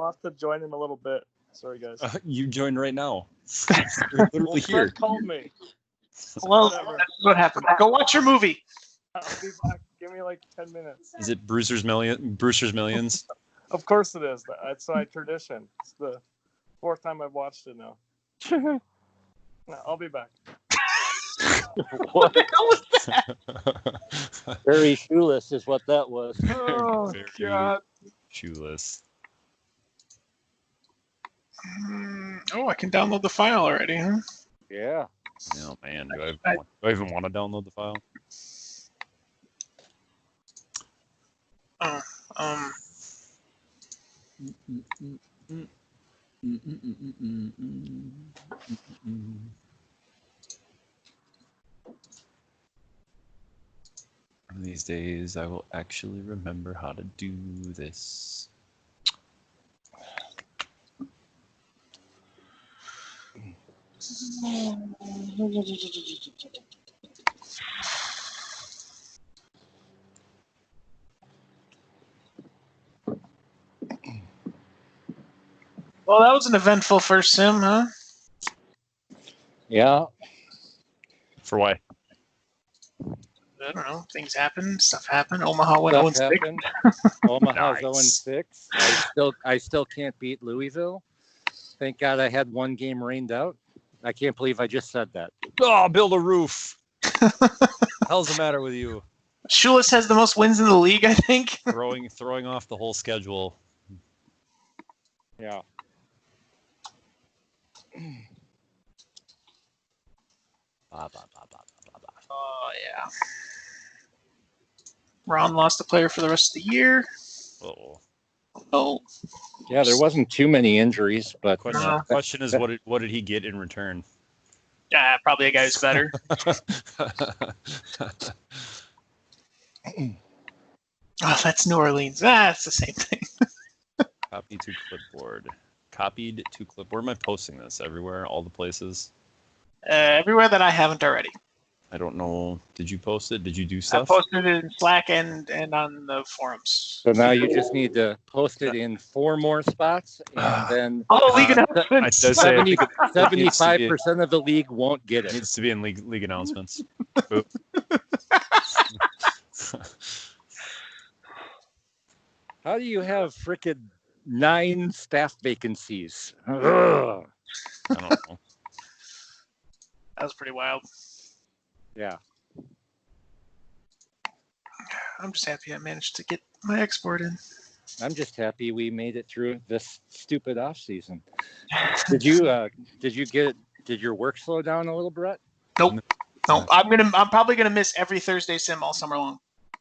I'll have to join in a little bit. Sorry, guys. You joined right now. You're literally here. Fred called me. Well, Whatever. that's what happened. Go watch your movie. I'll be back. Give me like 10 minutes. Is it Brewster's Millions? Of course it is. That's my tradition. It's the 4th time I've watched it now. No, I'll be back. What the hell was that? Very shoeless is what that was. Oh, Very God. shoeless. Oh, I can download the file already, huh? Yeah. Oh man, do I even want to download the file? One of these days, I will actually remember how to do this. Well, that was an eventful first sim, huh? Yeah. For why? I don't know. Things happen. Stuff happened. Omaha went Stuff 0-6. happened. Omaha's Nice. 0-6. I still can't beat Louisville. Thank God I had one game rained out. I can't believe I just said that. Oh, build a roof. Hell's the matter with you? Schulis has the most wins in the league, I think. Throwing off the whole schedule. Yeah. Oh, yeah. Ron lost a player for the rest of the year. Oh. Oh. Yeah, there wasn't too many injuries, but Question is, what did he get in return? Probably a guy who's better. Oh, that's New Orleans. It's the same thing. Copy to clipboard. Copied to clip. Where am I posting this? Everywhere? All the places? Everywhere that I haven't already. I don't know. Did you post it? Did you do I stuff? posted it in Slack and on the forums. so now you just need to post it in 4 more spots, and then Oh, league I announcements. does say I think it 75% of the league won't get it. needs to be in league announcements. How do you have frickin' 9 staff vacancies? Ugh. I don't know. That was pretty wild. Yeah. I'm just happy I managed to get my export in. I'm just happy we made it through this stupid off season. Did your work slow down a little, Brett? Nope. No, I'm probably gonna miss every Thursday sim all summer long.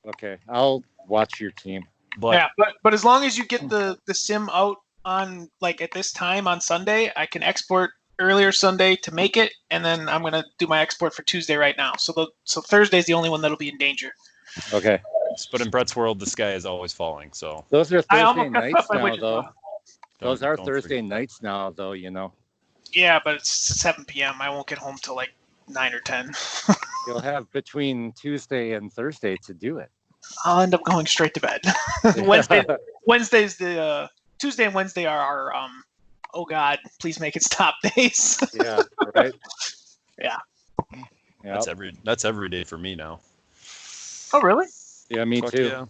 Okay, I'll watch your team. But but as long as you get the sim out on like at this time on Sunday, I can export earlier Sunday to make it, and then I'm gonna do my export for Tuesday right now. So Thursday's the only one that'll be in danger. Okay. But in Brett's world, the sky is always falling. So Those are I Thursday almost got nights my now, Wichita. though. Those are don't Thursday forget that. nights now, though, you know. Yeah, but it's 7 p.m. I won't get home till like 9 or 10. You'll have between Tuesday and Thursday to do it. I'll end up going straight to bed. Wednesday's the Tuesday and Wednesday are our oh God, please make it stop days. Yeah, right? Yeah. Yep. That's every day for me now. Oh really? Yeah, me Fuck too. yeah.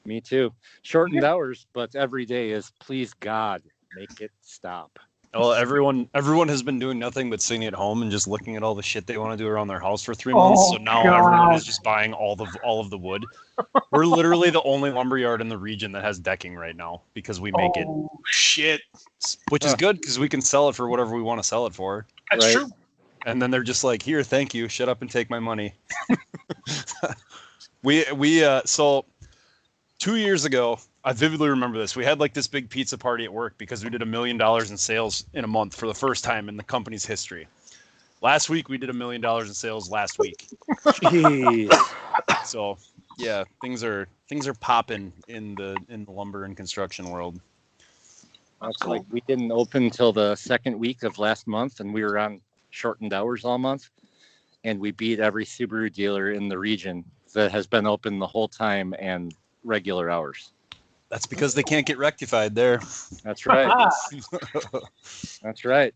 Me too. Shortened hours, but every day is, please God, make it stop. Well, everyone has been doing nothing but sitting at home and just looking at all the shit they want to do around their house for 3 months. So now everyone is just buying all of the wood. We're literally the only lumberyard in the region that has decking right now because we make it, Oh shit. which is good because we can sell it for whatever we want to sell it for. That's Right. true. And then they're just like, here, thank you, shut up and take my money. So 2 years ago, I vividly remember this. We had like this big pizza party at work because we did $1 million in sales in a month for the first time in the company's history. Last week we did $1 million in sales last week. Jeez. So yeah, things are popping in the lumber and construction world. That's like we didn't open till the second week of last month, and we were on shortened hours all month, and we beat every Subaru dealer in the region that has been open the whole time and regular hours. That's because they can't get rectified there. That's right. That's right.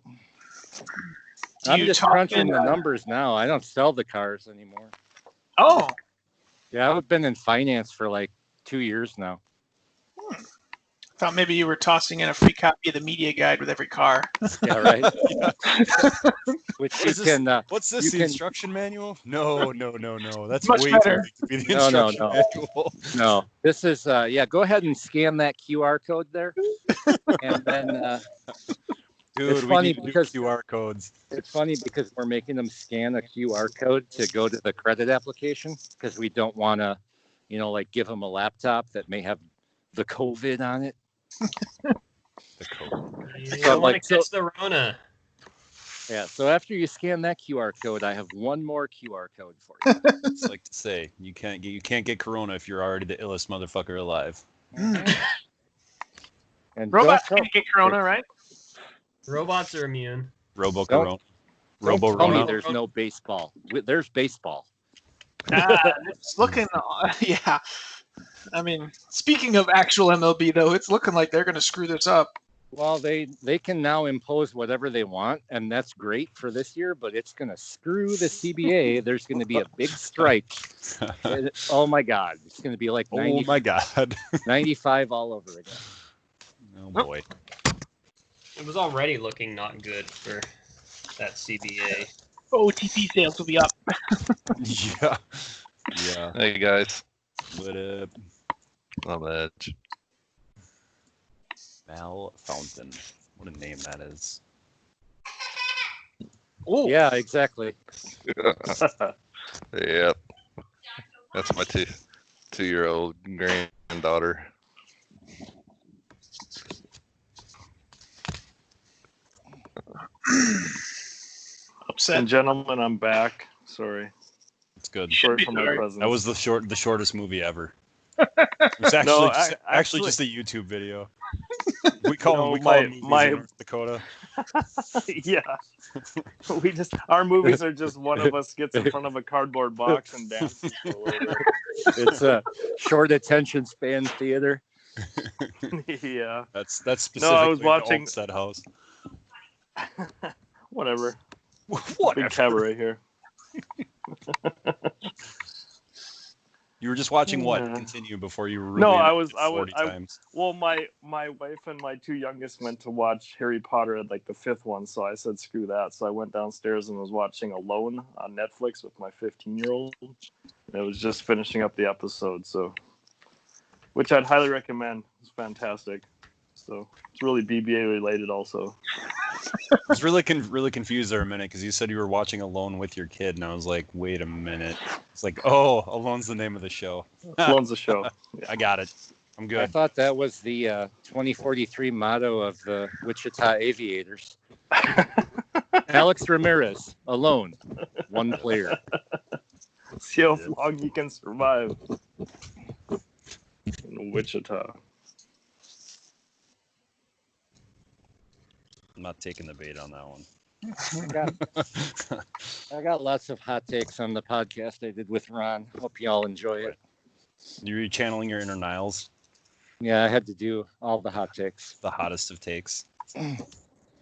I'm just crunching the numbers now. I don't sell the cars anymore. Oh. Yeah, I've been in finance for like 2 years now. Thought maybe you were tossing in a free copy of the media guide with every car. Yeah, right. Which you can. What's this? The instruction manual? No. That's much way better. too big to be the instruction manual. No, this is. Go ahead and scan that QR code there, and then. Dude, it's funny because QR codes. It's funny because we're making them scan a QR code to go to the credit application because we don't want to, give them a laptop that may have the COVID on it. The COVID. You don't want to catch the Rona. Yeah. So after you scan that QR code, I have one more QR code for you. It's like to say you can't get Corona if you're already the illest motherfucker alive. And And robots can't get Corona, right? Robots are immune. Robo-Corona. Robo-Rona. There's no baseball. There's baseball. It's looking, yeah. I mean, speaking of actual MLB, though, it's looking like they're going to screw this up. Well, they can now impose whatever they want, and that's great for this year, but it's going to screw the CBA. There's going to be a big strike. Oh, my God. It's going to be like 95 all over again. Oh, boy. It was already looking not good for that CBA. OTP sales will be up. Yeah. Hey, guys. What up? Not much. Val Fountain. What a name that is. Oh, yeah, exactly. Yep. That's my two-year-old granddaughter. Upset. And gentlemen, I'm back. Sorry. It's good. Sorry for my presence. That was the shortest movie ever. It's actually just a YouTube video. We call them movies in North Dakota. Yeah. Our movies are just one of us gets in front of a cardboard box and dances for a little bit. It's a short attention span theater. Yeah. That's specifically I was watching Olmsted House. Whatever. Whatever. Big cabaret here. You were just watching what? Continue before you were No, I was 40 times. Well, my wife and my two youngest went to watch Harry Potter at like the 5th one, so I said screw that. So I went downstairs and was watching Alone on Netflix with my 15-year-old. And it was just finishing up the episode, so which I'd highly recommend. It's fantastic. So it's really BBA related also. I was really confused there a minute because you said you were watching Alone with your kid, and I was like, wait a minute. It's like, oh, Alone's the name of the show. Alone's the show. Yeah. I got it. I'm good. I thought that was the 2043 motto of the Wichita Aviators. Alex Ramirez, alone, one player. See how long you can survive in Wichita. I'm not taking the bait on that one. I got lots of hot takes on the podcast I did with Ron. Hope y'all enjoy it. You're channeling your inner Niles. Yeah, I had to do all the hot takes. The hottest of takes.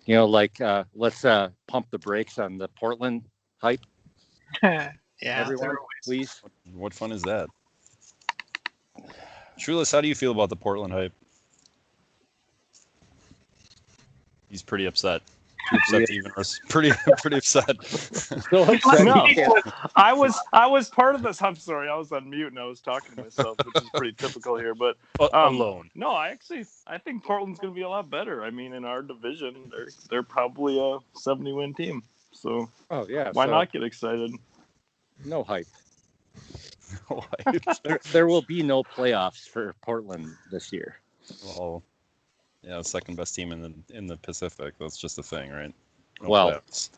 Let's pump the brakes on the Portland hype. Yeah, everyone, please. What fun is that? Trulis, how do you feel about the Portland hype? He's pretty upset. Pretty upset. Still upset. No, I was part of this. I'm sorry, I was on mute and I was talking to myself, which is pretty typical here. But Alone. No, I think Portland's going to be a lot better. I mean, in our division, they're probably a 70-win team. So why not get excited? No hype. No hype. there will be no playoffs for Portland this year. Oh. Yeah, second best team in the Pacific. That's just a thing, right? No well, playoffs.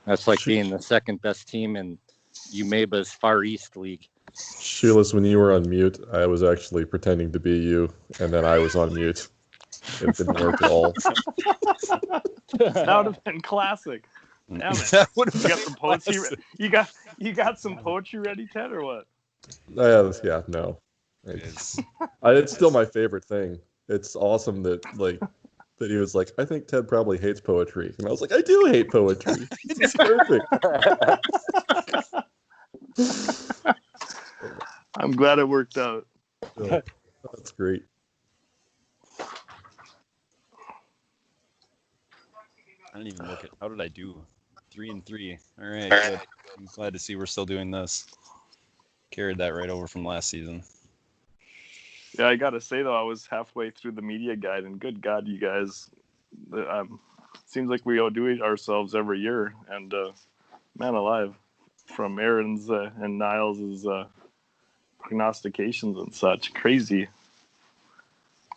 That's like being the second best team in UMABA's Far East League. Shoeless, when you were on mute, I was actually pretending to be you, and then I was on mute. It didn't work at all. That would have been classic. Damn it. That would have been some poetry. You got some poetry ready, Ted, or what? Yeah, no. It's still my favorite thing. it's awesome that that he was like, I think Ted probably hates poetry, and I was like, I do hate poetry. It's perfect. I'm glad it worked out. Yeah, that's great. I didn't even look at how did I do? 3-3. All right, good. I'm glad to see we're still doing this. Carried that right over from last season. Yeah, I gotta say though, I was halfway through the media guide, and good God, you guys, seems like we outdo it ourselves every year. And man alive, from Aaron's and Niles' prognostications and such, crazy.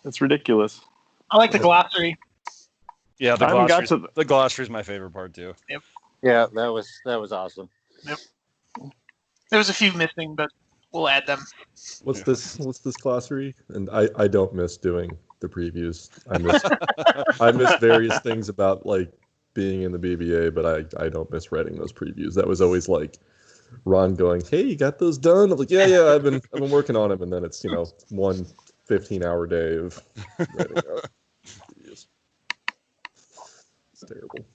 It's ridiculous. I like the glossary. Yeah, the I haven't got glossary. The glossary is my favorite part too. Yeah, that was awesome. Yep. There was a few missing, but we'll add them. What's this glossary? And I don't miss doing the previews. I miss various things about like being in the BBA, but I don't miss writing those previews. That was always like Ron going, "Hey, you got those done?" I'm like, "Yeah, I've been working on them," and then it's one 15-hour day of writing out previews. It's terrible.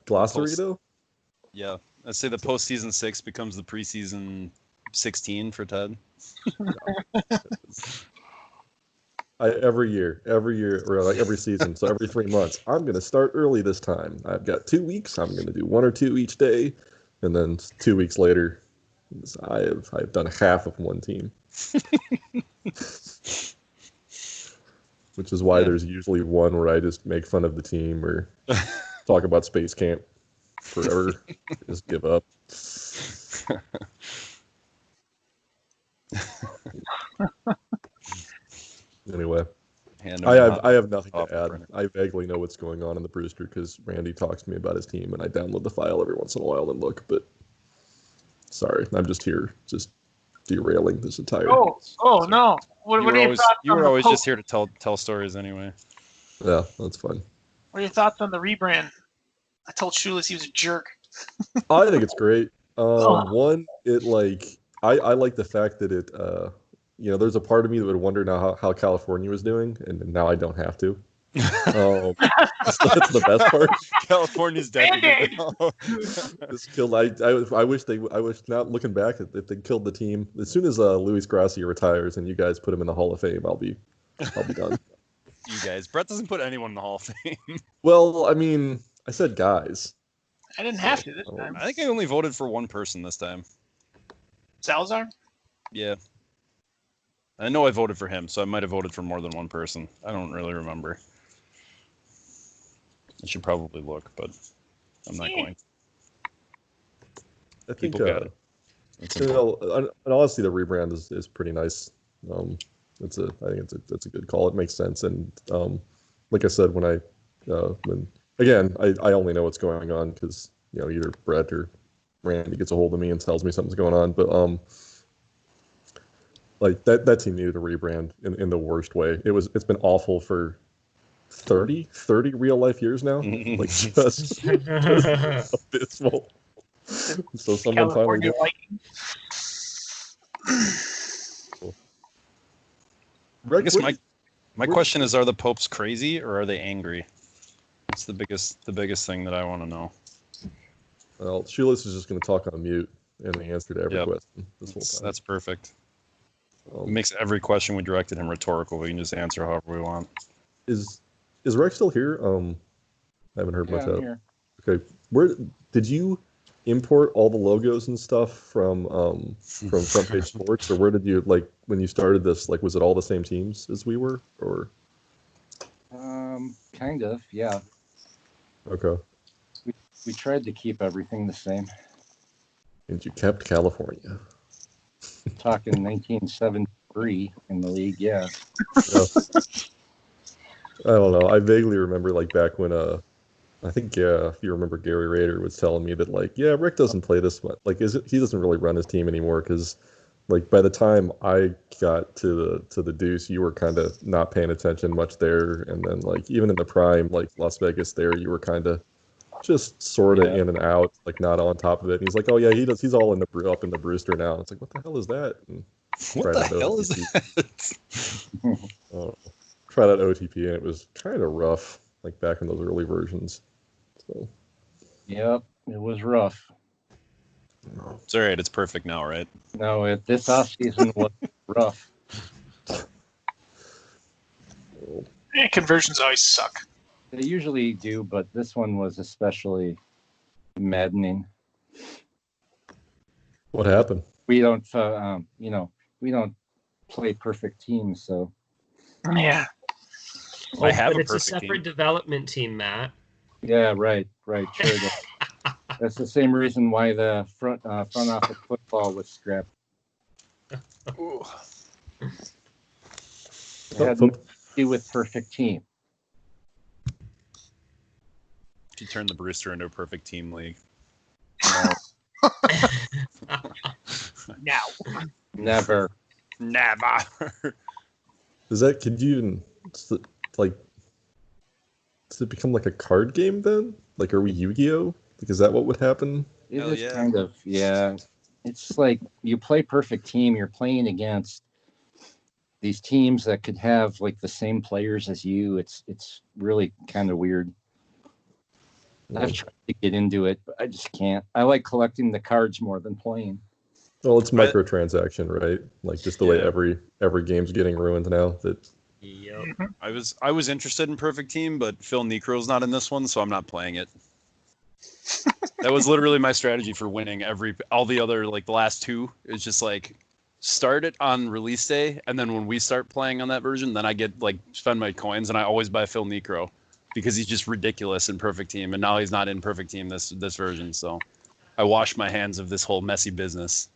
Glossary though. Yeah, I'd say the postseason 6 becomes the preseason 16 for Ted. Every year, or like every season, so every 3 months, I'm going to start early this time. I've got 2 weeks. I'm going to do 1 or 2 each day, and then 2 weeks later, I've done half of one team, which is why there's usually one where I just make fun of the team or talk about Space Camp forever. Just give up. Anyway, I have nothing to add. I vaguely know what's going on in the Brewster because Randy talks to me about his team, and I download the file every once in a while and look. But sorry, I'm just here, just derailing this entire. No! What are your thoughts? You were always just here to tell stories anyway. Yeah, that's fun. What are your thoughts on the rebrand? I told Shulis he was a jerk. I think it's great. One, I like the fact that it, there's a part of me that would wonder now how California was doing, and now I don't have to. That's the best part. California's dead. This killed. I wish not looking back if they killed the team as soon as Luis Gracia retires and you guys put him in the Hall of Fame. I'll be done. You guys, Brett doesn't put anyone in the Hall of Fame. Well, I mean, I said guys. I didn't have to this time. I think I only voted for one person this time. Salazar? Yeah. I know I voted for him, so I might have voted for more than one person. I don't really remember. I should probably look, but I'm not going. I think People got it. and honestly, the rebrand is pretty nice. I think it's a good call. It makes sense, and like I said, when I only know what's going on because either Brett or Randy gets a hold of me and tells me something's going on, but like that team needed a rebrand in the worst way. It's been awful for 30 real life years now. Like just abysmal. So someone finally did. I guess my question is: are the popes crazy or are they angry? That's the biggest thing that I want to know. Well, Shulis is just going to talk on mute and the answer to every question this whole time. That's perfect. It makes every question we directed him rhetorical. We can just answer however we want. Is Rex still here? I haven't heard much of. Here. Okay, where did you import all the logos and stuff from Front Page Sports, or where did you when you started this? Was it all the same teams as we were, or? Kind of, yeah. Okay. We tried to keep everything the same. And you kept California. Talking 1973 in the league, yeah. I don't know. I vaguely remember back when I think if you remember Gary Rader was telling me that Rick doesn't play this much. He doesn't really run his team anymore because by the time I got to the Deuce, you were kind of not paying attention much there, and then even in the prime Las Vegas there, you were kind of just sort of in and out, not on top of it. And he's like, oh yeah, he's all up in the Brewster now. It's like, what the hell is that? And what the hell is that? tried out OTP and it was kind of rough, like back in those early versions. So. Yep, it was rough. It's all right. It's perfect now, right? No, this off season was rough. Conversions always suck. They usually do, but this one was especially maddening. What happened? We don't, we don't play perfect teams, so. Yeah. I have but a it's a perfect separate team. development team, Matt. Yeah, right, sure. That's the same reason why the front office football was scrapped. It had nothing to do with perfect team. You turn the Brewster into a perfect team league. No, Now. never. Never. Does that? Could you even like? Does it become like a card game then? Like, are we Yu-Gi-Oh? Like, is that what would happen? It Hell is yeah. kind of, yeah. It's like you play perfect team, you're playing against these teams that could have like the same players as you. It's really kind of weird. I've tried to get into it, but I just can't. I like collecting the cards more than playing. Well, it's microtransaction, right? Like just the way Yeah. every game's getting ruined now. That Yep. I was interested in Perfect Team, but Phil Necro's not in this one, so I'm not playing it. That was literally my strategy for winning all the other, like the last two. It's just like start it on release day, and then when we start playing on that version, then I get like spend my coins, and I always buy Phil Necro because he's just ridiculous in Perfect Team, and now he's not in Perfect Team this version, so I wash my hands of this whole messy business.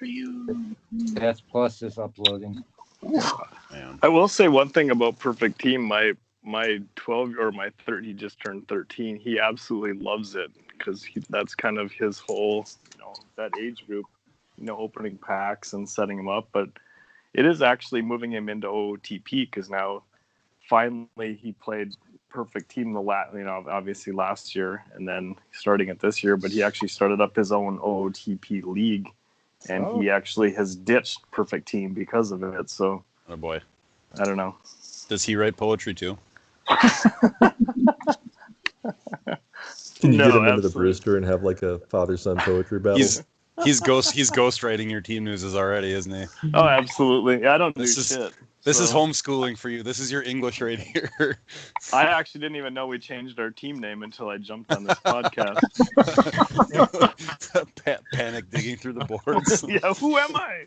Stats Plus is uploading. Man. I will say one thing about Perfect Team. My 12 or my 30 just turned 13. He absolutely loves it because that's kind of his whole, that age group, opening packs and setting them up. But it is actually moving him into OOTP because now finally he played Perfect Team obviously last year and then starting it this year. But he actually started up his own OOTP league, and he actually has ditched Perfect Team because of it. So, Oh boy. I don't know. Does he write poetry too? can you No, get him into the absolutely. Brewster and have like a father-son poetry battle? He's ghostwriting your team newses already, isn't he? Oh, absolutely. I don't do This is- shit. This is so- homeschooling for you. This is your English right here. I actually didn't even know we changed our team name until I jumped on this podcast. Panic digging through the boards. Yeah, who am I?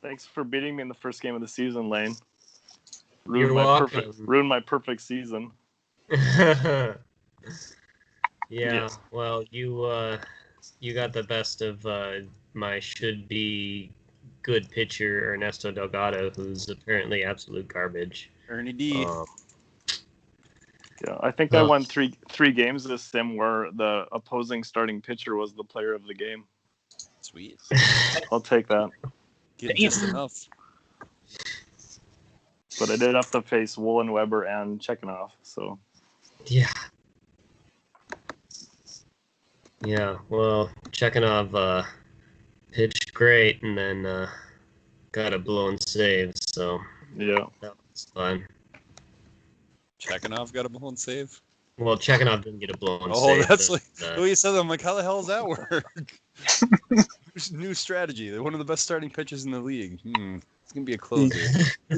Thanks for beating me in the first game of the season, Lane. You're welcome. Ruined my perfect season. Yeah. Yes. Well, you got the best of my should be good pitcher Ernesto Delgado, who's apparently absolute garbage. Ernie D. Yeah, I think I won three games this sim where the opposing starting pitcher was the player of the game. Sweet. I'll take that. Get just enough. But I did have to face Woolen, Weber, and Chekhanov, so. Yeah. Yeah, well, Chekhanov pitched great and then got a blown save, so Yeah. that was fun. Chekhanov got a blown save. Well, Chekhanov didn't get a blown Oh, save. that's but, like the way you said that. I'm like, how the hell does that work? New strategy. They're one of the best starting pitchers in the league. It's gonna be a closer. He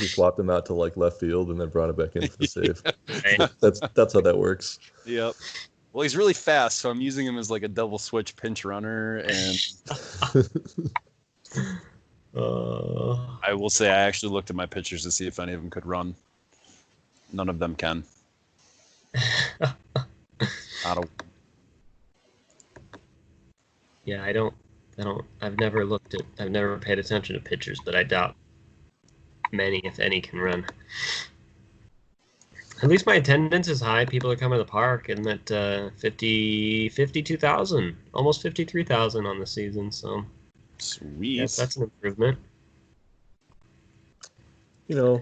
swapped him out to like left field and then brought it back in for the save. Right. That's how that works. Yep. Well, he's really fast, so I'm using him as like a double switch pinch runner, and I will say I actually looked at my pitchers to see if any of them could run. None of them can. Yeah, I've never paid attention to pitchers, but I doubt many, if any, can run. At least my attendance is high. People are coming to the park, and that 52,000, almost 53,000 on the season. So Sweet. Yes, that's an improvement. You know,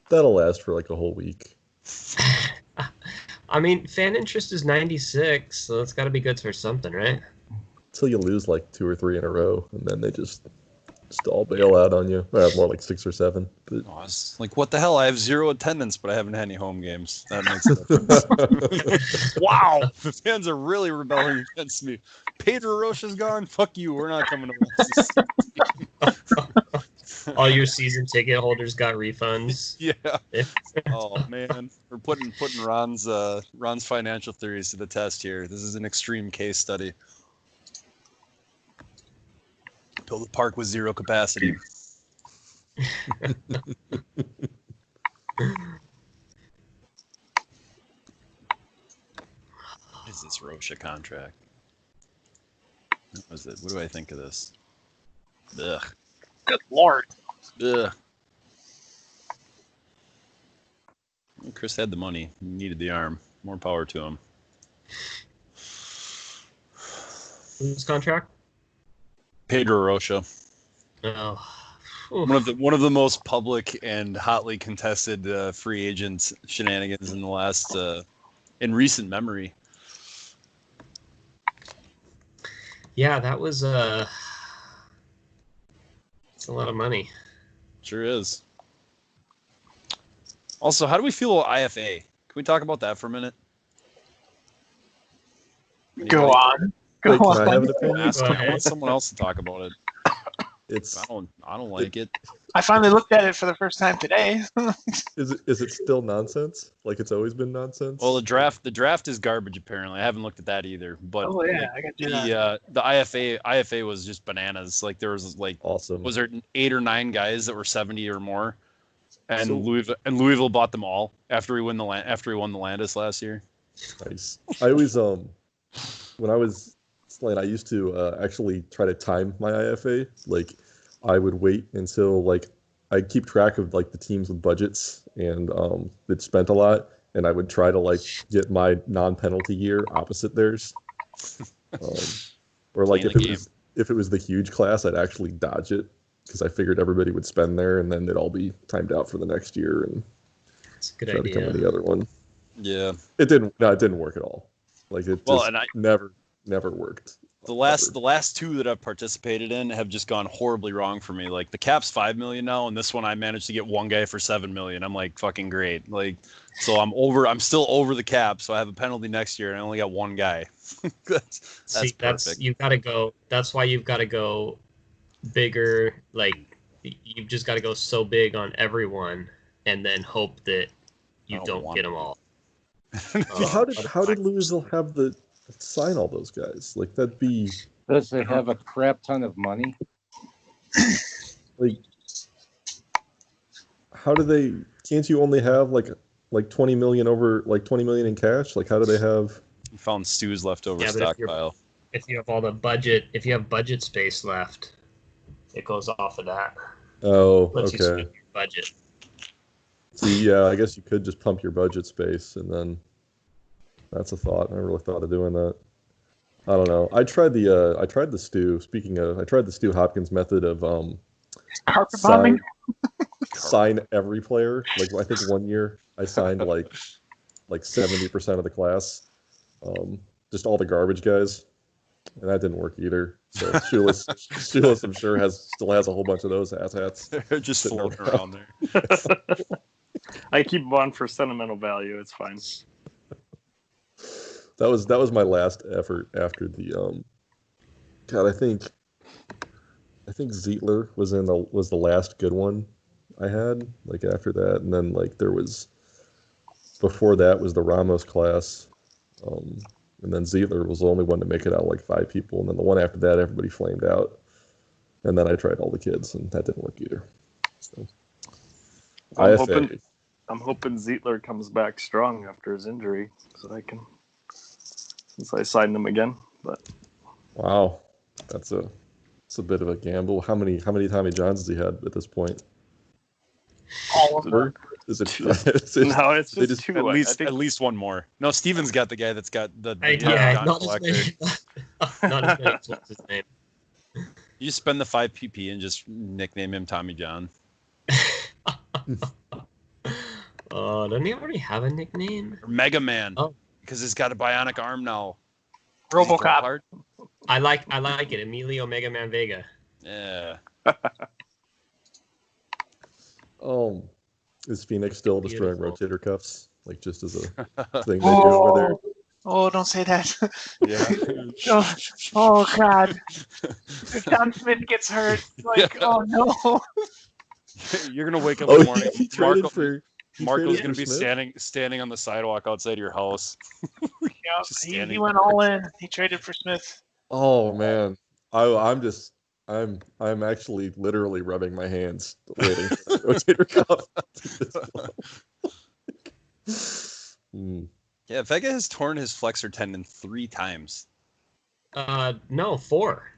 that'll last for like a whole week. I mean, fan interest is 96, so that's got to be good for something, right? Until you lose like 2 or 3 in a row, and then they just all bail out on you. Well, more like 6 or 7. But... Oh, I was like, what the hell? I have 0 attendance, but I haven't had any home games. That makes a difference. Wow, the fans are really rebelling against me. Pedro Rocha's gone. Fuck you. We're not coming to watch this. All your season ticket holders got refunds. Yeah. Oh man, we're putting Ron's financial theories to the test here. This is an extreme case study. Build a park with 0 capacity. What is this Rocha contract? What was it? What do I think of this? Ugh. Good lord. Ugh. Chris had the money. He needed the arm. More power to him. Whose contract? Pedro Rocha. Oh. One of the most public and hotly contested free agent shenanigans in the last in recent memory. Yeah, that was it's a lot of money. Sure is. Also, how do we feel about IFA? Can we talk about that for a minute? Go on. Go Wait, can on. I have an opinion? I want someone else to talk about it. It's I don't like it. I finally looked at it for the first time today. is it still nonsense? Like it's always been nonsense? Well, the draft is garbage. Apparently, I haven't looked at that either. But Oh yeah, I got you. the IFA was just bananas. Like there was like awesome. Was there 8 or 9 guys that were 70 or more, and So- Louisville bought them all after he won the Landis last year. Nice. I always when I was slaying, I used to actually try to time my IFA. Like I would wait until like I'd keep track of like the teams with budgets and that spent a lot, and I would try to like get my non-penalty year opposite theirs. Or like if it was the huge class, I'd actually dodge it because I figured everybody would spend there, and then they'd all be timed out for the next year, and That's a good try to come idea. to the other one. Yeah. It didn't work at all. Like it Well, just and I- never worked. The last 2 that I've participated in have just gone horribly wrong for me. Like the cap's $5 million now, and this one I managed to get one guy for $7 million. I'm like fucking great. Like, so I'm still over the cap, so I have a penalty next year, and I only got one guy. that's perfect. You've got to go. That's why you've got to go bigger. Like you've just got to go so big on everyone, and then hope that you don't get them all. So how did Louisville have the sign all those guys? Like that'd be Does they have a crap ton of money? like how do they? Can't you only have like 20 million over like 20 million in cash? Like how do they have? You found Stu's leftover Yeah, but stockpile. If you have all the budget, if you have budget space left, it goes off of that. Oh, Lets you okay. spend your budget. See, yeah, I guess you could just pump your budget space, and then that's a thought. I never really thought of doing that. I don't know. I tried the Stu. Speaking of, I tried the Stu Hopkins method of Carpet bombing. sign every player. Like I think one year I signed like 70% of the class, just all the garbage guys, and that didn't work either. So Shoeless, I'm sure still has a whole bunch of those asshats. They're just sitting floating around there. I keep them on for sentimental value. It's fine. That was my last effort after the God, I think Zietler was the last good one I had, like after that, and then like there was before that was the Ramos class, and then Zietler was the only one to make it out, like 5 people, and then the one after that everybody flamed out, and then I tried all the kids and that didn't work either. So I'm IFA. hoping Zietler comes back strong after his injury, so I can, since I signed him again. But Wow, it's a bit of a gamble. How many Tommy Johns has he had at this point? All of them. Is it? no, it's they just just- two. At I least think at least one more. No, Steven's got the guy that's got the Yeah, John not as collector. many. Not as many. What's his name? You just spend the 5 PP and just nickname him Tommy John. Doesn't he already have a nickname? Or Mega Man. Oh. Because he's got a bionic arm now. RoboCop. I like it. Emilio Mega Man Vega. Yeah. Is Phoenix still destroying Beautiful. rotator cuffs? Like just as a thing they do over there? Oh, don't say that. Yeah. Oh God. If Don Smith gets hurt, like, oh no. You're gonna wake up in the morning. He traded for. Marco's traded gonna for be Smith? standing on the sidewalk outside your house. Yeah, Just he standing went there. all in. He traded for Smith. Oh man, I'm actually literally rubbing my hands waiting for that rotator cuff. Yeah, Vega has torn his flexor tendon 3 times. No, 4.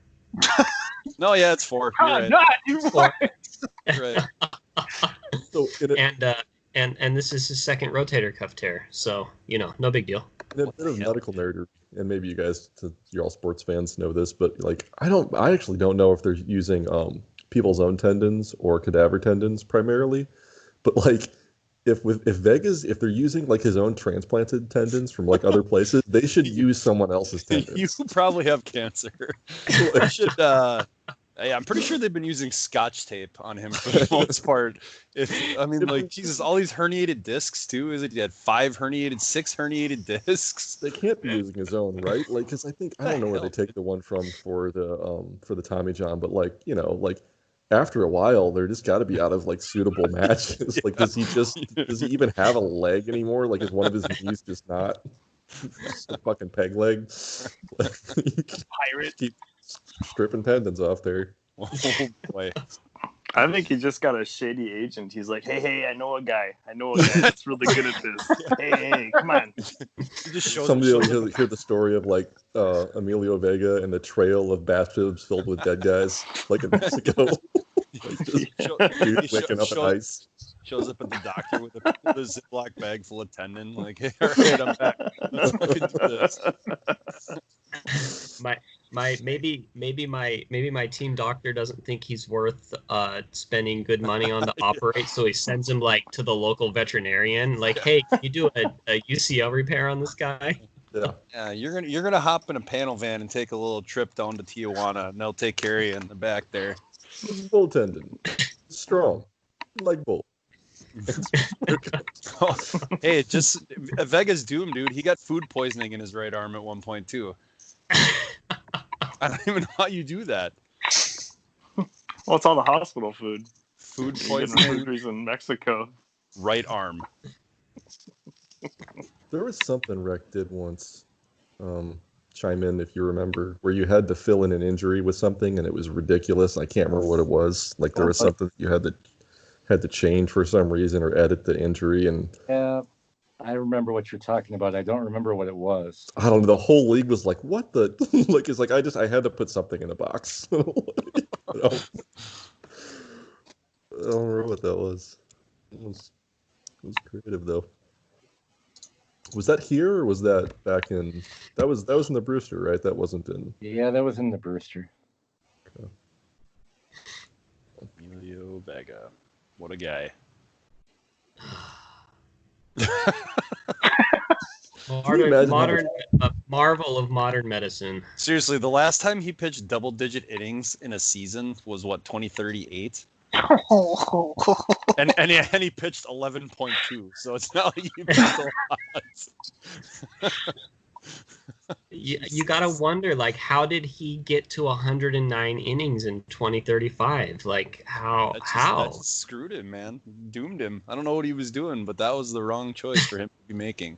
No, yeah, it's 4. You're right. God, you what? You're right. So And this is his second rotator cuff tear, so no big deal. in a bit of medical nerd, and maybe you guys, you're all sports fans, know this, but like I actually don't know if they're using people's own tendons or cadaver tendons primarily, but like if they're using like his own transplanted tendons from like other places, they should use someone else's tendons. You probably have cancer. I should. Yeah, I'm pretty sure they've been using Scotch tape on him for the most part. Jesus, all these herniated discs too. Is it? He had 6 herniated discs. They can't be using his own, right? Like, because I don't know where they take the one from for the Tommy John, but like after a while, they're just got to be out of like suitable matches. Like, does he even have a leg anymore? Like, is one of his knees just not just a fucking peg leg? Pirate. Keep stripping tendons off there. Oh boy. I think he just got a shady agent. He's like, hey, I know a guy that's really good at this. Hey, come on. Somebody will hear the story of like Emilio Vega and the trail of bathtubs filled with dead guys, like in Mexico. Waking up at ice. Shows up at the doctor with a Ziploc bag full of tendon. Like, hey, all right, I'm back. Let's fucking do this. Maybe my team doctor doesn't think he's worth spending good money on to operate, so he sends him like to the local veterinarian. Like, hey, can you do a UCL repair on this guy? Yeah, you're gonna hop in a panel van and take a little trip down to Tijuana, and they'll take care of you in the back there. Bull tendon, strong, like bull. Hey, just Vega's doomed, dude. He got food poisoning in his right arm at one point too. I don't even know how you do that. Well, it's all the hospital food. Food Poisoning poisoning. in Mexico. Right arm. There was something Rec did once. Chime in if you remember, where you had to fill in an injury with something, and it was ridiculous. I can't remember what it was. Like there was something you had to change for some reason or edit the injury, and yeah, I remember what you're talking about. I don't remember what it was. I don't know. The whole league was like, "What the?" Like it's like I had to put something in a box. I don't remember what that was. It was creative though. Was that here or was that back in? That was in the Brewster, right? That wasn't in. Yeah, that was in the Brewster. Okay. Emilio Vega, what a guy. Modern marvel of modern medicine. Seriously, the last time he pitched double-digit innings in a season was what, 2038? And he pitched 11.2, so it's not like he pitched a lot. You gotta wonder, like, how did he get to 109 innings in 2035? Like, how? That just screwed him, man. Doomed him. I don't know what he was doing, but that was the wrong choice for him to be making.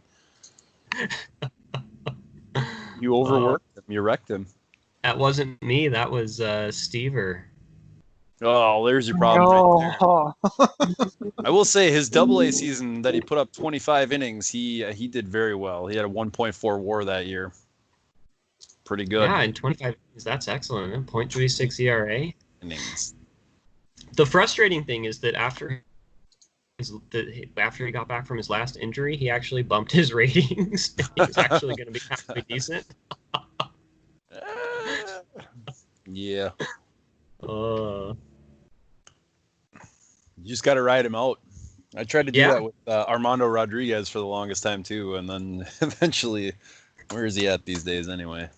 You overworked him. You wrecked him. That wasn't me. That was Stever. Oh, there's your problem right there. I will say his AA season that he put up 25 innings, he did very well. He had a 1.4 WAR that year. Pretty good. Yeah, in 25 innings, that's excellent. 0.36 ERA. Innings. The frustrating thing is that after he got back from his last injury, he actually bumped his ratings. He was actually going to be halfway decent. Yeah. Uh, You just got to ride him out. I tried to do Yeah. that with Armando Rodriguez for the longest time too, and then eventually, where is he at these days anyway?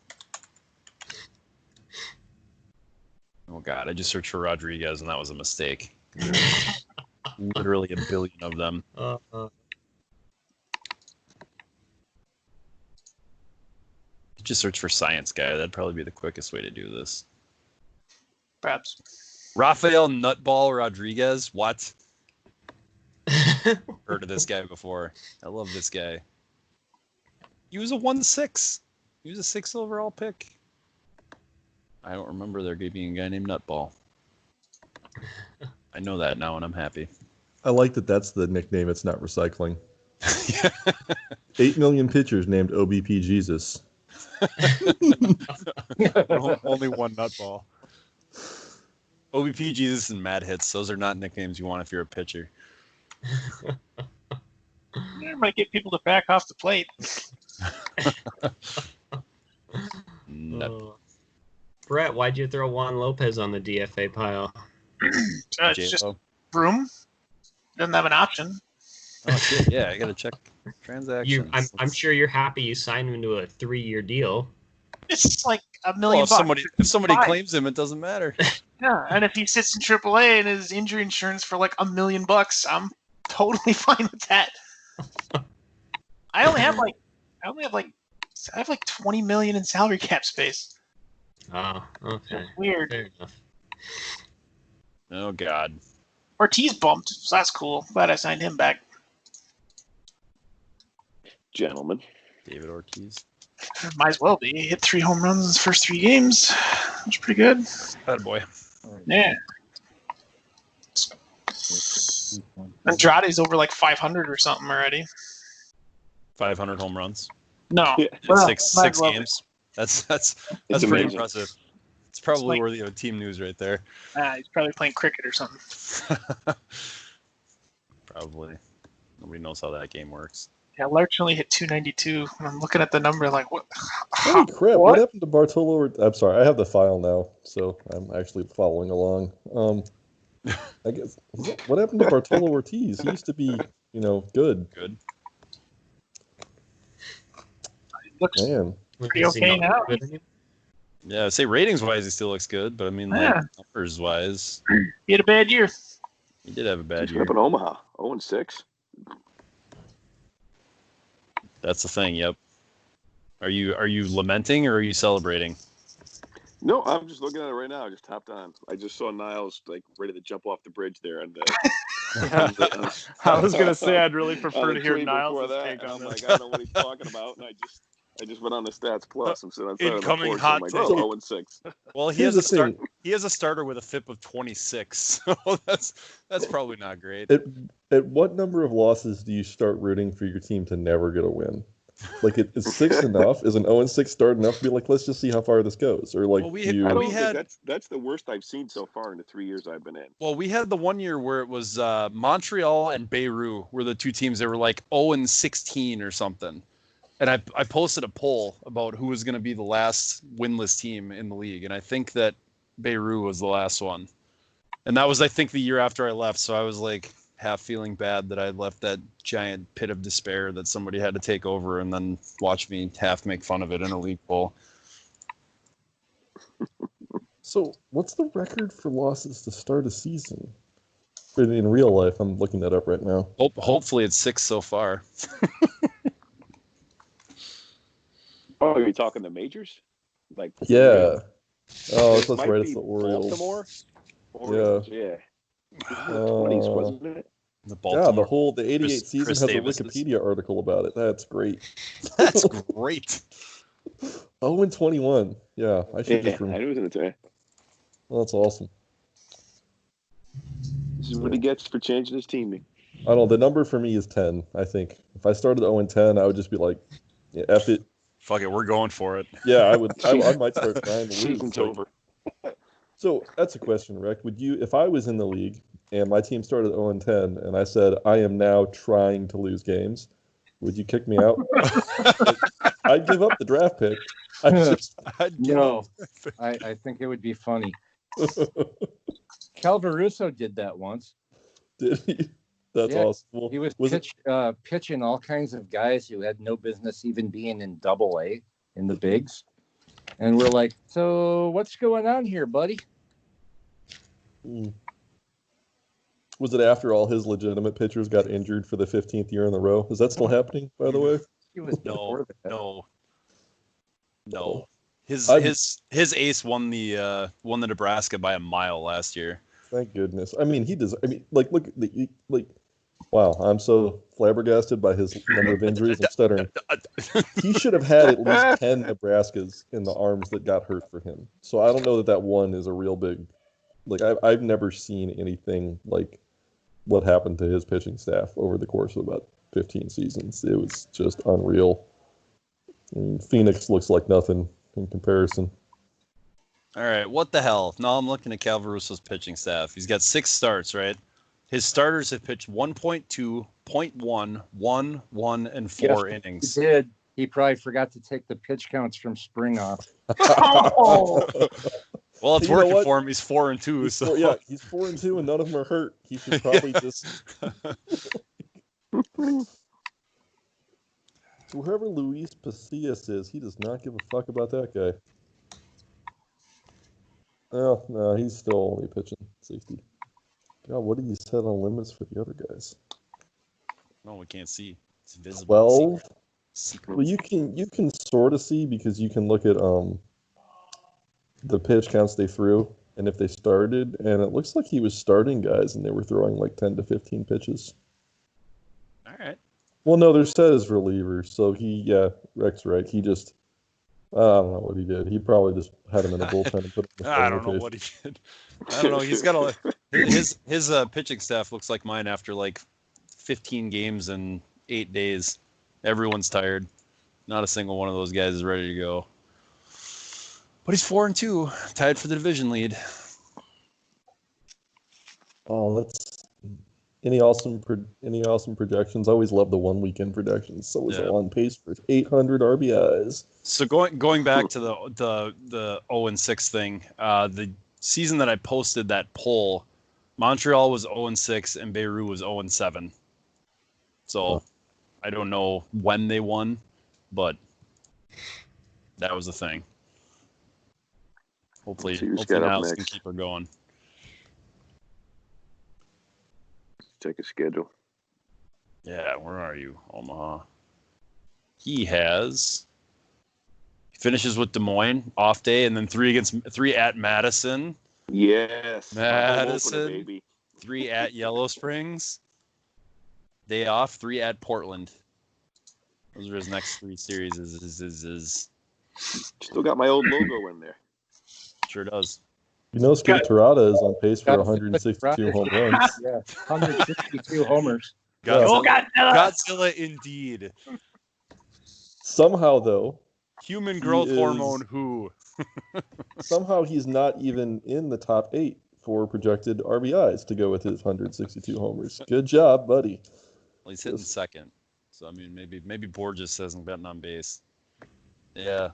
Oh God, I just searched for Rodriguez and that was a mistake. There's literally a billion of them. Just search for science guy. That'd probably be the quickest way to do this. Perhaps. Rafael Nutball Rodriguez. What? Heard of this guy before. I love this guy. He was a 1-6. He was a 6 overall pick. I don't remember there being a guy named Nutball. I know that now and I'm happy. I like that that's the nickname. It's not recycling. 8 million pitchers named OBP Jesus. Only one Nutball. OBP Jesus and Mad Hits. Those are not nicknames you want if you're a pitcher. You might get people to back off the plate. Brett, why'd you throw Juan Lopez on the DFA pile? It's just room. Doesn't have an option. Oh shit! Yeah, I gotta check transactions. I'm sure you're happy you signed him to a 3-year deal. It's like $1 million. If somebody claims him, it doesn't matter. Yeah, and if he sits in AAA and his injury insurance for like $1 million, I'm totally fine with that. I have like 20 million in salary cap space. Oh, okay. Weird. Fair enough. Oh God. Ortiz bumped, so that's cool. Glad I signed him back. Gentlemen. David Ortiz. Might as well be. He hit 3 home runs in his first 3 games. That's pretty good. Bad boy. Yeah. Andrade's over like 500 or something already. 500 home runs. No. Yeah. Well, Six games. That's pretty amazing. impressive. It's probably worthy of team news right there. He's probably playing cricket or something. Probably. Nobody knows how that game works. Yeah, Larch only hit 292. I'm looking at the number like, what? Holy crap! What happened to Bartolo? I'm sorry, I have the file now, so I'm actually following along. I guess what happened to Bartolo Ortiz? He used to be, good. Good. Looks Man, pretty okay now. Yeah, I'd say ratings wise, he still looks good, but I mean, like numbers wise, He had a bad year. he did have a bad He's year. up in Omaha, 0-6. That's the thing. Yep. Are you lamenting or are you celebrating? No, I'm just looking at it right now. I just hopped on. I just saw Niles like ready to jump off the bridge there, and I was gonna say I'd really on prefer the to hear tree before Niles' that, take and on I'm this. like, I don't know what he's talking about, and I just went on the Stats Plus and said, Incoming I'm hot like, take. 0-6. Well, he Here's has the thing. He has a starter with a FIP of 26, so that's probably not great. At what number of losses do you start rooting for your team to never get a win? Like, is 6 enough? Is an 0-6 start enough to be like, let's just see how far this goes? Or like, Well, I don't think that's the worst I've seen so far in the 3 years I've been in. Well, we had the one year where it was Montreal and Beirut were the two teams that were like 0-16 or something. And I posted a poll about who was going to be the last winless team in the league. And I think that Beirut was the last one. And that was, I think, the year after I left. So I was like half feeling bad that I left that giant pit of despair that somebody had to take over and then watch me half make fun of it in a league poll. So what's the record for losses to start a season? In real life, I'm looking that up right now. Hopefully it's 6 so far. Oh, are you talking the majors? Like Yeah. Oh, It that's might right. be It's the Orioles. Baltimore. Orioles, yeah. This is the 20s, wasn't it? The Yeah, the 88 season Chris has Davis's. a Wikipedia article about it. That's great. That's great. 0-21. Yeah, I should Yeah, just I remember. knew it was in the today. Well, that's awesome. This is what he gets for changing his teaming. I don't know. The number for me is 10, I think. If I started 0-10, I would just be like, yeah, F it. Fuck it, we're going for it. Yeah, I would. I might start trying to lose. Season's over. So that's a question, Rick. Would you, if I was in the league and my team started 0-10 and I said, I am now trying to lose games, would you kick me out? I'd give up the draft pick. No, I think it would be funny. Calvaruso did that once. Did he? That's Yeah, awesome. Well, He was pitching all kinds of guys who had no business even being in Double-A in the bigs, and we're like, "So what's going on here, buddy?" Was it after all his legitimate pitchers got injured for the 15th year in a row? Is that still happening, by the way? He was No, before that. no. His I'm- his ace won the Nebraska by a mile last year. Thank goodness. I mean, he does. I mean, like, look at the like. Wow, I'm so flabbergasted by his number of injuries. I'm stuttering. He should have had at least 10 Nebraskas in the arms that got hurt for him. So I don't know that one is a real big. Like, I've never seen anything like what happened to his pitching staff over the course of about 15 seasons. It was just unreal. I mean, Phoenix looks like nothing in comparison. All right, what the hell? Now I'm looking at Calvaruso's pitching staff. He's got 6 starts, right? His starters have pitched 1.2, 0.1, 1, 1, and 4 innings. He did. He probably forgot to take the pitch counts from spring off. Well, it's You know working what? for him. He's 4-2. He's So four, yeah, he's 4-2 and none of them are hurt. He should probably just. So whoever Luis Pacias is, he does not give a fuck about that guy. Oh, no, he's still only pitching 60. God, what did you set on limits for the other guys? no, we can't see. It's invisible. 12? Secret. Well, you can sort of see because you can look at the pitch counts they threw and if they started, and it looks like he was starting guys and they were throwing like 10 to 15 pitches. All right. Well, no, they're set as relievers, so Rex right. He just, I don't know what he did. He probably just had him in the bullpen and put him in the I don't know what he did. I don't know. He's got his pitching staff looks like mine after like 15 games in 8 days. Everyone's tired. Not a single one of those guys is ready to go. But he's 4-2, tied for the division lead. Oh, that's any awesome projections. I always love the 1 weekend projections. So it's on pace for 800 RBIs. So going back to the 0-6 thing, the season that I posted that poll, Montreal was 0-6 and Beirut was 0-7. So I don't know when they won, but that was the thing. Hopefully Niles can keep her going. Check his schedule. Yeah, where are you, Omaha? He finishes with Des Moines off day, and then 3 at Madison. Yes, Madison. opener, baby. 3 at Yellow Springs. Day off. 3 at Portland. Those are his next 3 series. Is Still got my old logo in there. Sure does. You know, Skip Terada is on pace for 162 home runs. Yeah, 162 homers. Godzilla indeed. Somehow, though, Human growth hormone who? Somehow he's not even in the top 8 for projected RBIs to go with his 162 homers. Good job, buddy. Well, he's hitting second. So, I mean, maybe Borges hasn't gotten on base. Yeah.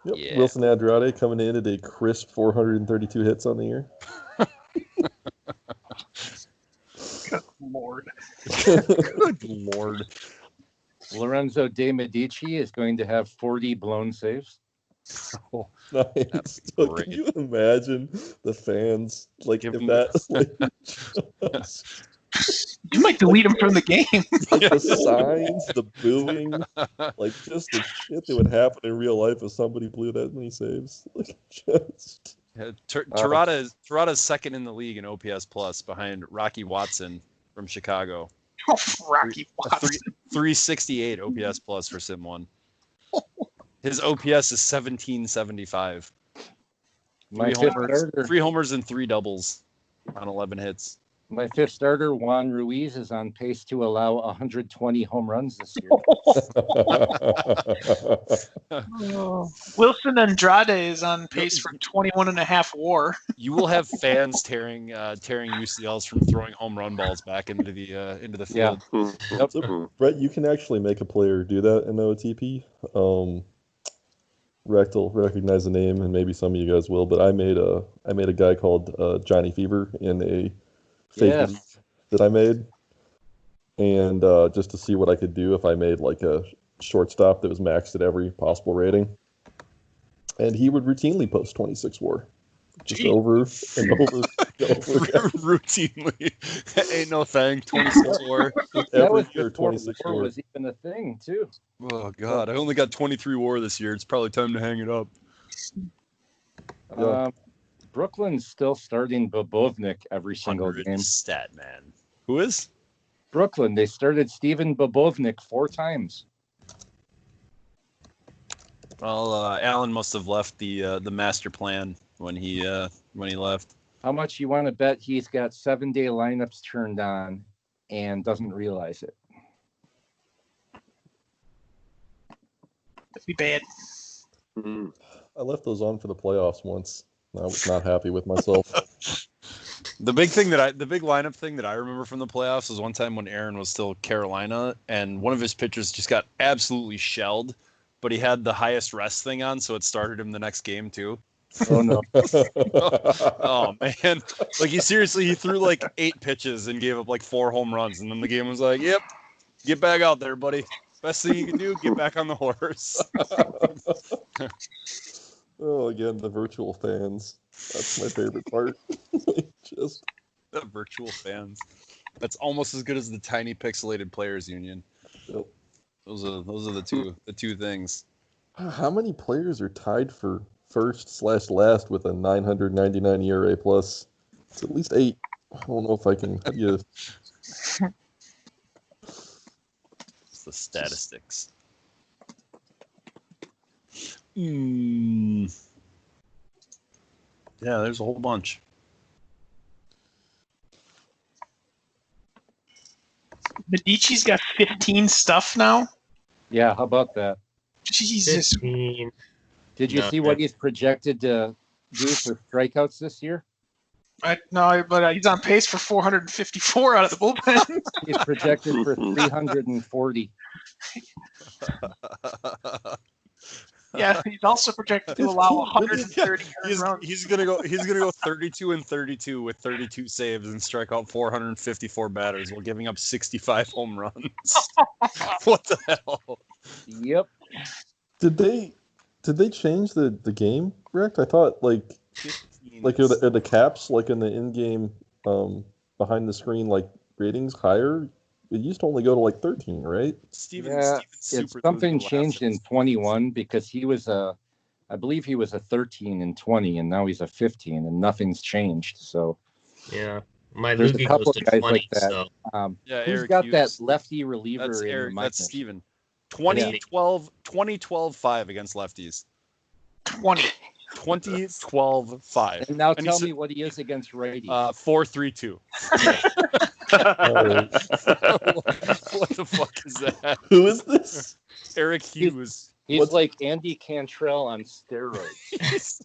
Yep. Yeah. Wilson Andrade coming in at a crisp 432 hits on the year. Good Lord. Good Lord. Lorenzo De Medici is going to have 40 blown saves. Oh, Nice. So can you imagine the fans like Give if him- that like, You might delete him from the game. like the signs, the booing, like just the shit that would happen in real life if somebody blew that many saves. Like just Terada's second in the league in OPS plus behind Rocky Watson from Chicago. Rocky Watson. 368 OPS plus for Sim 1. His OPS is 1775. My 3 homers and 3 doubles on 11 hits. My 5th starter, Juan Ruiz, is on pace to allow 120 home runs this year. Wilson Andrade is on pace for 21.5 WAR. You will have fans tearing UCLs from throwing home run balls back into the field. So, Brett, you can actually make a player do that in OTP. Rex will recognize the name, and maybe some of you guys will. But I made a guy called Johnny Fever in a fake league that I made, and just to see what I could do if I made like a shortstop that was maxed at every possible rating, and he would routinely post 26 WAR, just over and over and over again. Routinely. Ain't no thing. 26 WAR. That was Every year, before 26 war WAR. was even a thing too. Oh god, I only got 23 WAR this year. It's probably time to hang it up. Yeah. Brooklyn's still starting Bobovnik every single game. Stat man. Who is? Brooklyn. They started Steven Bobovnik 4 times. Well, Allen must have left the master plan when he left. How much you want to bet he's got 7-day lineups turned on and doesn't realize it? That'd be bad. I left those on for the playoffs once. I was not happy with myself. The big lineup thing that I remember from the playoffs was one time when Aaron was still Carolina, and one of his pitchers just got absolutely shelled, but he had the highest rest thing on, so it started him the next game too. Oh no! Oh man! Like he threw like 8 pitches and gave up like 4 home runs, and then the game was like, "Yep, get back out there, buddy. Best thing you can do, get back on the horse." Oh, again, the virtual fans. That's my favorite part. Just the virtual fans. That's almost as good as the tiny pixelated players union. Yep. Those are the two things. How many players are tied for first/last with a 999 ERA plus? It's at least 8. I don't know if I can. It's the statistics. Yeah, there's a whole bunch. Medici's got 15 stuff now. Yeah, how about that? Jesus. 15. Did you see what he's projected to do for strikeouts this year? No, but he's on pace for 454 out of the bullpen. He's projected for 340. Yeah, he's also projected to allow 130 runs. He's gonna go 32 and 32 with 32 saves and strike out 454 batters while giving up 65 home runs. What the hell? Yep. Did they change the game, correct? I thought like are the caps like in the in-game behind the screen like ratings higher? It used to only go to like 13, right? Something changed in 21 because he was I believe he was a 13 in 20, and now he's a 15, and nothing's changed. So yeah, my there's Lukey a couple goes of to guys 20. like that. So. Yeah, who's Eric got Hughes. that lefty reliever? That's in Eric. the That's Steven. 20-12-5 against lefties. 20-12-5. And now tell me what he is against righties. 4-3-2. What the fuck is that? Who is this? Eric Hughes. He's like Andy Cantrell on steroids.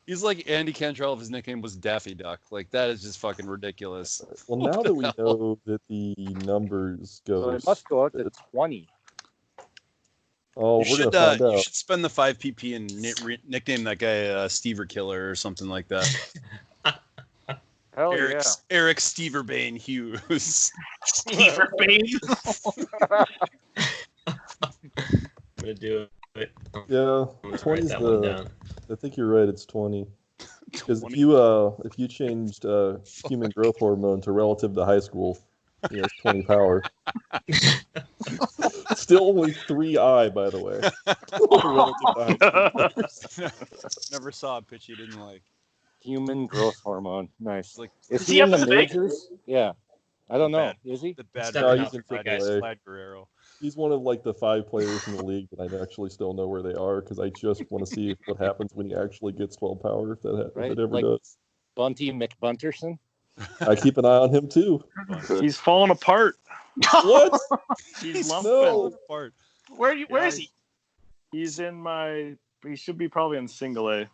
He's like Andy Cantrell if his nickname was Daffy Duck. Like, that is just fucking ridiculous. Well, now that we know that the numbers go... So it must go out to 20. Oh, we're going to find out. You should spend the 5 PP and nickname that guy Stever Killer or something like that. Hell Eric Steverbane Hughes. Steverbane. I'm gonna do it. Yeah, 20's the. I think you're right. It's 20. Because if you changed human growth hormone to relative to high school, it's 20 power. Still only 3I, by the way. Relative to high school. Never saw a pitch you didn't like. Human growth hormone. Nice. Like, is he in the majors? Yeah. I don't know. Is he? The bad No, he's in Vlad Guerrero. He's one of like the 5 players in the league that I actually still know where they are because I just want to see what happens when he actually gets 12 power, if it ever like does. Bunty McBunterson? I keep an eye on him too. He's falling apart. What? He's falling apart. Where is he? He's in my. He should be probably in single A.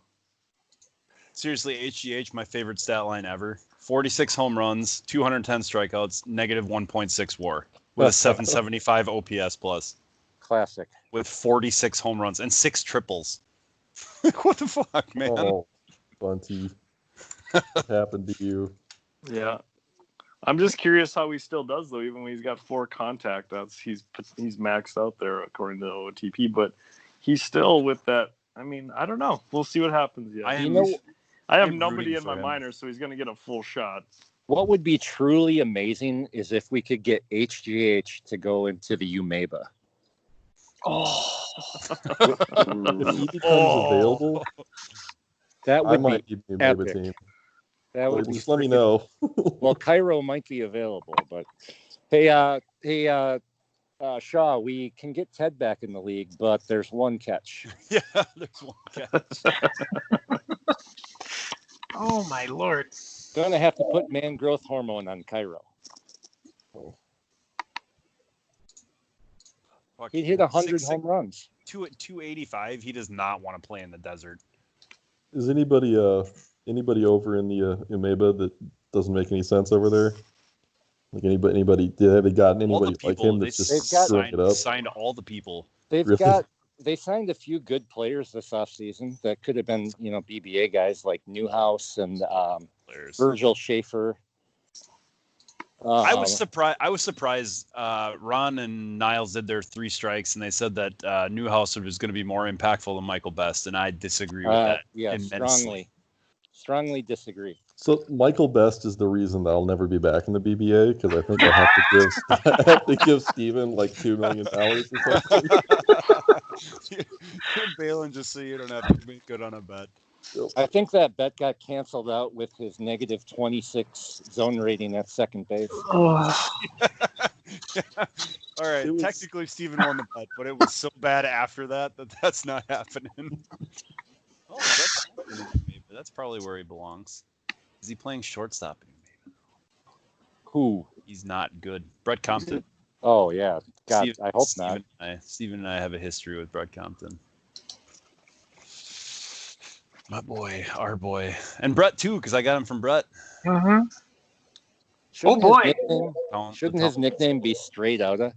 Seriously, HGH, my favorite stat line ever. 46 home runs, 210 strikeouts, negative 1.6 WAR with a 775 OPS plus. Classic. With 46 home runs and 6 triples. What the fuck, man? Oh, Bunty. What happened to you? Yeah. I'm just curious how he still does though, even when he's got 4 contact. He's maxed out there according to the OTP, but he's still with that. I mean, I don't know. We'll see what happens. Yeah, I have I'm nobody rooting in for my him. minor, so he's gonna get a full shot. What would be truly amazing is if we could get HGH to go into the UMABA. Oh, If he becomes available, That I would might be be the Maba epic. team. That would be Just let me freaking- know. Well, Cairo might be available, but hey, Shaw, we can get Ted back in the league, but there's one catch. Yeah, there's one catch. oh my lord! Gonna have to put man growth hormone on Cairo. Fuck, He'd hit 100 6'6" home runs. 285. He does not want to play in the desert. Is anybody over in the Umeba that doesn't make any sense over there? Like anybody? Have they gotten All anybody the like people him they that's just screwing it up? signed all the people. Really? They signed a few good players this offseason that could have been, BBA guys like Newhouse and Players. Virgil Schaefer. I was surprised. Ron and Niles did their 3 strikes, and they said that Newhouse was going to be more impactful than Michael Best, and I disagree with that. Yeah, immensely. strongly disagree. So Michael Best is the reason that I'll never be back in the BBA because I think I have to give Steven like $2 million or something. You're bailing just so you don't have to make good on a bet. I think that bet got canceled out with his negative 26 zone rating at second base. Oh. All right, technically Steven won the bet, but it was so bad after that that's not happening. That's probably where he belongs. Is he playing shortstop? Who? He's not good. Brett Compton. Oh yeah, God, I hope not. Steven and I have a history with Brett Compton. My boy, our boy, and Brett too, because I got him from Brett. Mm-hmm. Shouldn't his nickname be Straight Outta?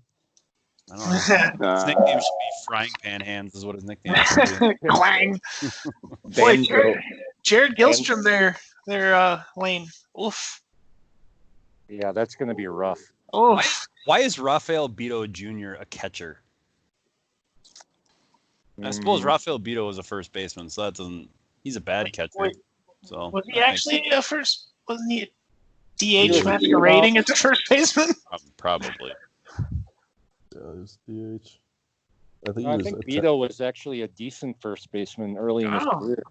I don't know. His nickname should be Frying Pan Hands. Is what his nickname should be. Clang. Boy, Jared Gilstrom their lane. Oof. Yeah, that's gonna be rough. Oof. Why is Rafael Beto Jr. a catcher? I suppose Rafael Beto was a first baseman, so that doesn't. He's a bad catcher. So was he actually a first? Wasn't he a DH masquerading as a first baseman? Probably. Yeah, it was DH. I think Beto was actually a decent first baseman early in his career.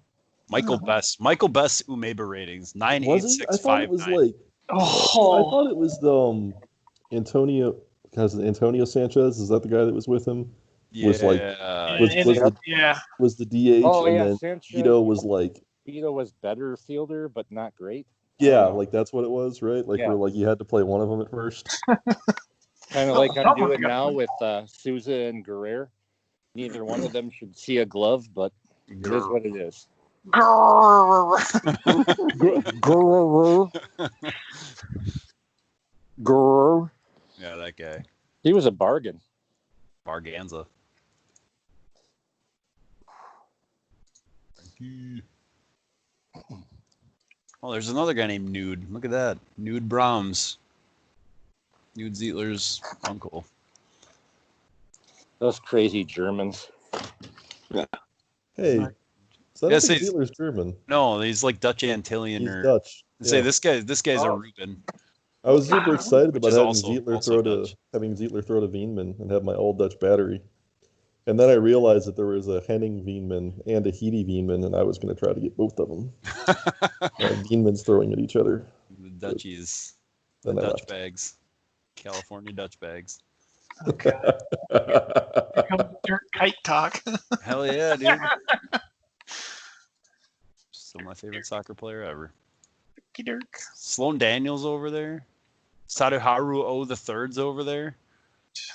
Michael Best Umeba ratings 9.8659. I thought it was like. I thought it was the Antonio Sanchez. Is that the guy that was with him? Yeah. Was the DH and then Sanchez, Beto was like. Beto was better fielder, but not great. Yeah, like that's what it was, right? Like where like you had to play one of them at first. Kind of like I'm doing now with Souza and Guerrero. Neither one of them should see a glove, but it is what it is. Yeah, that guy. He was a bargain. Barganza. Oh, there's another guy named Nude. Look at that. Nude Brahms. Nude Zietler's uncle. Those crazy Germans. Yeah. Hey. So I don't think Zietler's German. No, he's like Dutch Antillian. He's or Dutch. Say this guy's a Reuben. I was super excited about having also Zietler throw to Veenman and have my old Dutch battery. And then I realized that there was a Henning Veenman and a Heedy Veenman, and I was going to try to get both of them. Veenman's throwing at each other. The Dutchies. The Dutch bags. California Dutch bags. Okay. Here comes dirt kite talk. Hell yeah, dude. Still my favorite soccer player ever. Dirk. Sloan Daniels over there. Saruharu O the Third's over there.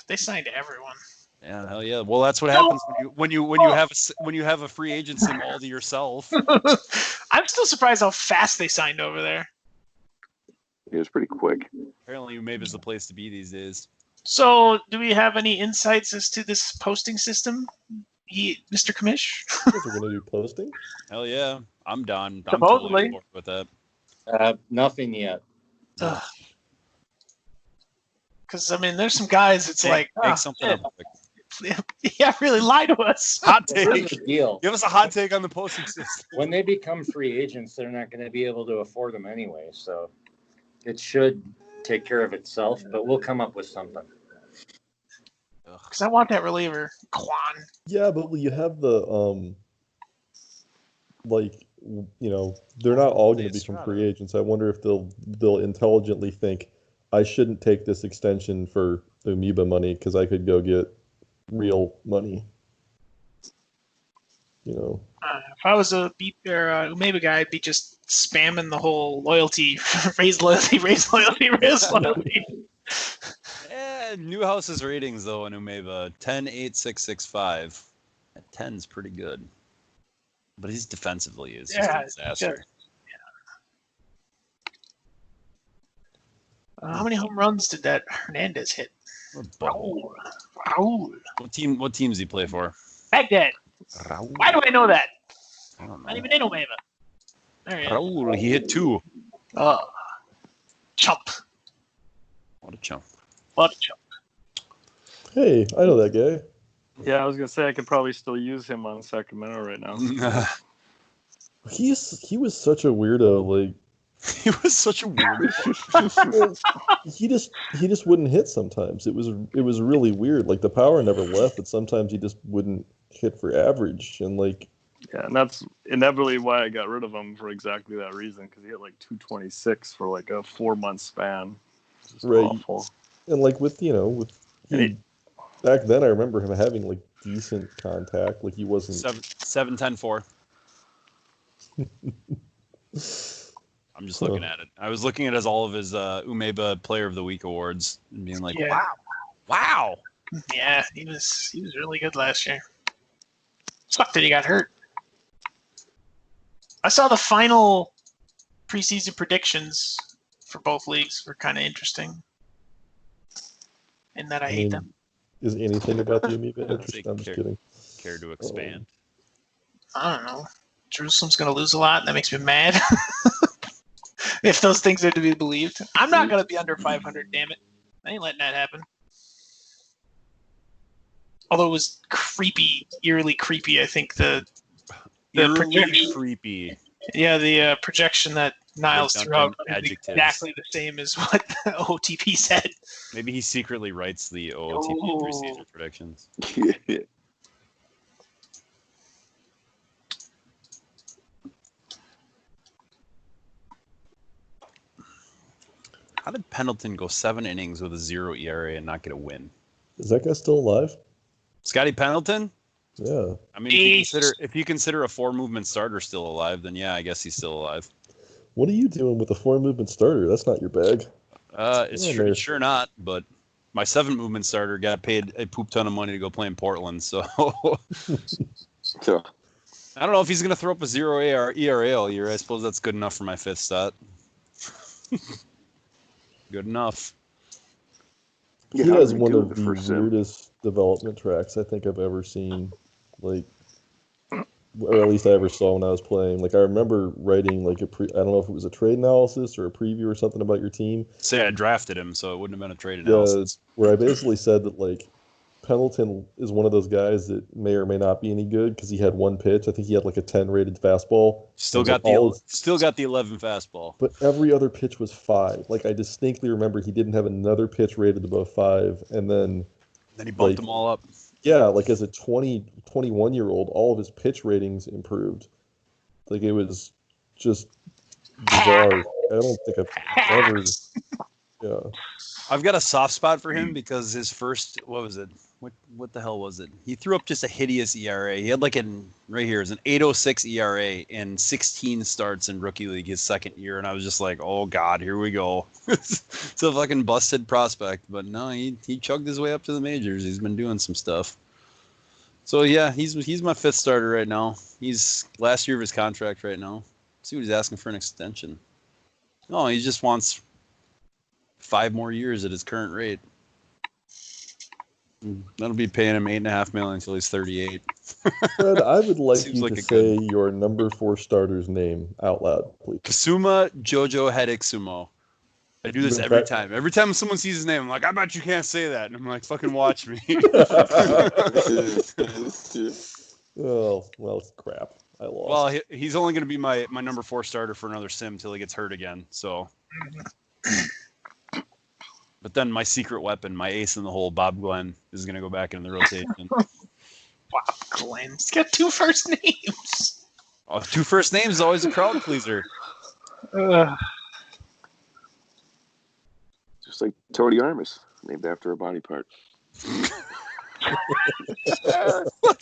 They signed everyone. Yeah, hell yeah. Well, that's what happens when you have a free agent sim all to yourself. I'm still surprised how fast they signed over there. It was pretty quick. Apparently, maybe is the place to be these days. So, do we have any insights as to this posting system? Mr. Commish? You guys are gonna do posting? Hell yeah, I'm done. I'm Supposedly. totally on board with that. Nothing yet. Because I mean, there's some guys. It's like Make something up quick. Yeah, really lie to us. Hot Here's take. the deal. Give us a hot take on the posting system. When they become free agents, they're not going to be able to afford them anyway. So it should take care of itself. But we'll come up with something. Because I want that reliever, Kwan. Yeah, but you have the like, you know, they're not all going to become free agents. I wonder if they'll intelligently think, I shouldn't take this extension for the amoeba money because I could go get real money. You know, If I was a Umeba guy, I'd be just spamming the whole loyalty, raise loyalty, raise loyalty, raise loyalty. Newhouse's ratings though in Umeba 10.8665. At 10's pretty good, but he's defensively is just a disaster. How many home runs did that Hernandez hit? Raul. What team does he play for? Baghdad. Raul. Why do I know that? I don't know. Not even in Omega. Raul, he hit 2. Chump. What a chump. What a chump. hey, I know that guy. Yeah, I was gonna say I could probably still use him on Sacramento right now. He was such a weirdo. Like, he was such a weirdo. he just wouldn't hit sometimes. It was really weird. Like, the power never left, but sometimes he just wouldn't hit for average. And like, Yeah, and that's inevitably why I got rid of him for exactly that reason, because he hit like 226 for like a 4-month span. Just right. awful. And like back then, I remember him having like decent contact. Like, he wasn't 7-10-4. I'm just looking at it. I was looking at all of his Umeba Player of the Week awards and being like, wow. Yeah, he was really good last year. Sucked that he got hurt. I saw the final preseason predictions for both leagues were kind of interesting. In that I hate them. Is anything about the Amoeba interesting? I'm just kidding. Care to expand? I don't know. Jerusalem's going to lose a lot, and that makes me mad. If those things are to be believed. I'm not going to be under 500, damn it. I ain't letting that happen. Although it was creepy, eerily creepy, I think the projection, creepy. Yeah, the projection that Niles threw out is exactly the same as what OTP said. Maybe he secretly writes the OTP preseason predictions. How did Pendleton go 7 innings with a 0 ERA and not get a win? Is that guy still alive? Scotty Pendleton? Yeah. I mean, if you consider a 4-movement starter still alive, then yeah, I guess he's still alive. What are you doing with a 4-movement starter? That's not your bag. It's sure not, but my 7-movement starter got paid a poop ton of money to go play in Portland, so Sure. I don't know if he's going to throw up a 0 ERA all year. I suppose that's good enough for my 5th stat. Good enough. He has one of the weirdest development tracks I think I've ever seen. Like, or at least I ever saw when I was playing. Like, I remember writing like I don't know if it was a trade analysis or a preview or something about your team. Say I drafted him, so it wouldn't have been a trade analysis. Where I basically said that like Pendleton is one of those guys that may or may not be any good because he had one pitch. I think he had like a 10 rated fastball. Still got the 11 fastball. But every other pitch was 5. Like, I distinctly remember he didn't have another pitch rated above 5, and then he bumped them all up. Yeah, like as a 21-year-old, all of his pitch ratings improved. Like, it was just bizarre. I don't think I've ever. Yeah. I've got a soft spot for him because his first, what was it? What the hell was it? He threw up just a hideous ERA. He had like right here is an 8.06 ERA in 16 starts in rookie league his second year, and I was just like, oh god, here we go. It's a fucking busted prospect, but no, he chugged his way up to the majors. He's been doing some stuff. So yeah, he's my 5th starter right now. He's last year of his contract right now. Let's see what he's asking for an extension. No, he just wants 5 more years at his current rate. That'll be paying him $8.5 million until he's 38. Fred, I would like Seems you like to a say your number 4 starter's name out loud, please. Kasuma Jojo Hedexumo. I do this You've every been time. Every time someone sees his name, I'm like, I bet you can't say that. And I'm like, fucking watch me. Oh, well, it's crap. I lost. Well, he's only going to be my number 4 starter for another sim until he gets hurt again. So, but then my secret weapon, my ace in the hole, Bob Glenn, is going to go back in the rotation. Bob Glenn. He's got 2 first names. Oh, 2 first names is always a crowd pleaser. Just like Tony Armas, named after a body part. What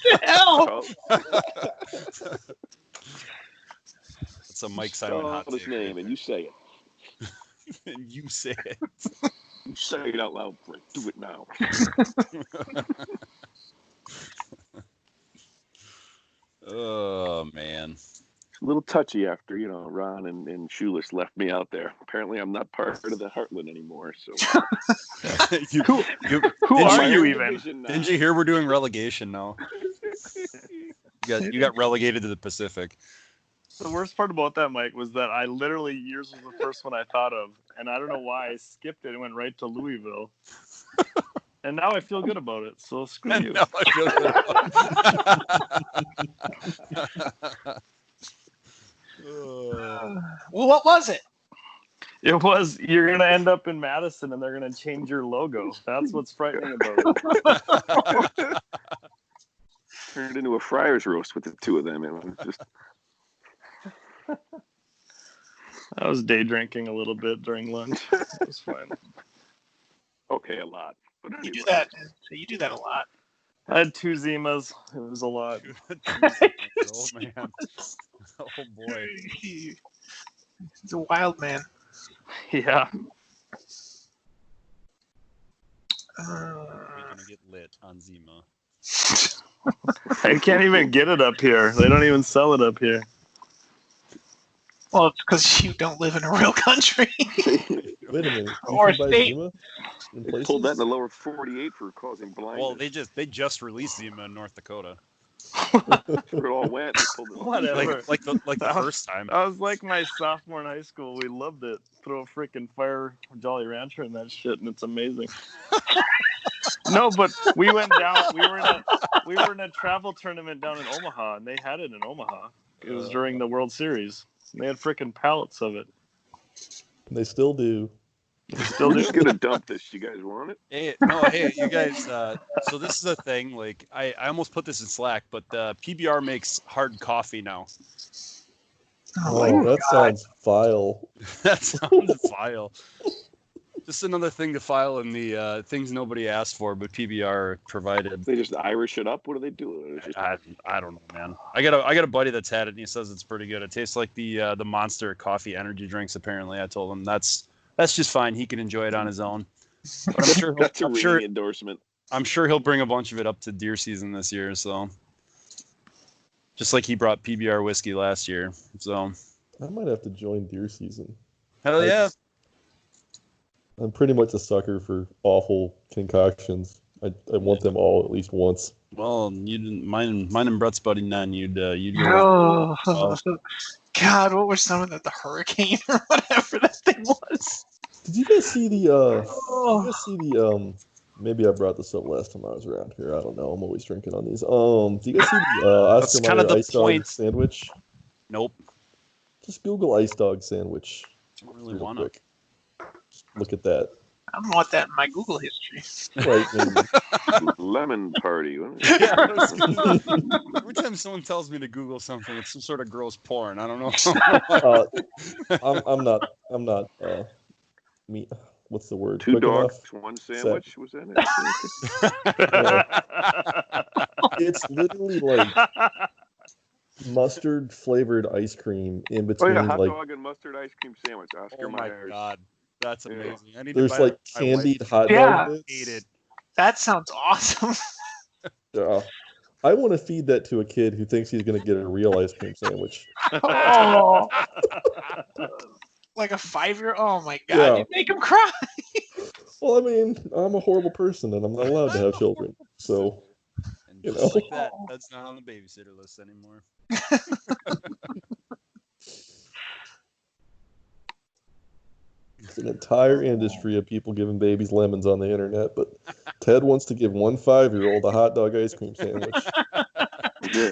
the hell? That's a Mike Simon hot Call his take. name and you say it. And you say it. You say it out loud, Frank. Do it now. Oh, man. A little touchy after, Ron and Shoeless left me out there. Apparently, I'm not part of the Heartland anymore. So, Who are you even? Didn't you hear we're doing relegation now? You got relegated to the Pacific. The worst part about that, Mike, was that yours was the first one I thought of, and I don't know why I skipped it and went right to Louisville. And now I feel good about it, so screw you. Now I feel good. Well, what was it? It was, you're going to end up in Madison and they're going to change your logo. That's what's frightening about it. Turned into a Friars roast with the 2 of them. It was just... I was day drinking a little bit during lunch. It was fine. Okay, a lot. But You do anyway. that. You do that a lot. I had 2 Zimas. It was a lot. Oh, man. Oh, boy. He's a wild man. Yeah. We're going to get lit on Zima. I can't even get it up here. They don't even sell it up here. Well, it's because you don't live in a real country. Wait a minute. You Or can buy state. Zima in They places? pulled that in the lower 48 for causing blindness. Well, they just released Zima in North Dakota. That's where it all went. They pulled it off. Whatever. Like the first time. I was like my sophomore in high school. We loved it. Throw a freaking fire Jolly Rancher in that shit, and it's amazing. No, but we went down. We were in a travel tournament down in Omaha, and they had it in Omaha. It was during the World Series. And they had freaking pallets of it. They still do. Still We're do. just gonna dump this. You guys want it? Hey, you guys. So this is a thing. Like I almost put this in Slack, but PBR makes hard coffee now. Oh, that sounds vile. That sounds vile. Just another thing to file in the things nobody asked for, but PBR provided. They just Irish it up. What do they do? Just... I don't know, man. I got a buddy that's had it, and he says it's pretty good. It tastes like the Monster coffee energy drinks. Apparently, I told him that's just fine. He can enjoy it on his own. But I'm sure That's a ringing endorsement. I'm sure he'll bring a bunch of it up to deer season this year. So, just like he brought PBR whiskey last year. So, I might have to join deer season. hell yeah. I'm pretty much a sucker for awful concoctions. I want them all at least once. Well, you didn't mine and Brett's buddy none. You'd go. God, what were some of the hurricane or whatever that thing was? Did you guys see the maybe I brought this up last time I was around here. I don't know. I'm always drinking on these. Do you guys see the Oscar kind of Mayer the ice dog point. sandwich? Nope. Just Google ice dog sandwich. I don't really real want quick. Just look at that. I don't want that in my Google history. Right, maybe. Lemon party. Every time someone tells me to Google something, it's some sort of gross porn. I don't know. I'm not. Me. What's the word? 2 Quick dogs, enough? 1 sandwich. Was that it? It's literally like mustard flavored ice cream in Oh between yeah, hot like dog and mustard ice cream sandwich. Oscar Oh my Myers. god, that's amazing. I need there's to buy like that for my wife. candied hot Yeah. dog bits. Ate it. That sounds awesome. I want to feed that to a kid who thinks he's going to get a real ice cream sandwich. Oh. Like a 5-year-old. Oh my god, Yeah. you make him cry. Well, I mean, I'm a horrible person and I'm not allowed to have children. So, And you just know. like that, that's not on the babysitter list anymore. It's an entire industry of people giving babies lemons on the internet, but Ted wants to give one 5-year-old a hot dog ice cream sandwich. Yeah.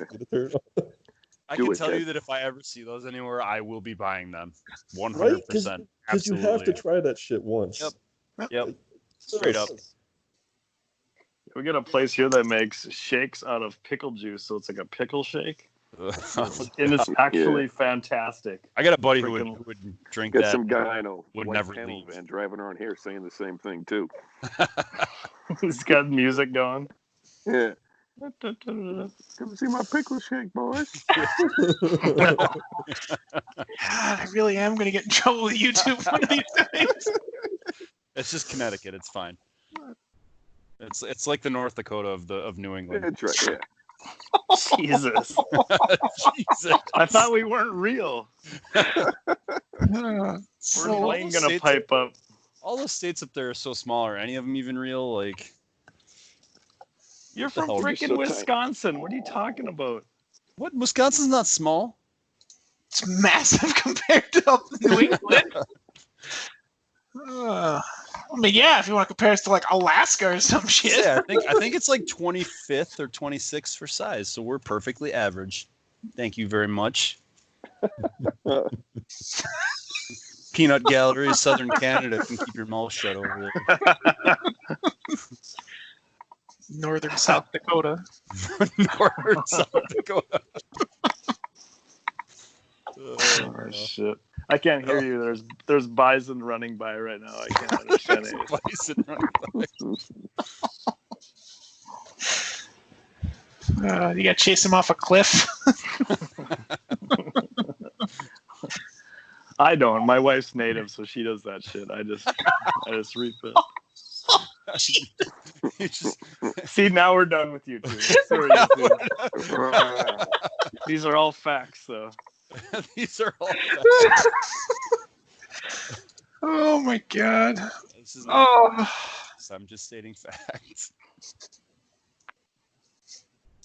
I Do can it, tell Ted. you that if I ever see those anywhere, I will be buying them. 100%. Right? Because you Absolutely. have to try that shit once. Yep. Straight up. We got a place here that makes shakes out of pickle juice, so it's like a pickle shake. And it's actually fantastic. I got a buddy who would drink Got that. some guy I know, would white never panel leave. van driving around here saying the same thing too. He's got music going. Yeah. Come see my pickle shake, boys. God, I really am going to get in trouble with YouTube one of these days. It's just Connecticut. It's fine. It's like the North Dakota of New England. That's right. Yeah. Jesus. Jesus. I thought we weren't real. So, Blaine gonna pipe up. All those states up there are so small. Are any of them even real? Like, You're the from hell? freaking So tight. Wisconsin. What are you talking about? what? Wisconsin's not small. it's massive compared to up in New England. I mean, yeah, if you want to compare us to like Alaska or some shit. Yeah, I think it's like 25th or 26th for size, so we're perfectly average. Thank you very much. Peanut Gallery, Southern Canada can keep your mouth shut over there. Northern South Dakota. Northern South Dakota. Oh shit! I can't hear you. There's bison running by right now. I can't understand it. Bison running by. You got to chase him off a cliff. I don't. My wife's native, so she does that shit. I just reap it. You just, See, now we're done with you two. Sorry, you two. These are all facts, though. these are all. Oh my god. This is not Oh. I'm just stating facts.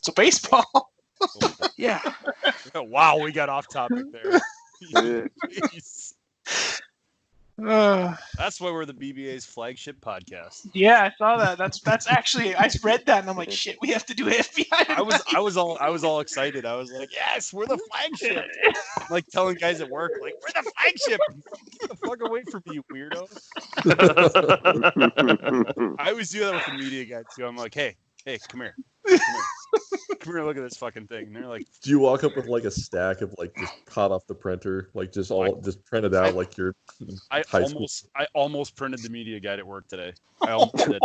So baseball. Yeah. Wow, we got off topic there. Jeez. That's why we're the BBA's flagship podcast. Yeah, I saw that. That's actually I read that and I'm like, shit, we have to do FBI. I was all excited. I was like, yes, we're the flagship. I'm like telling guys at work, like, we're the flagship. Get the fuck away from me, you weirdo. I always do that with the media guy too. I'm like, hey, come here. Come here, look at this fucking thing. And they're like, Do you walk up with like a stack of like just hot off the printer, like just printed out like your high school? I almost printed the media guide at work today. I almost did.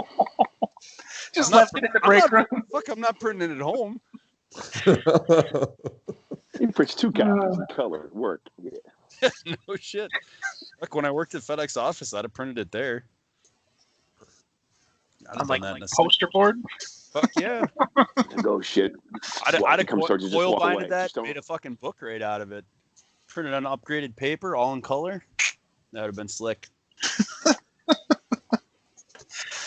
Just left it in the break room. Fuck, I'm not printing it at home. He prints 2 copies in color at work. Yeah. No shit. Like when I worked at FedEx office, I'd have printed it there. On like poster board. Fuck yeah. Oh shit. I'd have just coil walk binded away. that, Just don't- made a fucking book right out of it. Printed on upgraded paper, all in color. That would have been slick.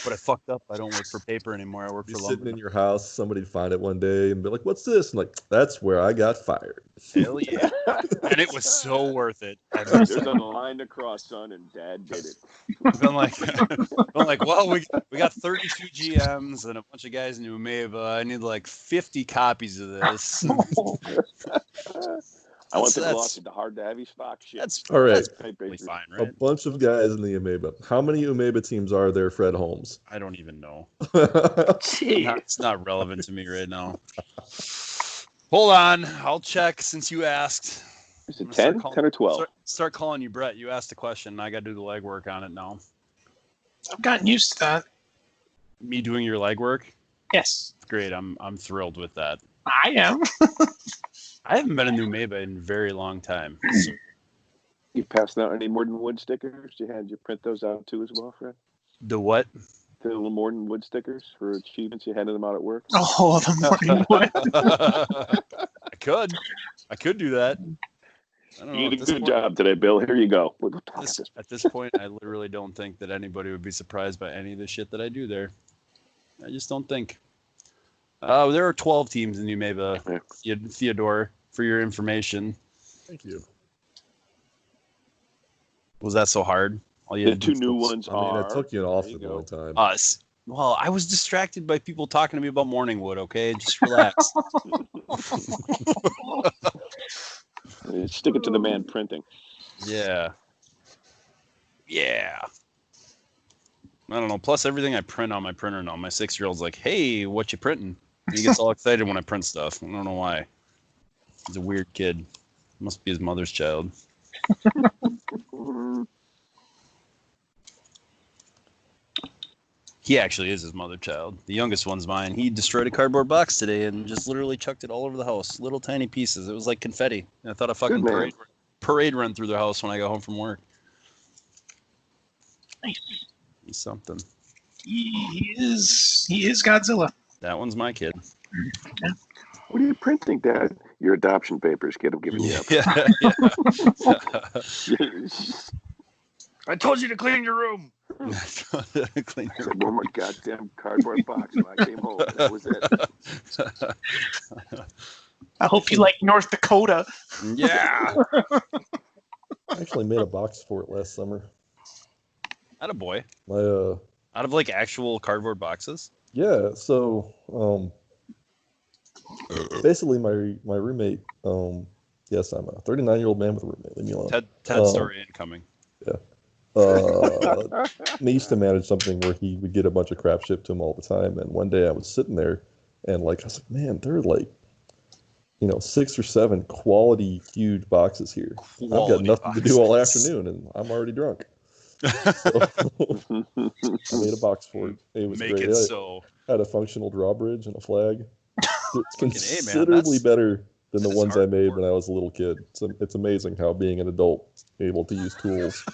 But I fucked up. I don't work for paper anymore. I work You're for sitting lumber. in your house, somebody'd find it one day and be like, "What's this?" And like, "That's where I got fired." Hell yeah. And it was so worth it. There's a line to cross, son, and Dad did it. I'm like, well, we got 32 GMs and a bunch of guys in New Meva. I need like 50 copies of this. I want the That's- glossy, the hard to heavy stock shit. That's All right. That's Type totally basis. fine, A right? bunch of guys in the Umeba. How many Umeba teams are there, Fred Holmes? I don't even know. Gee. It's not relevant to me right now. Hold on, I'll check since you asked. Is it I'm gonna 10? 10 or 12? Start calling you Brett. You asked a question. And I got to do the legwork on it now. I've gotten used to that. Me doing your legwork? Yes. Great. I'm thrilled with that. I am. I haven't been in New Meba in a very long time. So You passing out any more than wood stickers? You print those out too as well, Fred? the what? The little more than wood stickers for achievements. You handed them out at work. Oh, the morning wood. I could do that. I don't know. You At did a this good point, job today, Bill. Here you go. at this point, I literally don't think that anybody would be surprised by any of the shit that I do there. I just don't think. There are 12 teams in New Mesa, Theodore, for your information. Thank you. Was that so hard? All you The had to do two was- new ones I mean, are. it took you an There awfully go. long time. Us. Well, I was distracted by people talking to me about Morningwood, okay? Just relax. Stick it to the man printing. Yeah. Yeah. I don't know. Plus, everything I print on my printer now, my 6-year-old's like, hey, what you printing? He gets all excited when I print stuff. I don't know why. He's a weird kid. Must be his mother's child. He actually is his mother child. The youngest one's mine. He destroyed a cardboard box today and just literally chucked it all over the house. Little tiny pieces. It was like confetti. I thought a fucking Good man. parade run through the house when I got home from work. Nice. He's something. He is Godzilla. That one's my kid. What are you printing, Dad? Your adoption papers. Kid, I'm giving you up. Yeah. I told you to clean your room. Clean I said one more goddamn cardboard box when I came home. That was it. I hope you like North Dakota. Yeah. I actually made a box for it last summer. Attaboy. My Out of like actual cardboard boxes? yeah, so basically my roommate, yes, I'm a 39-year-old man with a roommate. Leave me alone. Ted story incoming. He used to manage something where he would get a bunch of crap shipped to him all the time. And one day I was sitting there and like, I was like, man, there are like, 6 or 7 quality huge boxes here. I've got nothing to do all afternoon and I'm already drunk. So, I made a box for it. It was Make great. it so. Had a functional drawbridge and a flag. It's Fucking A, man, considerably better than the that's ones I made hardcore. when I was a little kid. It's amazing how being an adult able to use tools.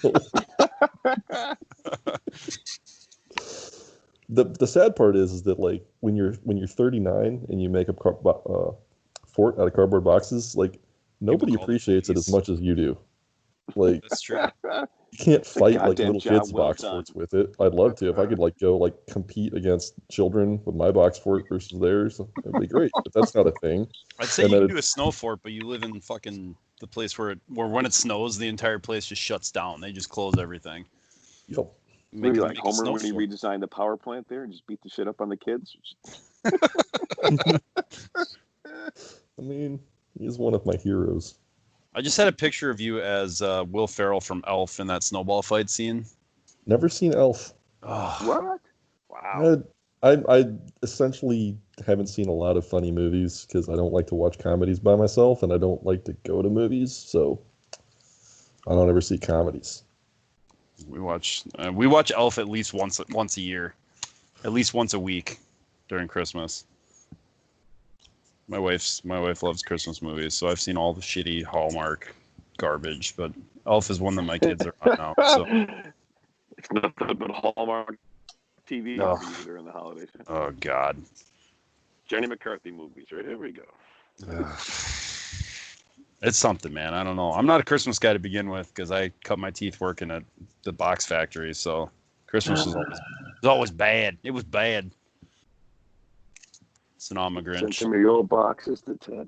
The sad part is that like when you're 39 and you make a fort out of cardboard boxes, like nobody People call appreciates it these. as much as you do. Like That's true. you can't fight like goddamn little job kids' well box done. forts with it. I'd love to if I could like go like compete against children with my box fort versus theirs. That'd be great. But that's not a thing. I'd say And you then can do a snow fort, but you live in fucking the place where when it snows, the entire place just shuts down. They just close everything. Yo, Maybe like make a Homer snow when he fort. redesigned the power plant there and just beat the shit up on the kids. I mean, he's one of my heroes. I just had a picture of you as Will Ferrell from Elf in that snowball fight scene. Never seen Elf. Oh, What? Wow. I essentially haven't seen a lot of funny movies because I don't like to watch comedies by myself and I don't like to go to movies, so I don't ever see comedies. we watch Elf at least once a year, at least once a week during Christmas. My wife loves Christmas movies, so I've seen all the shitty Hallmark garbage, but Elf is one that my kids are on now. So It's nothing but Hallmark TV Oh. for you during the holidays. oh god. Jenny McCarthy movies, right? Here we go. It's something, man. I don't know. I'm not a Christmas guy to begin with because I cut my teeth working at the box factory. So Christmas was always bad. It was bad. So now I'm a Send Grinch. some of your old boxes to Ted.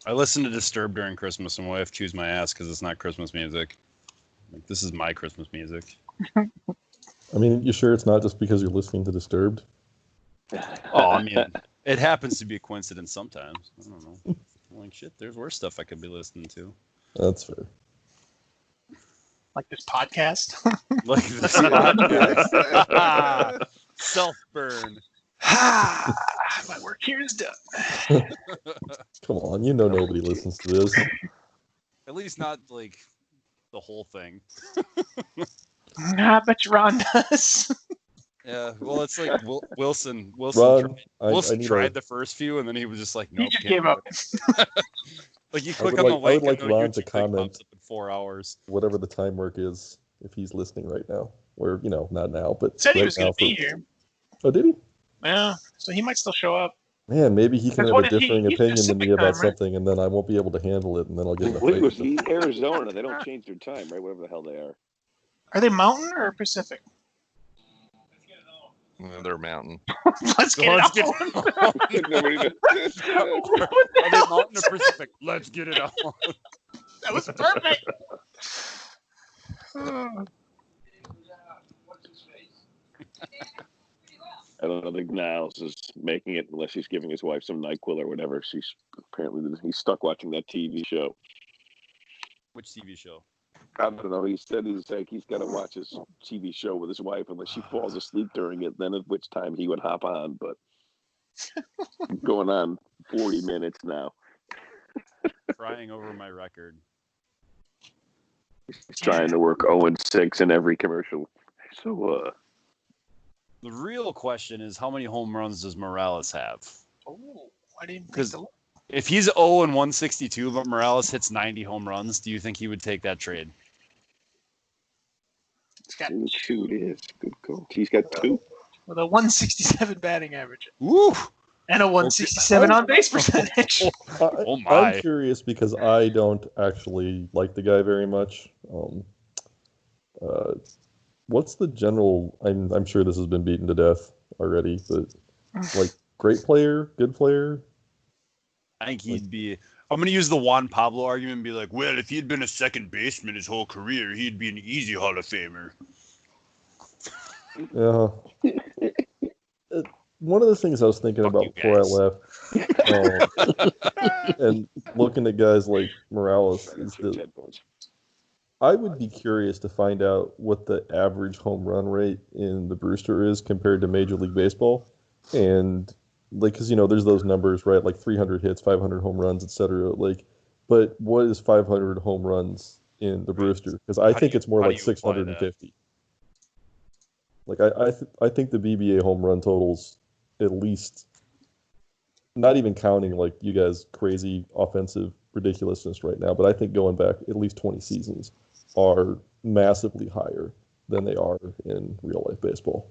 I listen to Disturbed during Christmas, and my wife chews my ass because it's not Christmas music. Like, this is my Christmas music. I mean, you sure it's not just because you're listening to Disturbed? Oh, I mean, it happens to be a coincidence sometimes. I don't know. I'm like, shit, there's worse stuff I could be listening to. That's fair. Like this podcast. Like this podcast. Self-burn. My work here is done. Come on, you know nobody listens to this. At least not, like, the whole thing. I bet you Ron does. Yeah, well, it's like Wilson Ron, Wilson need tried the first few, and then he was just like, He nope, just can't gave do up. it. Like, you click would on the like- I would link, like and the Ron to YouTube thing comment. pops up in 4 hours. whatever the time work is, if he's listening right now. Or, not now, but Said he right was going now to be for- here. Oh, did he? Yeah, so he might still show up. Man, maybe he can Because have what a is he? differing He's opinion than Pacific me about time, right? something, and then I won't be able to handle it, and then I'll get in a Wait, fight was with him. he Arizona? They don't change their time, right? Whatever the hell they are. Are they Mountain or Pacific? They're mountain. Let's get Let's it on. Nobody knows. What the Are they hell? Mountain or Pacific? Let's get it on. That was perfect. I don't think Niles is making it unless he's giving his wife some NyQuil or whatever. He's stuck watching that TV show. Which TV show? I don't know. He said he's got to watch his TV show with his wife unless she falls asleep during it. Then at which time he would hop on. But going on 40 minutes now. Crying over my record. He's trying to work 0-6 in every commercial. So The real question is, how many home runs does Morales have? Oh, I didn't think Because so. if he's 0 and 162, but Morales hits 90 home runs, do you think he would take that trade? It's got 2 it is. Good call. He's got 2. with a 167 batting average Woo! and a 167 on base percentage. Oh my. I'm curious because I don't actually like the guy very much. What's the general? I'm sure this has been beaten to death already, but like great player, good player. I think he'd be. I'm going to use the Juan Pablo argument and be like, well, if he'd been a second baseman his whole career, he'd be an easy Hall of Famer. Yeah. One of the things I was thinking Fuck about you before I guys. left, and looking at guys like Morales, is that I would be curious to find out what the average home run rate in the Brewster is compared to Major League Baseball, and like, because there's those numbers, right? Like 300 hits, 500 home runs, etc. Like, but what is 500 home runs in the Brewster? Because I think it's more like 650. Like I think the BBA home run totals, at least, not even counting like you guys crazy offensive ridiculousness right now, but I think going back at least 20 seasons are massively higher than they are in real life baseball.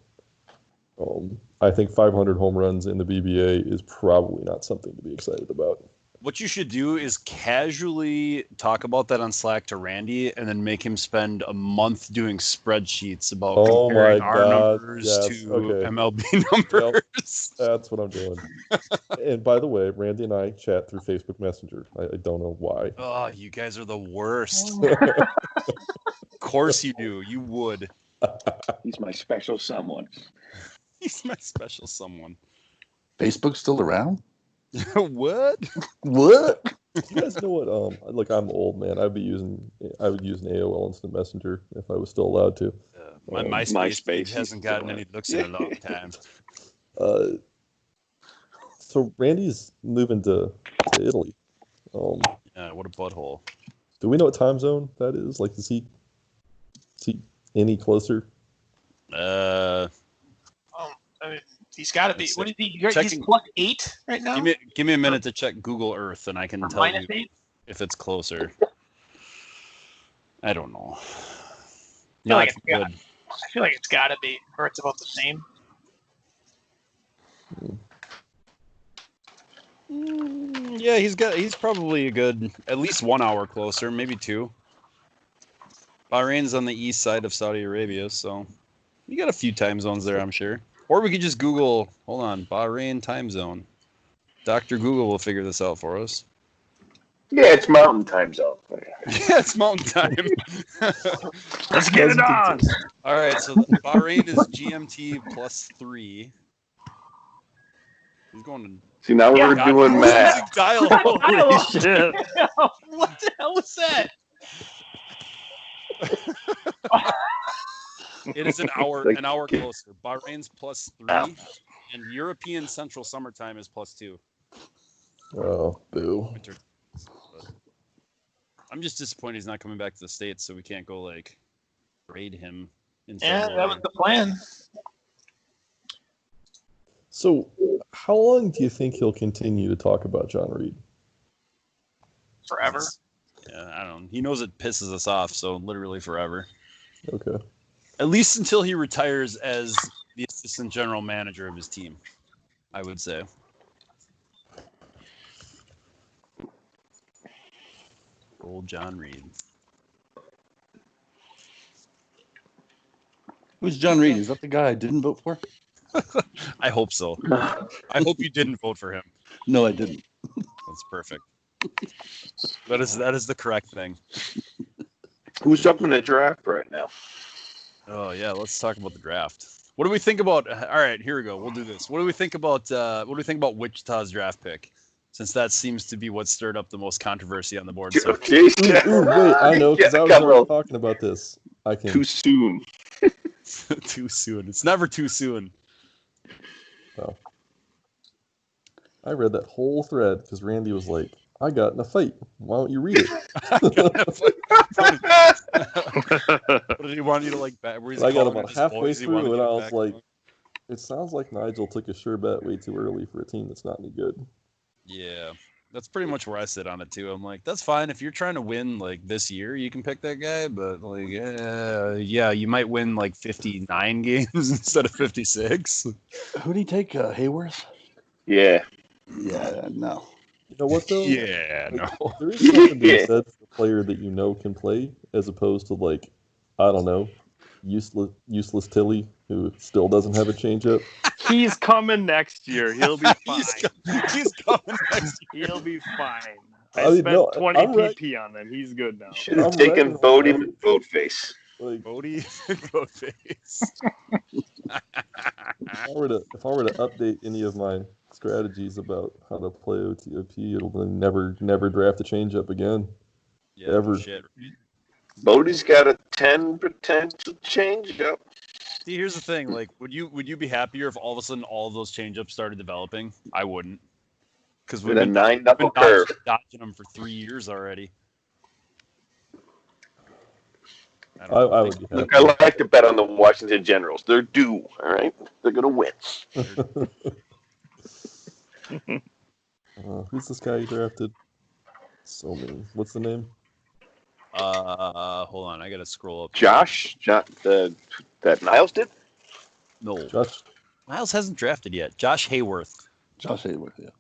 I think 500 home runs in the BBA is probably not something to be excited about. What you should do is casually talk about that on Slack to Randy and then make him spend a month doing spreadsheets about comparing our numbers to MLB numbers. Yep. That's what I'm doing. And by the way, Randy and I chat through Facebook Messenger. I don't know why. Oh, you guys are the worst. Of course you do. You would. He's my special someone. He's my special someone. Facebook's still around? What? What? You guys know what? Look, I'm old, man. I would use an AOL Instant Messenger if I was still allowed to. My MySpace page hasn't gotten any looks in a long time. So Randy's moving to Italy. Yeah, what a butthole. Do we know what time zone that is? Like, is he any closer? I mean, he's got to be. What is he? He's Checking- +8 right now. Give me a minute to check Google Earth, and I can tell you -8? if it's closer. I don't know. I feel like Not it's good. got. I feel like it's got to be, or it's about the same. Yeah, he's probably a good at least 1 hour closer, maybe 2. Bahrain's on the east side of Saudi Arabia, so you got a few time zones there, I'm sure. Or we could just Google, hold on, Bahrain time zone. Dr. Google will figure this out for us. Yeah, it's mountain time zone. Yeah, it's mountain time. Let's get it on. All right, so Bahrain is GMT +3. He's going to... See, now we're doing math. Dial. Holy shit. What the hell was that? It is an hour closer. Bahrain's +3, and European Central Summertime is +2. Oh, boo. Winter. But I'm just disappointed he's not coming back to the States, so we can't go like raid him in Yeah, February. that was the plan. So, how long do you think he'll continue to talk about John Reed? Forever. Yeah, I don't know. He knows it pisses us off, so literally forever. Okay. At least until he retires as the assistant general manager of his team, I would say. Old John Reed. Who's John Reed? Is that the guy I didn't vote for? I hope so. I hope you didn't vote for him. No, I didn't. That's perfect. That is the correct thing. Who's up in the draft right now? Oh yeah, let's talk about the draft. What do we think about? All right, here we go. We'll do this. What do we think about? Wichita's draft pick? Since that seems to be what stirred up the most controversy on the board. So. Wait, I know because I was already talking about this. I can. Too soon. Too soon. It's never too soon. No. I read that whole thread because Randy was like, I got in a fight. Why don't you read it? What did he want you to like? I got about halfway through and I was like, it sounds like Nigel took a sure bet way too early for a team that's not any good. Yeah, that's pretty much where I sit on it too. I'm like, that's fine if you're trying to win like this year, you can pick that guy, but like, yeah, you might win like 59 games instead of 56. Who'd he take? Hayworth? Yeah. Yeah, no. You know what though? Yeah, no. There is something to be said for a player that you know can play, as opposed to like, I don't know, useless Tilly who still doesn't have a changeup. He's coming next year. He'll be fine. He's coming next year. He'll be fine. I mean, spent no, 20 I'm PP on him. He's good now. Should have taken Bodie Boatface. Like, Bodie Boatface. if I were to update any of my strategies about how to play OTOP, it'll be never draft a changeup again. Yeah, ever. Shit. Bodie's got a 10 potential changeup. See, here's the thing. Like, would you be happier if all of a sudden all of those changeups started developing? I wouldn't. Because we've been 9-knuckle curve. dodging them for 3 years already. I would be happy. Look, I like to bet on the Washington Generals. They're due, all right? They're going to win. Who's this guy you drafted? So many. What's the name? Hold on. I got to scroll up. Josh? That Niles did? No. Josh? Niles hasn't drafted yet. Josh Hayworth. Josh Hayworth, yeah.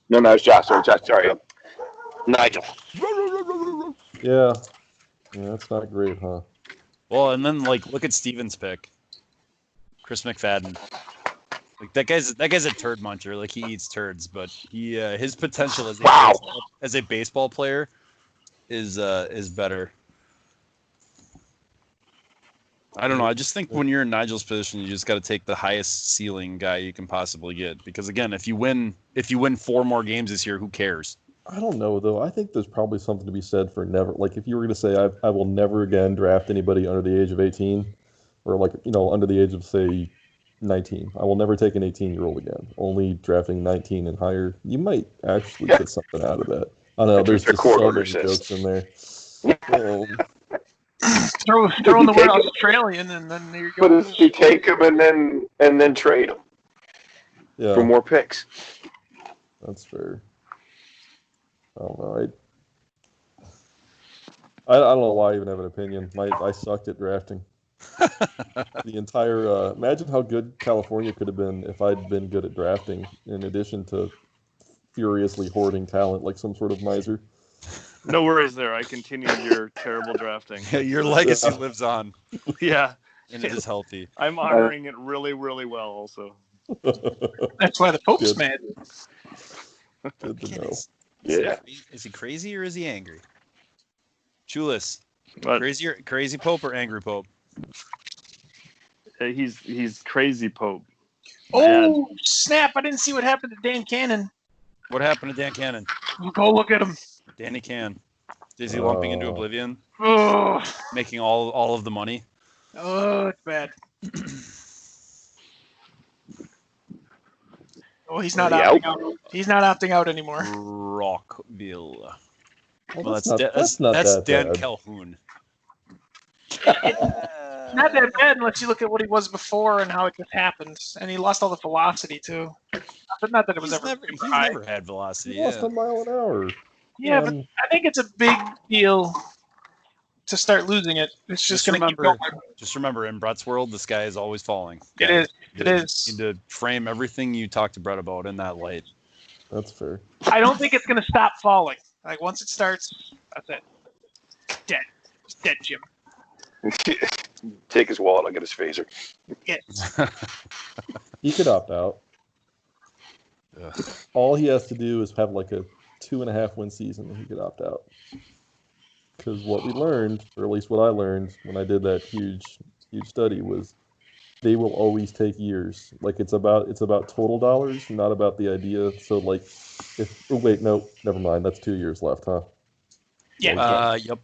No, it's Josh. Sorry. Nigel. Yeah, that's not great, huh? Well, and then like look at Steven's pick, Chris McFadden. Like that guy's a turd muncher. Like he eats turds, but his potential as a baseball player is better. I don't know. I just think when you're in Nigel's position, you just got to take the highest ceiling guy you can possibly get. Because again, if you win 4 more games this year, who cares? I don't know though. I think there's probably something to be said for never. Like if you were going to say I will never again draft anybody under the age of 18, or like under the age of say 19. I will never take an 18-year-old again. Only drafting 19 and higher. You might actually get something out of that. I don't know. There's just so many jokes in there. Throw in the word Australian, and then there you go. But if you take them and then trade them for more picks. That's fair. I don't know. I don't know why I even have an opinion. I sucked at drafting. The entire imagine how good California could have been if I'd been good at drafting, in addition to furiously hoarding talent like some sort of miser. No worries there. I continued your terrible drafting. Yeah, your legacy lives on. Yeah. And it is healthy. I'm honoring it really, really well also. That's why the Pope's mad. Good to know. Is he crazy or is he angry? Chulis. What? Crazy Pope or angry Pope? He's crazy Pope. Oh, snap. I didn't see what happened to Dan Cannon. What happened to Dan Cannon? Go look at him. Danny Can. Is he lumping into oblivion? Oh, Making all of the money? oh, it's bad. Oh, he's not opting out. He's not opting out anymore. Rockville. Well, that's Dan bad. Calhoun. Not that bad unless you look at what he was before and how it just happened. And he lost all the velocity, too. But not that it was He's never had velocity. He lost a mile an hour. Yeah, but I think it's a big deal to start losing it. It's just going to keep going. Just remember, in Brett's world, this guy is always falling. It is. It is. You need to frame everything you talked to Brett about in that light. That's fair. I don't think it's going to stop falling. Like once it starts, that's it. Dead. Just dead, Jim. Take his wallet. I'll get his phaser. Yeah. He could opt out. Ugh. All he has to do is have like a 2.5 win season, and he could opt out. Because what we learned, or at least what I learned when I did that huge study, was they will always take years. Like it's about total dollars, not about the idea. So like, no, never mind. That's 2 years left, huh? Yeah. Yep.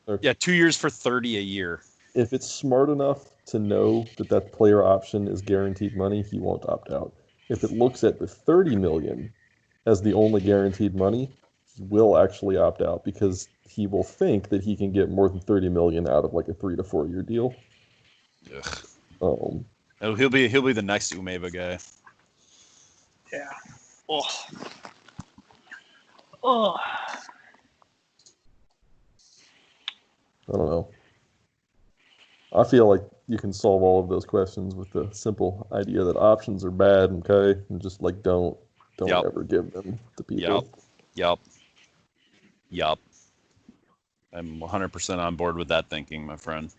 Okay. Yeah, 2 years for 30 a year. If it's smart enough to know that player option is guaranteed money, he won't opt out. If it looks at the 30 million as the only guaranteed money, he will actually opt out because he will think that he can get more than 30 million out of like a 3 to 4 year deal. Ugh. He'll be the next Umeva guy. Yeah. Oh. Oh. I don't know. I feel like you can solve all of those questions with the simple idea that options are bad, okay? And just like don't Yep. ever give them to people. Yep. I'm 100% on board with that thinking, my friend.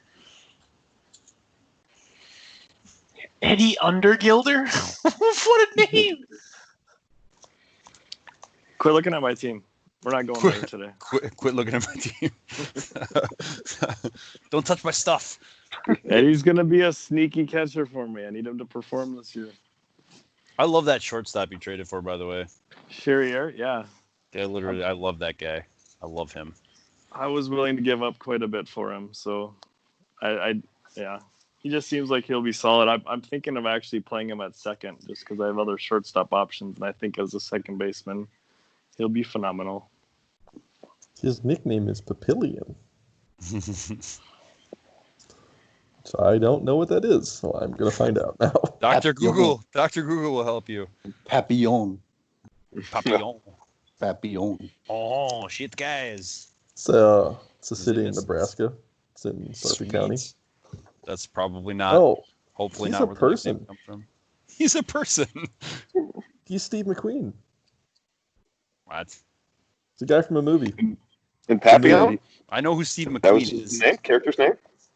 Eddie Undergilder? What a name! Quit looking at my team. We're not going there today. Quit looking at my team. Don't touch my stuff. Eddie's going to be a sneaky catcher for me. I need him to perform this year. I love that shortstop you traded for, by the way. Sherrier, yeah. Yeah, literally, I love that guy. I love him. I was willing to give up quite a bit for him, so yeah. He just seems like he'll be solid. I'm thinking of actually playing him at second just because I have other shortstop options, and I think as a second baseman, he'll be phenomenal. His nickname is Papillion. So I don't know what that is, so I'm going to find out now. Dr. Google will help you. Papillon. Papillon. Oh, shit, guys. It's a city in Nebraska. It's in Sarpy County. That's probably not. Oh, hopefully he's not a where the person. nickname comes from. He's a person. He's Steve McQueen. What? It's a guy from a movie. In Papillon? I know who Steve That was McQueen his is. name? Character's name?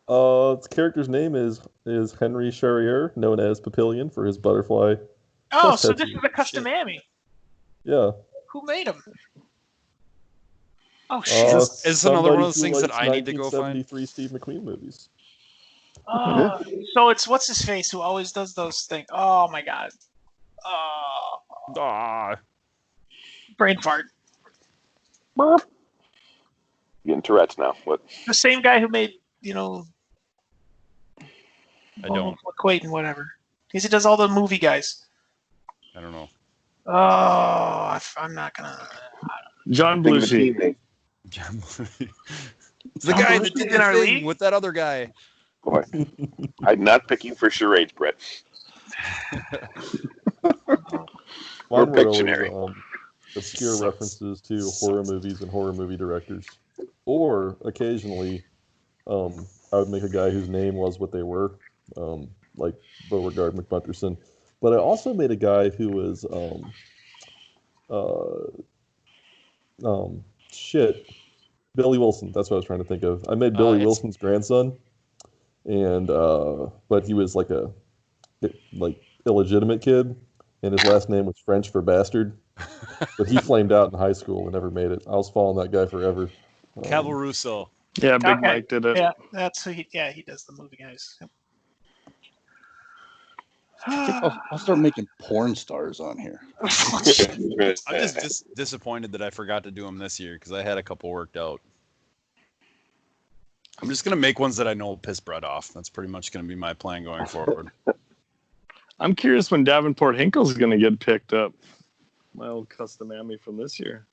Its character's name is Henry Charrier, known as Papillion for his butterfly. Oh, chest so tattoo. this is a custom Amy. Yeah. Who made him? Oh, shit. Is this another one of those somebody things who that I need to go find? 1973 Steve McQueen movies. Oh, so it's what's his face who always does those things. Oh, my God. Brain fart. Burp. Getting Tourette's now. What? The same guy who made, I don't. McQuaid and whatever. He does all the movie guys. I don't know. Oh, I'm not going to. John Think of a team Belushi. name. The guy that did in our the league? thing with that other guy. Boy, I'm not picking for charades, Brett. Mine were Pictionary. always, obscure references to horror movies and horror movie directors. Or occasionally, I would make a guy whose name was what they were, like Beauregard McButterson. But I also made a guy who was, Billy Wilson. That's what I was trying to think of. I made Billy Wilson's grandson, and but he was like a illegitimate kid, and his last name was French for bastard. But he flamed out in high school and never made it. I was following that guy forever. Cavalruso. Yeah, Big Okay. Mike did it. Yeah, that's who he does the movie guys. I think I'll start making porn stars on here. I'm just disappointed that I forgot to do them this year because I had a couple worked out. I'm just going to make ones that I know will piss Brett off. That's pretty much going to be my plan going forward. I'm curious when Davenport Hinkle's going to get picked up. My old custom Amy from this year.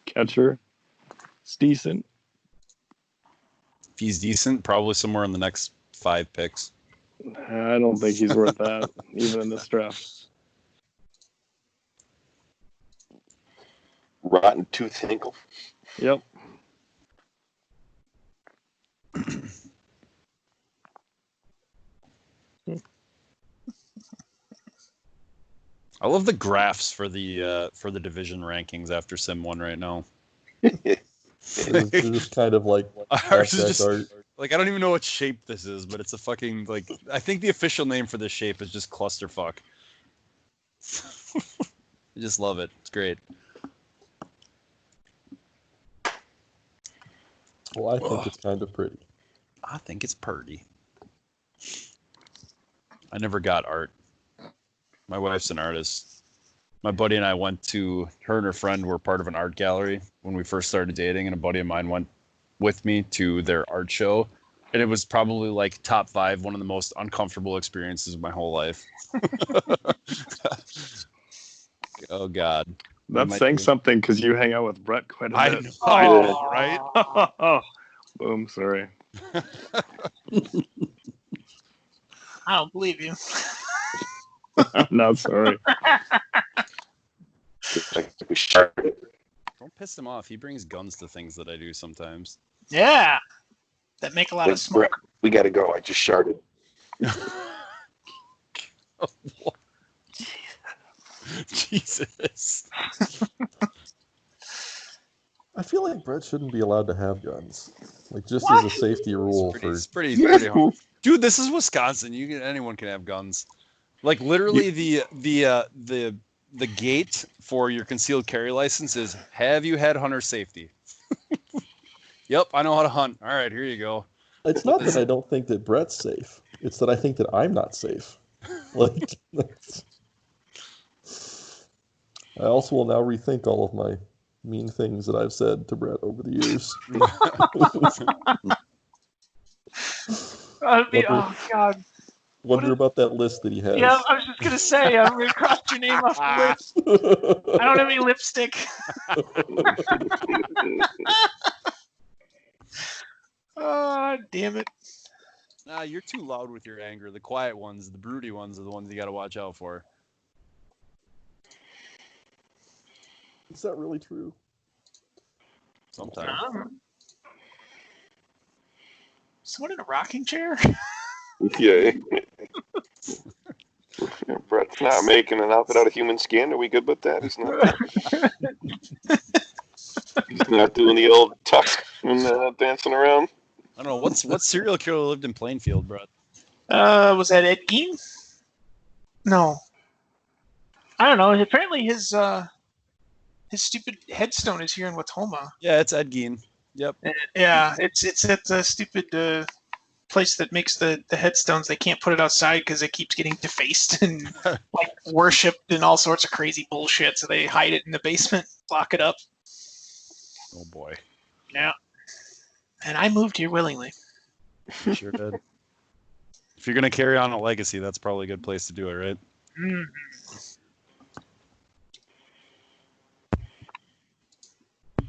Catcher. It's decent. If he's decent, probably somewhere in the next 5 picks. I don't think he's worth that, even in this draft. Rotten Tooth Hinkle. Yep. I love the graphs for the division rankings after Sim 1 right now. They're just kind of like Ours is abstract just art. like I don't even know what shape this is, but it's a fucking like I think the official name for this shape is just clusterfuck. I just love it. It's great. Well, I think it's kind of pretty. I think it's purty. I never got art. My wife's an artist. My buddy and I went to, her and her friend were part of an art gallery when we first started dating, and a buddy of mine went with me to their art show, and it was probably like top 5, one of the most uncomfortable experiences of my whole life. Oh God. That's saying something because you hang out with Brett quite a I bit. know, I know, right? Boom, sorry. I don't believe you. I'm not sorry. Don't piss him off. He brings guns to things that I do sometimes. Yeah. That make a lot of smoke. We got to go. I just sharted. Jesus. I feel like Brett shouldn't be allowed to have guns. Like, just as a safety rule It's pretty hard. Dude, this is Wisconsin. Anyone can have guns. Like literally the gate for your concealed carry license is, have you had hunter safety? Yep, I know how to hunt. All right, here you go. It's not that I don't think that Brett's safe. It's that I think that I'm not safe. Like, I also will now rethink all of my mean things that I've said to Brett over the years. Oh God. Wonder about that list that he has. Yeah, I was just gonna say, I'm gonna cross your name off the list. I don't have any lipstick. Oh, damn it. Nah, you're too loud with your anger. The quiet ones, the broody ones, are the ones you got to watch out for. Is that really true? Sometimes. Someone in a rocking chair? Yeah. Brett's not making an outfit out of human skin. Are we good with that? He's not doing the old tuck and dancing around. I don't know. What serial killer lived in Plainfield, Brett? Was that Ed Gein? No. I don't know. Apparently his stupid headstone is here in Watoma. Yeah, it's Ed Gein. Yep. Yeah, it's at the stupid place that makes the headstones. They can't put it outside because it keeps getting defaced and like worshipped and all sorts of crazy bullshit. So they hide it in the basement, lock it up. Oh boy. Yeah. And I moved here willingly. You sure did. If you're gonna carry on a legacy, that's probably a good place to do it, right? Mm-hmm.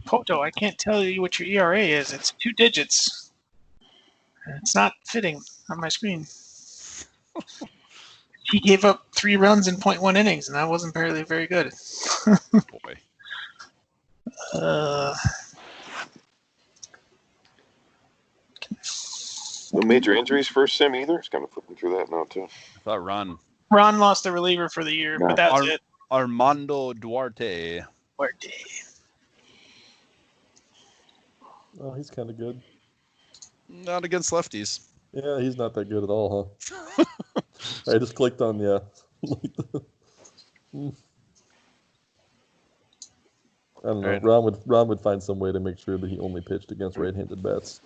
Poto, I can't tell you what your ERA is. It's 2 digits. It's not fitting on my screen. He gave up 3 runs in 0.1 innings, and that wasn't very good. Boy. No major injuries for Sim either. It's kind of flipping through that now too. I thought Ron lost a reliever for the year, but that's it. Armando Duarte. Oh, he's kind of good. Not against lefties. Yeah, he's not that good at all, huh? I just clicked on I don't know. Right. Ron would find some way to make sure that he only pitched against right-handed bats,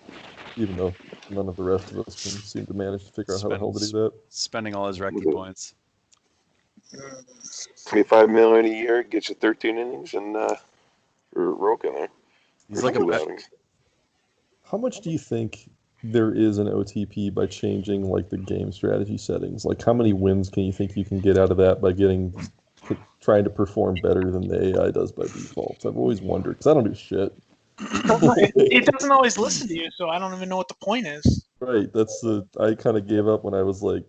even though none of the rest of us can seem to manage to figure out how the hell to do that. Spending all his recce points. $25 million a year gets you 13 innings and Roka there. He's like a How much do you think there is an OTP by changing like the game strategy settings? Like, how many wins can you think you can get out of that by trying to perform better than the AI does by default? I've always wondered because I don't do shit. It doesn't always listen to you, so I don't even know what the point is. Right. I kind of gave up when I was like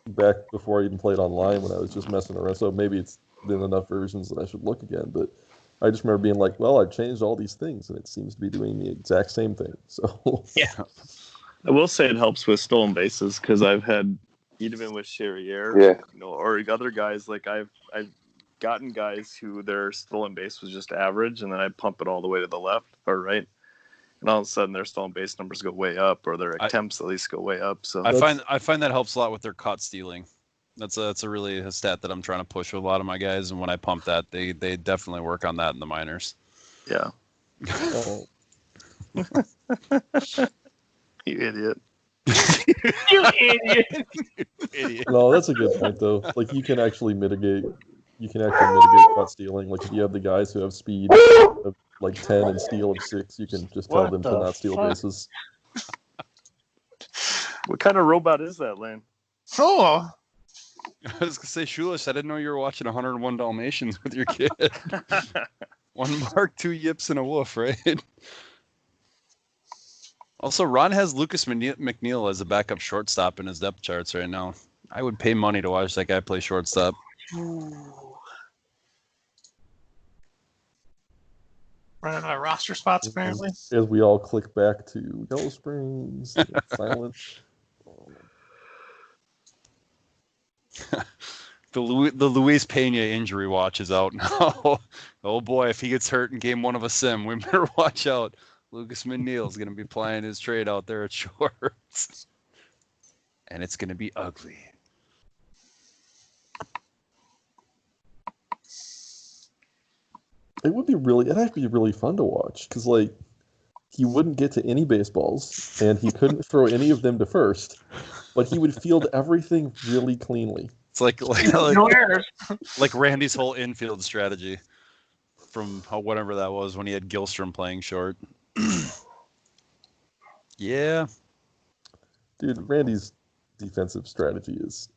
back before I even played online when I was just messing around. So maybe it's been enough versions that I should look again. But I just remember being like, well, I've changed all these things and it seems to be doing the exact same thing. So yeah. I will say it helps with stolen bases because I've had even with Cherrier, or other guys like I've gotten guys who their stolen base was just average, and then I pump it all the way to the left or right, and all of a sudden their stolen base numbers go way up, or their attempts at least go way up. So I find that helps a lot with their caught stealing. That's a really a stat that I'm trying to push with a lot of my guys, and when I pump that, they definitely work on that in the minors. Yeah. Oh. You idiot. You idiot. Idiot. No, that's a good point though. Like you can actually mitigate caught stealing. Like if you have the guys who have speed of like 10 and steal of 6, you can just tell What them to the not steal fuck? bases. What kind of robot is that, Lane? Oh, I was gonna say, Shulish, I didn't know you were watching 101 Dalmatians with your kid. 1 mark, 2 yips, and a woof, right? Also, Ron has Lucas McNeil as a backup shortstop in his depth charts right now. I would pay money to watch that guy play shortstop. running out of roster spots apparently. As we all click back to Yellow Springs, silence. The Luis Pena injury watch is out now. Oh boy, if he gets hurt in game 1 of a sim, we better watch out. Lucas McNeil's going to be playing his trade out there at shorts. And it's going to be ugly. It'd have to be really fun to watch because like he wouldn't get to any baseballs and he couldn't throw any of them to first, but he would field everything really cleanly. It's like No errors. like Randy's whole infield strategy from whatever that was when he had Gilstrom playing short. Yeah. Dude, Randy's defensive strategy is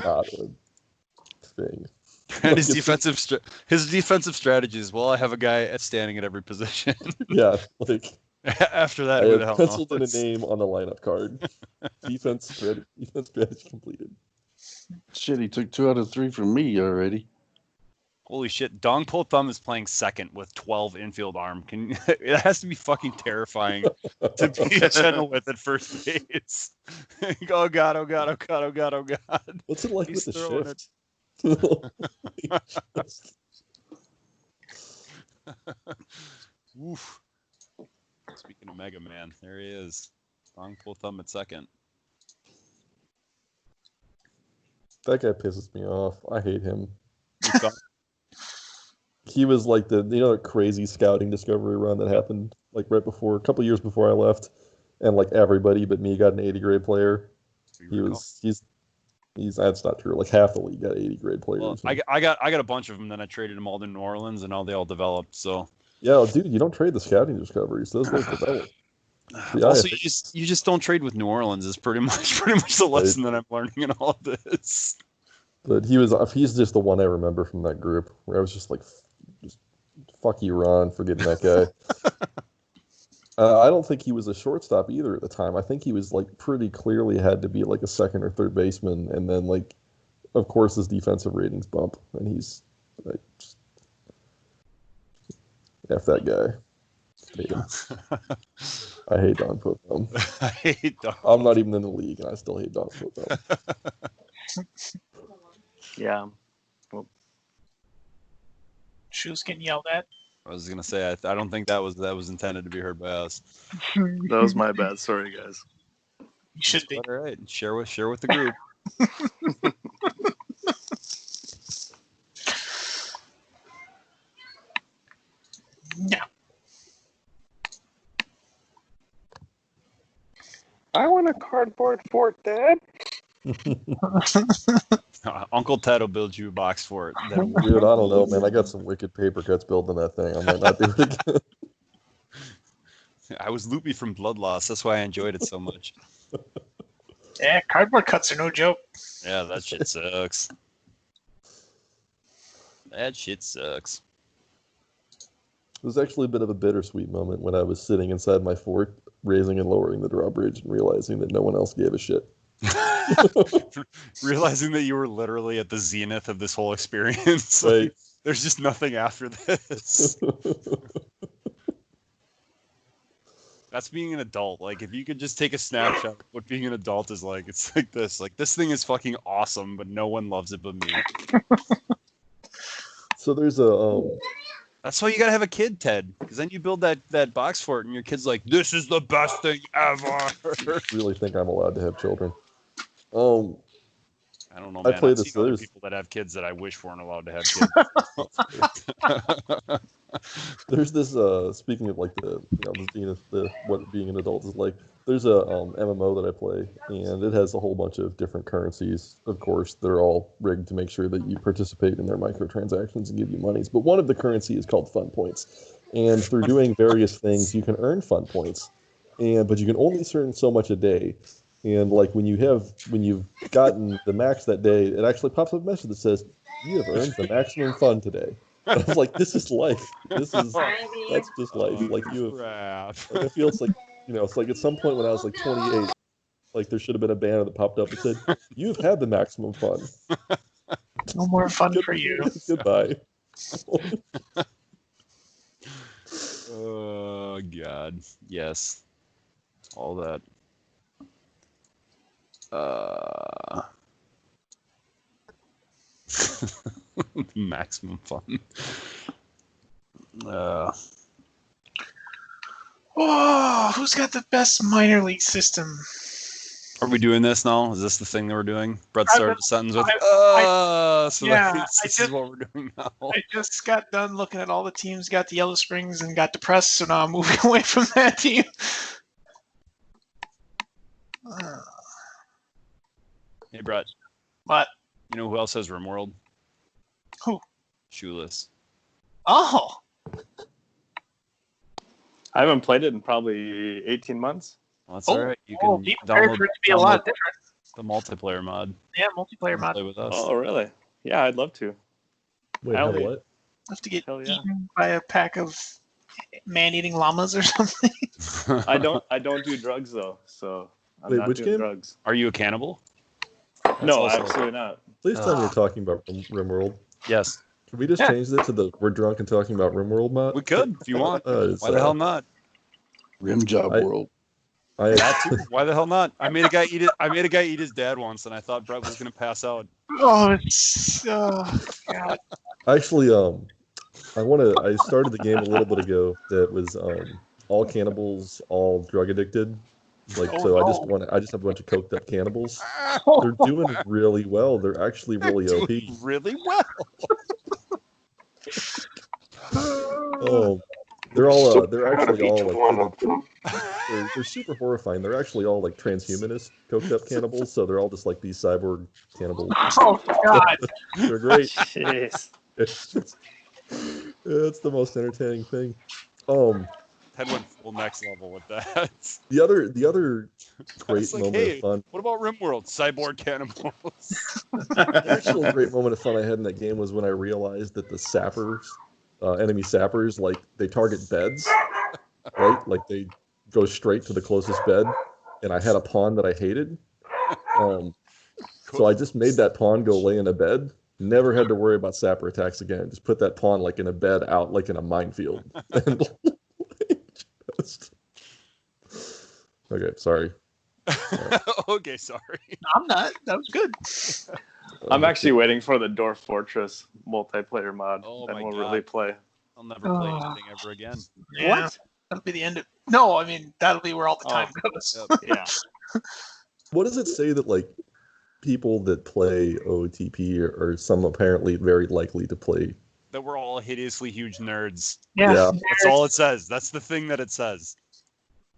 not a thing. Randy's his defensive strategy is, well, I have a guy standing at every position. Yeah, like after that, I who the have hell penciled in a knows? name on the lineup card. Defense strategy completed. Shit, he took 2 out of 3 from me already. Holy shit, Dong Po Thumb is playing second with 12 infield arm. It has to be fucking terrifying to be Channel with at first base. Oh god, oh god, oh god, oh god, oh god. What's it like He's with the throwing shift? Oof. Speaking of Mega Man, there he is. Dong Po Thumb at second. That guy pisses me off. I hate him. He was like the crazy scouting discovery run that happened like right before a couple years before I left, and like everybody but me got an 80 grade player. He's that's not true. Like half the league got 80 grade players. Well, I got a bunch of them. Then I traded them all to New Orleans, and now they all developed. So yeah, dude, you don't trade the scouting discoveries. Those guys develop. Also, you just don't trade with New Orleans. Is pretty much the lesson that I'm learning in all of this. But he's just the one I remember from that group where I was just like, just fuck you, Ron, for getting that guy. I don't think he was a shortstop either at the time. I think he was like pretty clearly had to be like a second or third baseman, and then like, of course, his defensive ratings bump, and he's like, F that guy. Hate him. I hate Don Potham. I hate Don. I'm not even in the league, and I still hate Don Potham. Yeah. Well, She was getting yelled at. I was gonna say I don't think that was intended to be heard by us. that was my bad. Sorry, guys. You should be. All right, share with the group. Yeah. I want a cardboard fort, Dad. Uncle Ted will build you a box for it. Dude, I don't know, man. I got some wicked paper cuts built in that thing. I might not do it again. I was loopy from blood loss. That's why I enjoyed it so much. Yeah, cardboard cuts are no joke. Yeah, that shit sucks. That shit sucks. It was actually a bit of a bittersweet moment when I was sitting inside my fort, raising and lowering the drawbridge, and realizing that no one else gave a shit. Realizing that you were literally at the zenith of this whole experience. Right. Like, there's just nothing after this. That's being an adult. Like, if you could just take a snapshot of what being an adult is like, it's like this. Like, this thing is fucking awesome, but no one loves it but me. So there's a That's why you gotta have a kid, Ted, because then you build that box fort, and your kid's like, "This is the best thing ever." really think I'm allowed to have children. I don't know, I man. play I've this. seen other There's people that have kids that I wish weren't allowed to have kids. there's this speaking of like the what being an adult is like. There's a MMO that I play, and it has a whole bunch of different currencies. Of course, they're all rigged to make sure that you participate in their microtransactions and give you monies. But one of the currency is called fun points, and through doing various things, you can earn fun points, but you can only earn so much a day. And like when you've gotten the max that day, it actually pops up a message that says you have earned the maximum fun today. And I was like, this is life. That's just life. Like Crap. like I feel it's like it's like at some point when I was like 28, like there should have been a banner that popped up that said, "You've had the maximum fun. No more fun for you." Goodbye. Oh God, yes, all that. Maximum fun. Oh, who's got the best minor league system? Are we doing this now? Is this the thing that we're doing? Brett started a sentence with, so yeah, this is what we're doing now. I just got done looking at all the teams, got the Yellow Springs, and got depressed, so now I'm moving away from that team. Hey, Brett. What? You know who else has RimWorld? Who? Shoeless. Oh. I haven't played it in probably 18 months. Well, that's all right. You can be prepared for it to be a lot different. The multiplayer mod. Yeah, multiplayer mod. Play with us. Oh, really? Yeah, I'd love to. Wait, have what? I have to get Hell yeah. eaten by a pack of man-eating llamas or something. I don't do drugs though, so I'm Wait, not which doing game? drugs. Are you a cannibal? No, also- absolutely not. Please tell me you're talking about RimWorld. Yes. Can we just change it to the we're drunk and talking about RimWorld mod? We could, if you want. It's, Why the hell not? Rim Job World. Why the hell not? I made a guy eat it. I made a guy eat his dad once, and I thought Brett was gonna pass out. Oh, it's God. Actually, I started the game a little bit ago that was all cannibals, all drug addicted. Like I just have a bunch of coked up cannibals. They're doing really well. They're actually really OP. Really well. Oh, they're all they're actually all like they're super horrifying. They're actually all like transhumanist coked up cannibals, so they're all just like these cyborg cannibals. Oh God. They're great. Jeez. It's the most entertaining thing. Ted went full next level with that. The other great It's like, moment hey, of fun. what about RimWorld? Cyborg cannibals. The actual great moment of fun I had in that game was when I realized that the sappers, enemy sappers, like they target beds, right? Like they go straight to the closest bed, and I had a pawn that I hated. So I just made that pawn go lay in a bed. Never had to worry about sapper attacks again. Just put that pawn like in a bed out like in a minefield. Okay, sorry. Okay, sorry. I'm not. That was good. I'm actually waiting for the Dwarf Fortress multiplayer mod. Oh then my we'll God. really play. I'll never play anything ever again. Yeah, What? that'll be the end of. No, I mean that'll be where all the time goes. Yeah. What does it say that like people that play OTP are some apparently very likely to play? That we're all hideously huge nerds. Yeah. Yeah. That's all it says. That's the thing that it says.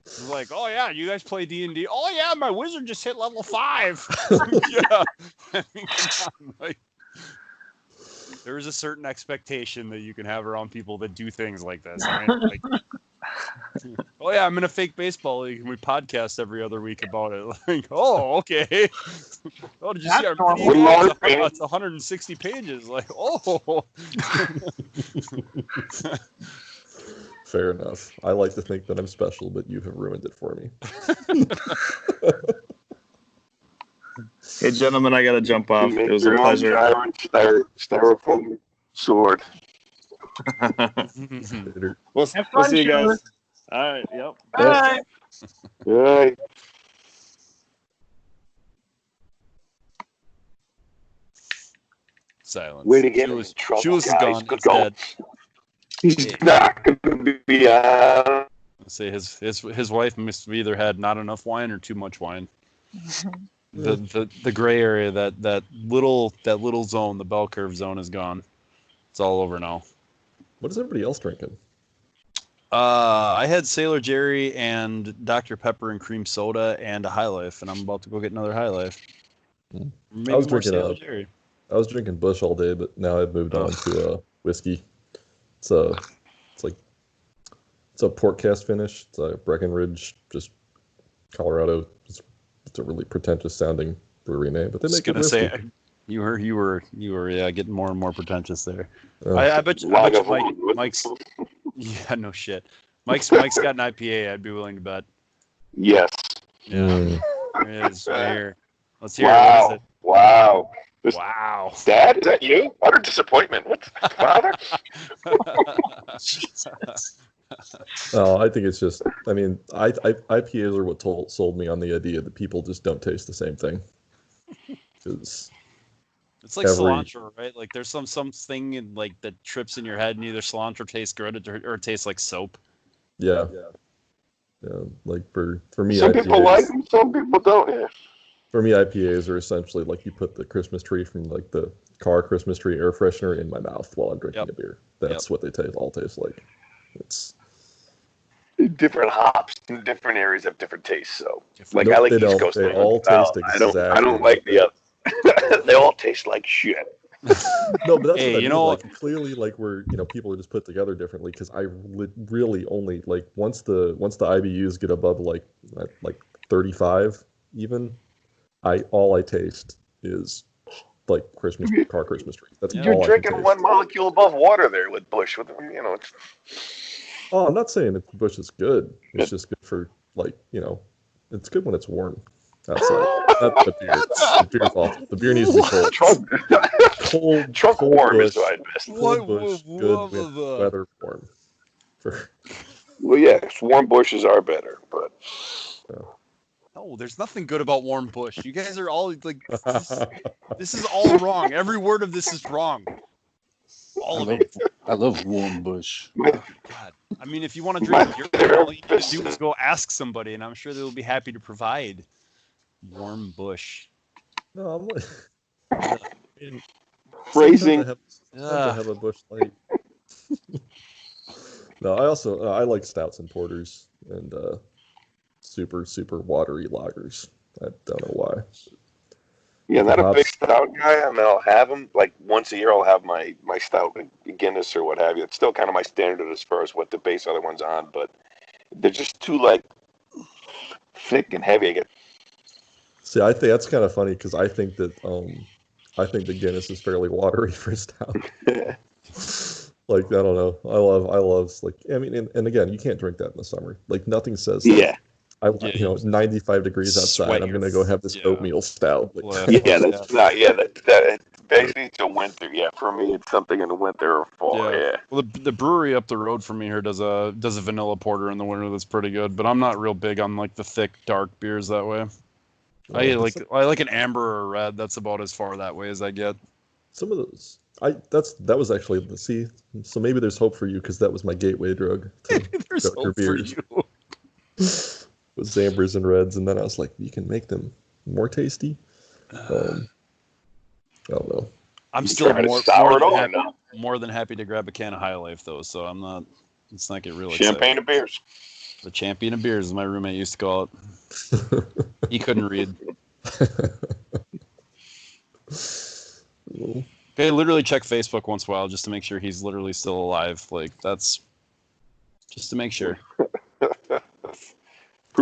It's like, oh yeah, you guys play D&D. Oh yeah, my wizard just hit level 5. Yeah. I mean, come on, like, there is a certain expectation that you can have around people that do things like this. Right? Like, oh yeah, I'm in a fake baseball league and we podcast every other week about it. Like, oh, okay. Oh, did you see our mini? It's 160 pages. Like, oh. Fair enough. I like to think that I'm special, but you have ruined it for me. Hey, gentlemen, I got to jump off. It was a pleasure. Styrofoam sword. We'll see you guys. All right. Yep. Bye. Good. Silence. Way to get him in trouble, Shoeless is guys. gone. Good It's goal. dead. He's not going to be on. Say his wife must have either had not enough wine or too much wine. The gray area, that little zone, the bell curve zone, is gone. It's all over now. What is everybody else drinking? I had Sailor Jerry and Dr. Pepper and cream soda and a High Life, and I'm about to go get another High Life. Maybe I was more drinking Sailor Jerry. I was drinking Bush all day, but now I've moved on to whiskey. It's a port cast finish. It's a Breckenridge, just Colorado. It's a really pretentious sounding brewery name, but they make good whiskey. Say you were getting more and more pretentious there. I bet you Mike's. Yeah, no shit. Mike's got an IPA. I'd be willing to bet. Yes. Yeah. There it is right here. Let's hear wow. it. What is it? Wow. Wow. Dad, is that you? Utter disappointment. What, father? No, I think it's just. I mean, IPAs are what sold me on the idea that people just don't taste the same thing. It's like cilantro, right? Like there's some thing in like that trips in your head, and either cilantro tastes good or it tastes like soap. Yeah. Like for me, some IPAs, people like them, some people don't. Yeah. For me, IPAs are essentially like you put the Christmas tree from like the car Christmas tree air freshener in my mouth while I'm drinking a beer. That's what they all taste like. It's different hops in different areas have different tastes. So, like nope, I like they East don't. Coast. They all taste exactly. I don't like the other. They all taste like shit. No, but that's hey, what I you mean. know, like clearly, like we're people are just put together differently. Because I really only like once the IBUs get above like 35 even, all I taste is like car Christmas tree. That's You're all drinking I can taste. one molecule above water there with Bush. It's... Oh, I'm not saying that Bush is good. It's just good for it's good when it's warm outside. Not the beer. The beer's awful. The beer needs to be cold. Trunk warm Bush, is my best. Cold Bush, good with weather warm. Well, yes, warm Bushes are better, but. No, there's nothing good about warm Bush. You guys are all like, this is all wrong. Every word of this is wrong. All of it. I love warm Bush. God. I mean, if you want to drink beer, all you need to do is go ask somebody, and I'm sure they will be happy to provide warm Bush. No, I'm phrasing. I have a Bush Light. No, I like stouts and porters and super watery lagers. I don't know why. Yeah, not a big stout guy. I mean, I'll have them like once a year. I'll have my stout Guinness or what have you. It's still kind of my standard as far as what to base other ones on, but they're just too like thick and heavy. See, I think that's kind of funny because I think that the Guinness is fairly watery for stout. Like I don't know. I love like I mean, and again, you can't drink that in the summer. Like nothing says. Like, it's 95 degrees outside. I'm gonna go have this oatmeal stout. Like, that's not. Yeah, that basically it's a winter. Yeah, for me, it's something in the winter or fall. Yeah. Well, the brewery up the road from me here does a vanilla porter in the winter that's pretty good. But I'm not real big on like the thick dark beers that way. I like an amber or a red. That's about as far that way as I get. Some of those. That was actually so maybe there's hope for you because that was my gateway drug. Maybe there's hope beers. For you. With Zambers and Reds, and then I was like, you can make them more tasty. I don't know. I'm still more than happy to grab a can of High Life though, so I'm not. Let's not get real excited. Champagne of beers. The champion of beers, as my roommate used to call it. He couldn't read. Okay, literally check Facebook once in a while just to make sure he's literally still alive. Like that's just to make sure.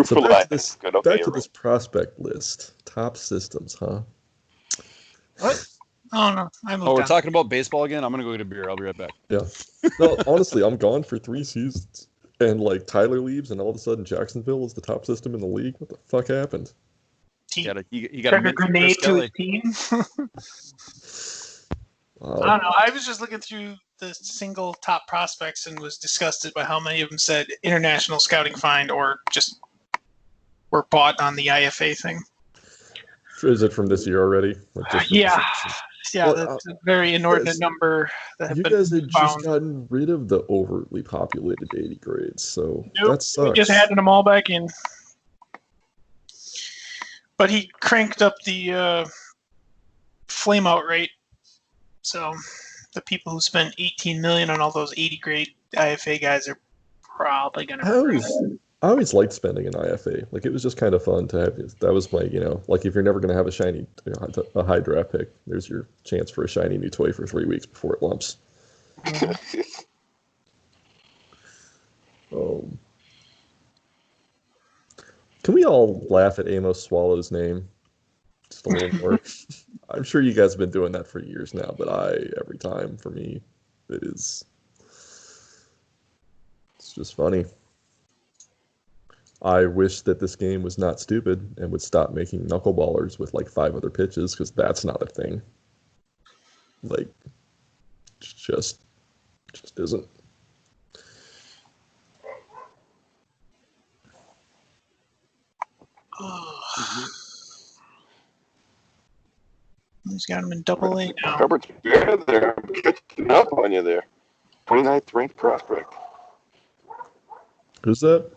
So back to this prospect list. Top systems, huh? What? Oh no! We're talking about baseball again. I'm gonna go get a beer. I'll be right back. Yeah. No, honestly, I'm gone for 3 seasons, and like Tyler leaves, and all of a sudden Jacksonville is the top system in the league. What the fuck happened? You got a grenade to his team. I don't know. I was just looking through the single top prospects and was disgusted by how many of them said international scouting find or just were bought on the IFA thing. Is it from this year already? Like just Yeah. Yeah, Well, that's a very inordinate guys- number that have you been guys had just found. gotten rid of the overtly populated 80 grades, so Nope, that sucks. we just added them all back in. But he cranked up the flame out rate. So the people who spent 18 million on all those 80 grade IFA guys are probably going to. I always liked spending an IFA. Like, it was just kind of fun to have. That was my, like, if you're never going to have a shiny, a high draft pick, there's your chance for a shiny new toy for 3 weeks before it lumps. Can we all laugh at Amos Swallow's name just a little more? I'm sure you guys have been doing that for years now, but every time for me, it's just funny. I wish that this game was not stupid and would stop making knuckleballers with like 5 other pitches, because that's not a thing. Like, just isn't. He's got him in double A now. Herbert's there. I'm catching up on you there. 29th ranked prospect. Who's that?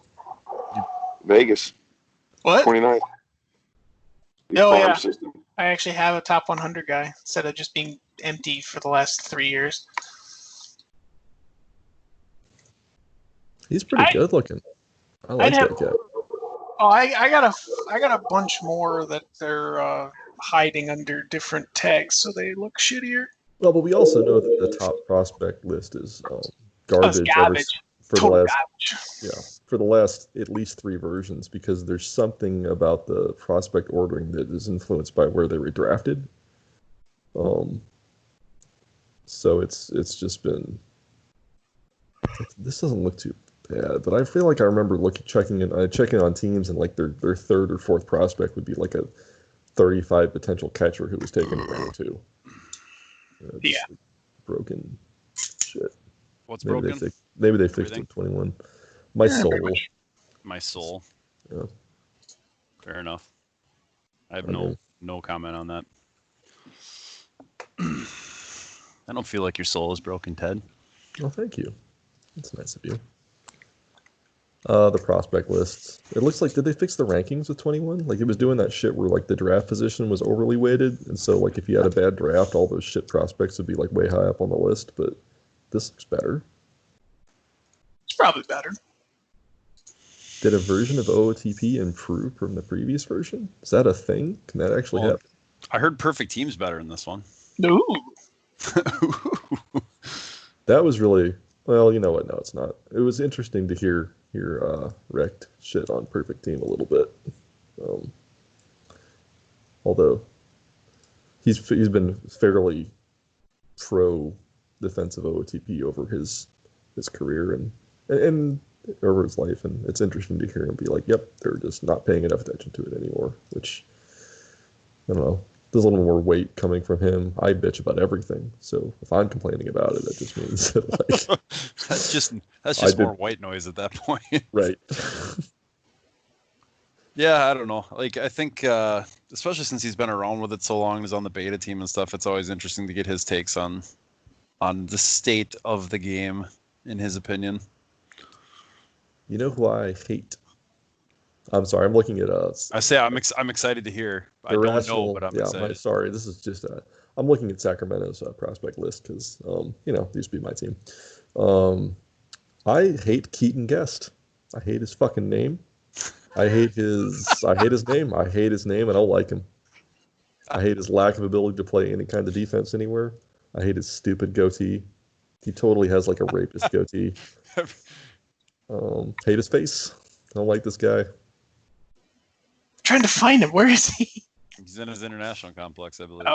Vegas. What? 29th. Oh, yeah. System. I actually have a top 100 guy instead of just being empty for the last 3 years. He's pretty good looking. I like that guy. Oh, I got a bunch more that they're hiding under different tags, so they look shittier. Well, but we also know that the top prospect list is garbage. For the last at least 3 versions, because there's something about the prospect ordering that is influenced by where they were drafted. So it's just been. This doesn't look too bad, but I feel like I remember checking on teams, and like their 3rd or 4th prospect would be like a 35 potential catcher who was taken in round 2. Yeah. Broken shit. What's Maybe broken? Maybe they fixed it in 21. My soul. My soul. Yeah. Fair enough. I have Okay. no comment on that. I don't feel like your soul is broken, Ted. Well, thank you. That's nice of you. The prospect lists. It looks like, did they fix the rankings with 21? Like, it was doing that shit where like the draft position was overly weighted, and so like if you had a bad draft, all those shit prospects would be like way high up on the list. But this looks better. It's probably better. Did a version of OOTP improve from the previous version? Is that a thing? Can that actually happen? I heard Perfect Team's better in this one. Ooh. That was really, well, you know what? No, it's not. It was interesting to hear wrecked shit on Perfect Team a little bit. Although he's been fairly pro defensive OOTP over his career and over his life, and it's interesting to hear him be like, "Yep, they're just not paying enough attention to it anymore." Which, I don't know. There's a little more weight coming from him. I bitch about everything, so if I'm complaining about it, that just means that like that's just more white noise at that point. Right. Yeah, I don't know. Like, I think, especially since he's been around with it so long, he's on the beta team and stuff, it's always interesting to get his takes on the state of the game, in his opinion. You know who I hate? I'm sorry, I'm looking at I say I'm excited to hear. I don't know, but I'm excited. Sorry, this is just I'm looking at Sacramento's prospect list because they used to be my team. I hate Keaton Guest. I hate his fucking name. I hate his name. I hate his name. I don't like him. I hate his lack of ability to play any kind of defense anywhere. I hate his stupid goatee. He totally has like a rapist goatee. Hate his face. I don't like this guy. I'm trying to find him. Where is he? He's in his international complex, I believe.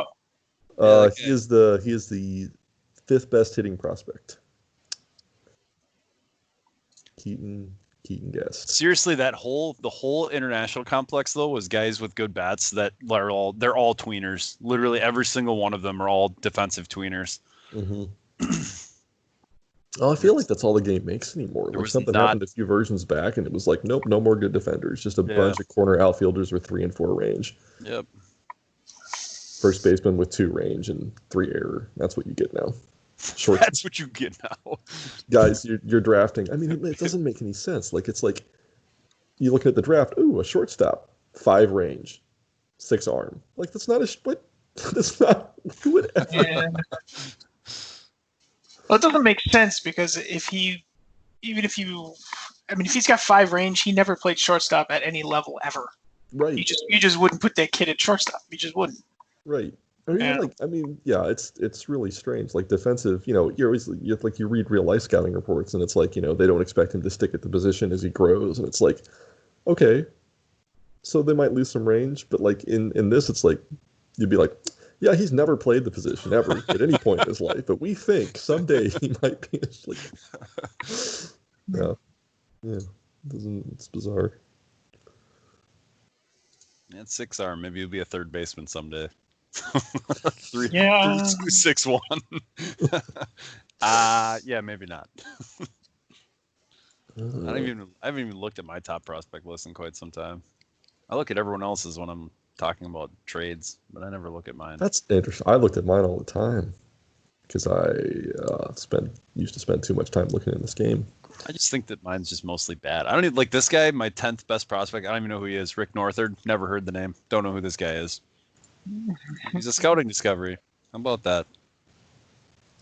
Oh. He is the 5th best hitting prospect. Keaton Guest. Seriously, the whole international complex though was guys with good bats that they're all tweeners. Literally every single one of them are all defensive tweeners. Mm-hmm. I feel like that's all the game makes anymore. Like something happened a few versions back, and it was like, nope, no more good defenders. Just a bunch of corner outfielders with 3 and 4 range. Yep. First baseman with 2 range and 3 error. That's what you get now. Short. That's what you get now. Guys, you're drafting. I mean, it doesn't make any sense. Like, it's like you look at the draft. Ooh, a shortstop, 5 range, 6 arm. Like, that's not a what? That's not. Who would ever? Yeah. Well, it doesn't make sense because if he's got 5 range, he never played shortstop at any level ever. Right. You just wouldn't put that kid at shortstop. You just wouldn't. Right. It's really strange. Like defensive, you read real life scouting reports, and it's like, they don't expect him to stick at the position as he grows, and it's like, okay, so they might lose some range, but like in this, it's like you'd be like, yeah, he's never played the position ever at any point in his life, but we think someday he might be. Yeah, it's bizarre. It's 6 arm. Maybe he'll be a third baseman someday. 6'1". Yeah, maybe not. I haven't even looked at my top prospect list in quite some time. I look at everyone else's when I'm talking about trades, but I never look at mine. That's interesting. I looked at mine all the time because I used to spend too much time looking at this game. I just think that mine's just mostly bad. I don't even like this guy, my 10th best prospect. I don't even know who he is. Rick Northard. Never heard the name. Don't know who this guy is. He's a scouting discovery. How about that?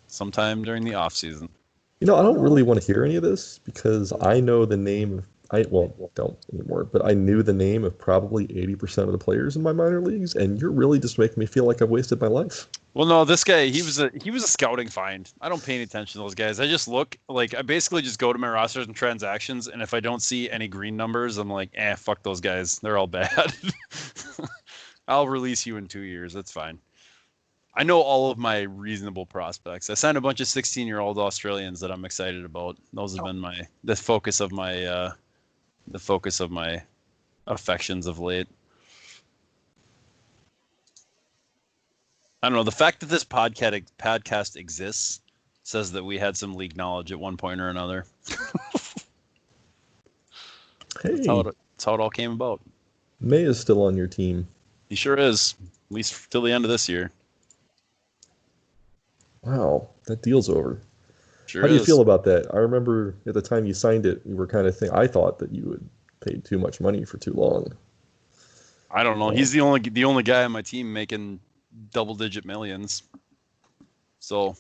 Sometime during the off season. I don't really want to hear any of this because I know the name of don't anymore, but I knew the name of probably 80% of the players in my minor leagues, and you're really just making me feel like I've wasted my life. Well, no, this guy, he was a scouting find. I don't pay any attention to those guys. I just look, I basically just go to my rosters and transactions, and if I don't see any green numbers, I'm like, fuck those guys. They're all bad. I'll release you in 2 years. That's fine. I know all of my reasonable prospects. I signed a bunch of 16-year-old Australians that I'm excited about. Those have been the focus of my affections of late. I don't know. The fact that this podcast exists says that we had some league knowledge at one point or another. Hey, that's how it all came about. May is still on your team. He sure is, at least till the end of this year. Wow, that deal's over. Sure. How do you feel about that? I remember at the time you signed it, you were kind of I thought that you had paid too much money for too long. I don't know. He's the only guy on my team making double-digit millions. So,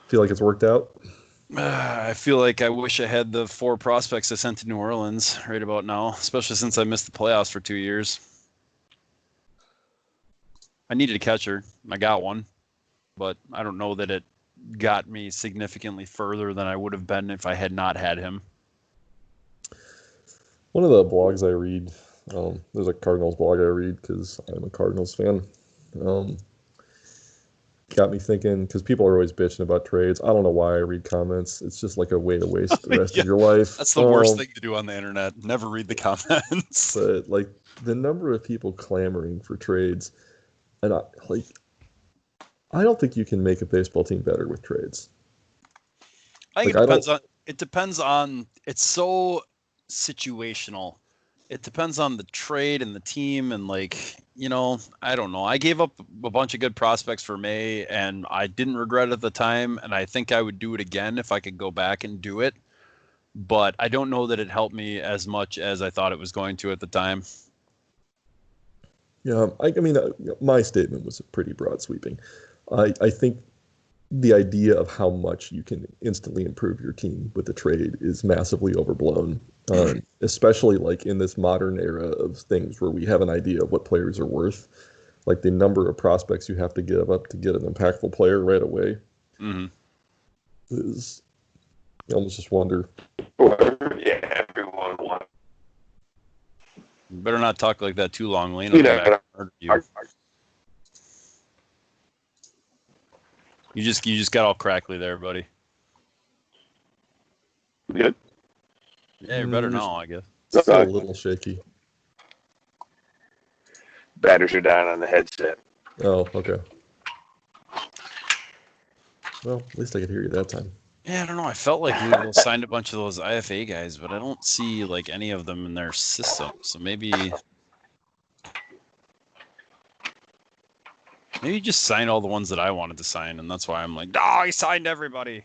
feel like it's worked out? I feel like I wish I had the 4 prospects I sent to New Orleans right about now, especially since I missed the playoffs for 2 years. I needed a catcher. I got one, but I don't know that it got me significantly further than I would have been if I had not had him. One of the blogs I read, there's a Cardinals blog I read because I'm a Cardinals fan. Got me thinking, because people are always bitching about trades. I don't know why I read comments. It's just like a way to waste the rest of your life. That's the worst thing to do on the internet. Never read the comments. But like the number of people clamoring for trades, and I don't think you can make a baseball team better with trades. I think it depends on. It's so situational. It depends on the trade and the team and I don't know. I gave up a bunch of good prospects for May and I didn't regret it at the time, and I think I would do it again if I could go back and do it. But I don't know that it helped me as much as I thought it was going to at the time. Yeah, I mean, my statement was pretty broad sweeping. I think the idea of how much you can instantly improve your team with a trade is massively overblown, especially in this modern era of things where we have an idea of what players are worth. Like the number of prospects you have to give up to get an impactful player right away is, you almost just wonder. Yeah, everyone wants. You better not talk like that too long, Lane. You just got all crackly there, buddy. Good. Yeah, you're better now, I guess. Still a little shaky. Batteries are down on the headset. Oh, okay. Well, at least I could hear you that time. Yeah, I don't know. I felt like Louisville signed a bunch of those IFA guys, but I don't see any of them in their system. So maybe Maybe he just signed all the ones that I wanted to sign, and that's why I'm like, no, he signed everybody.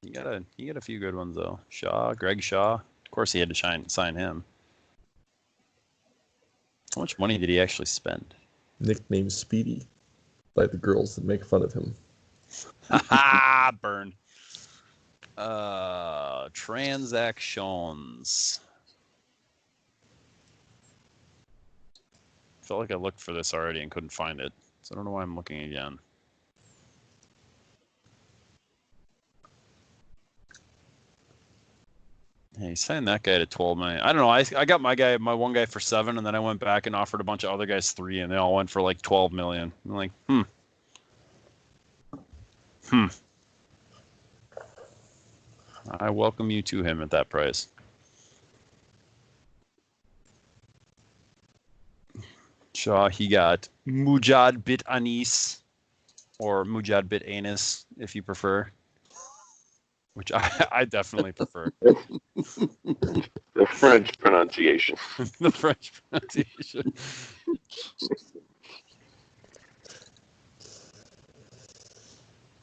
You got a few good ones though. Greg Shaw. Of course, he had to sign him. How much money did he actually spend? Nicknamed Speedy by the girls that make fun of him. Ha! Burn. Transactions. Felt like I looked for this already and couldn't find it, so I don't know why I'm looking again. Yeah, he signed that guy to 12 million. I don't know. I got my one guy for 7, and then I went back and offered a bunch of other guys 3, and they all went for like 12 million. I'm like, I welcome you to him at that price. Shaw, he got Mujad Bit Anis, or Mujad Bit Anus, if you prefer. Which I definitely prefer. The French pronunciation. The French pronunciation.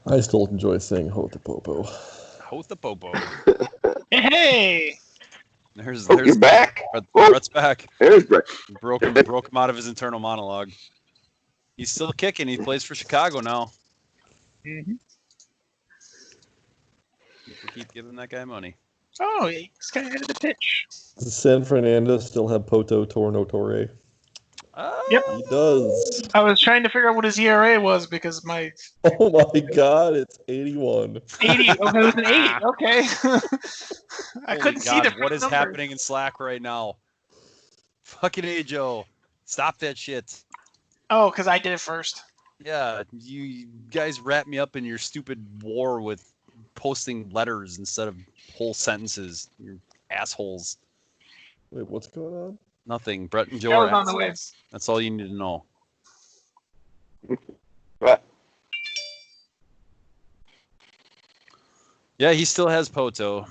I still enjoy saying Hotapopo. Hotapopo. Hey! There's You're back. Brett's back. There's Brett. Broke him out of his internal monologue. He's still kicking. He plays for Chicago now. Mm-hmm. People keep giving that guy money. Oh, he's kind of headed the pitch. Does San Fernando still have Poto Torno Torre? Yep. He does. I was trying to figure out what his ERA was because my Oh my god, it's 81. 80. Oh, it was an 8. Okay. I Holy couldn't see God, the what is number. happening in Slack right now? Fucking Joe. Stop that shit. Oh, because I did it first. Yeah, you guys wrap me up in your stupid war with posting letters instead of whole sentences. You're assholes. Wait, what's going on? Nothing. Brett and Joe That are was on the way. assholes. That's all you need to know. What? Yeah, he still has Poto.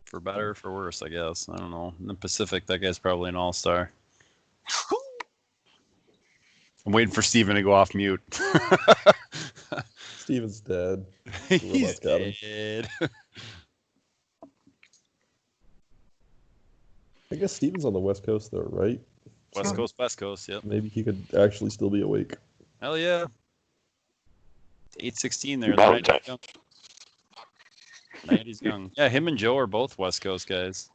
For better or for worse, I guess. I don't know. In the Pacific, that guy's probably an all-star. I'm waiting for Steven to go off mute. Steven's dead. He's got him. dead. I guess Steven's on the West Coast though, right? West Coast, yep. Maybe he could actually still be awake. Hell yeah. 8:16 there. Valentine's. The night he's young. Yeah, him and Joe are both West Coast guys.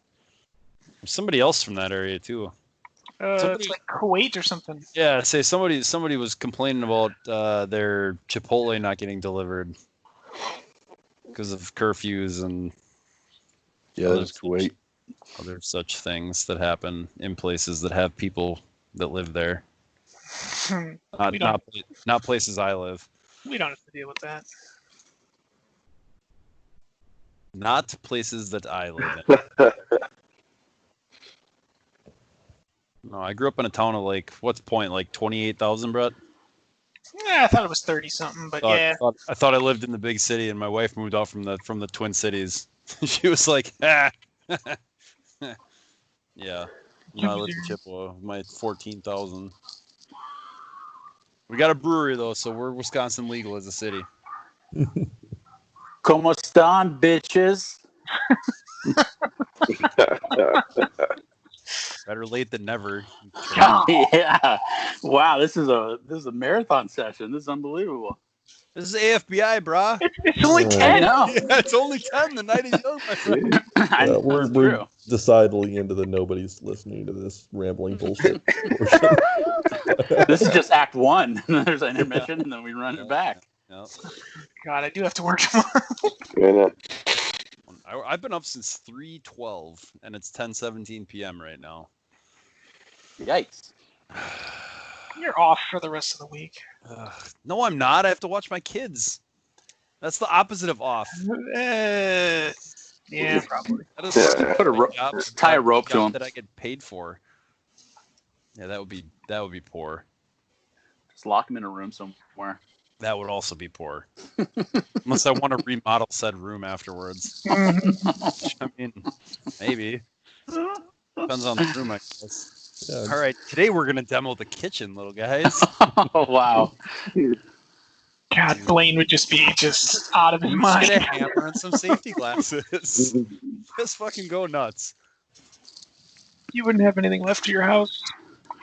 There's somebody else from that area too. It's like Kuwait or something. Yeah, say somebody was complaining about their Chipotle not getting delivered because of curfews and Yeah, that's Kuwait. other such things that happen in places that have people that live there. Not places I live. We don't have to deal with that. Not places that I live in. No, I grew up in a town of like, what's point, like 28,000, Brett? Yeah, I thought it was 30 something, but yeah. I thought I lived in the big city, and my wife moved out from the Twin Cities. She was like, yeah. No, I lived in Chippewa. My 14,000. We got a brewery though, so we're Wisconsin legal as a city. Como están, bitches? Better late than never. Yeah. Wow, this is a marathon session. This is unbelievable. This is AFBI, brah. It's only 10. I know. Yeah, it's only 10. The night is young, my friend. We're decidedly into the nobody's listening to this rambling bullshit portion. This is just Act 1. There's an intermission, and then we run it back. Yep. God, I do have to work tomorrow. I've been up since 3:12, and it's 10:17 p.m. right now. Yikes. You're off for the rest of the week. No, I'm not. I have to watch my kids. That's the opposite of off. Yeah, probably. That is tie a rope to him. that I get paid for. Yeah, that would be poor. Just lock him in a room somewhere. That would also be poor. Unless I want to remodel said room afterwards. I mean, maybe. Depends on the room, I guess. Yeah, All right, today we're gonna demo the kitchen, little guys. Oh wow. God, Blaine would just be just out of his You just mind. get a hammer and some safety glasses. Just fucking go nuts. You wouldn't have anything left of your house.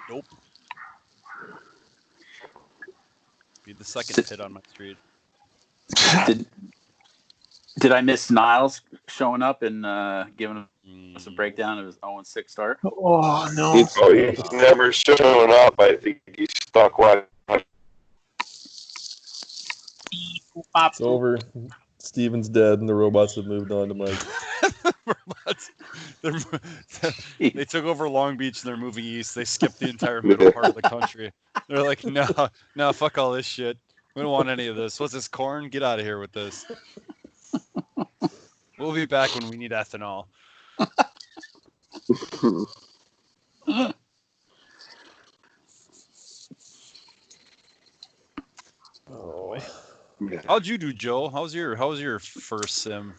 Nope. Be the second Did- pit on my street. Did I miss Niles showing up and giving us a breakdown of his 0-6 start? Oh no. He's never showing up. I think he's stuck watching. it's over. Steven's dead, and the robots have moved on to Mike. They took over Long Beach and they're moving east. They skipped the entire middle part of the country. They're like, no, fuck all this shit. We don't want any of this. What's this, corn? Get out of here with this. We'll be back when we need ethanol. Oh. How'd you do, Joe? How was your first sim?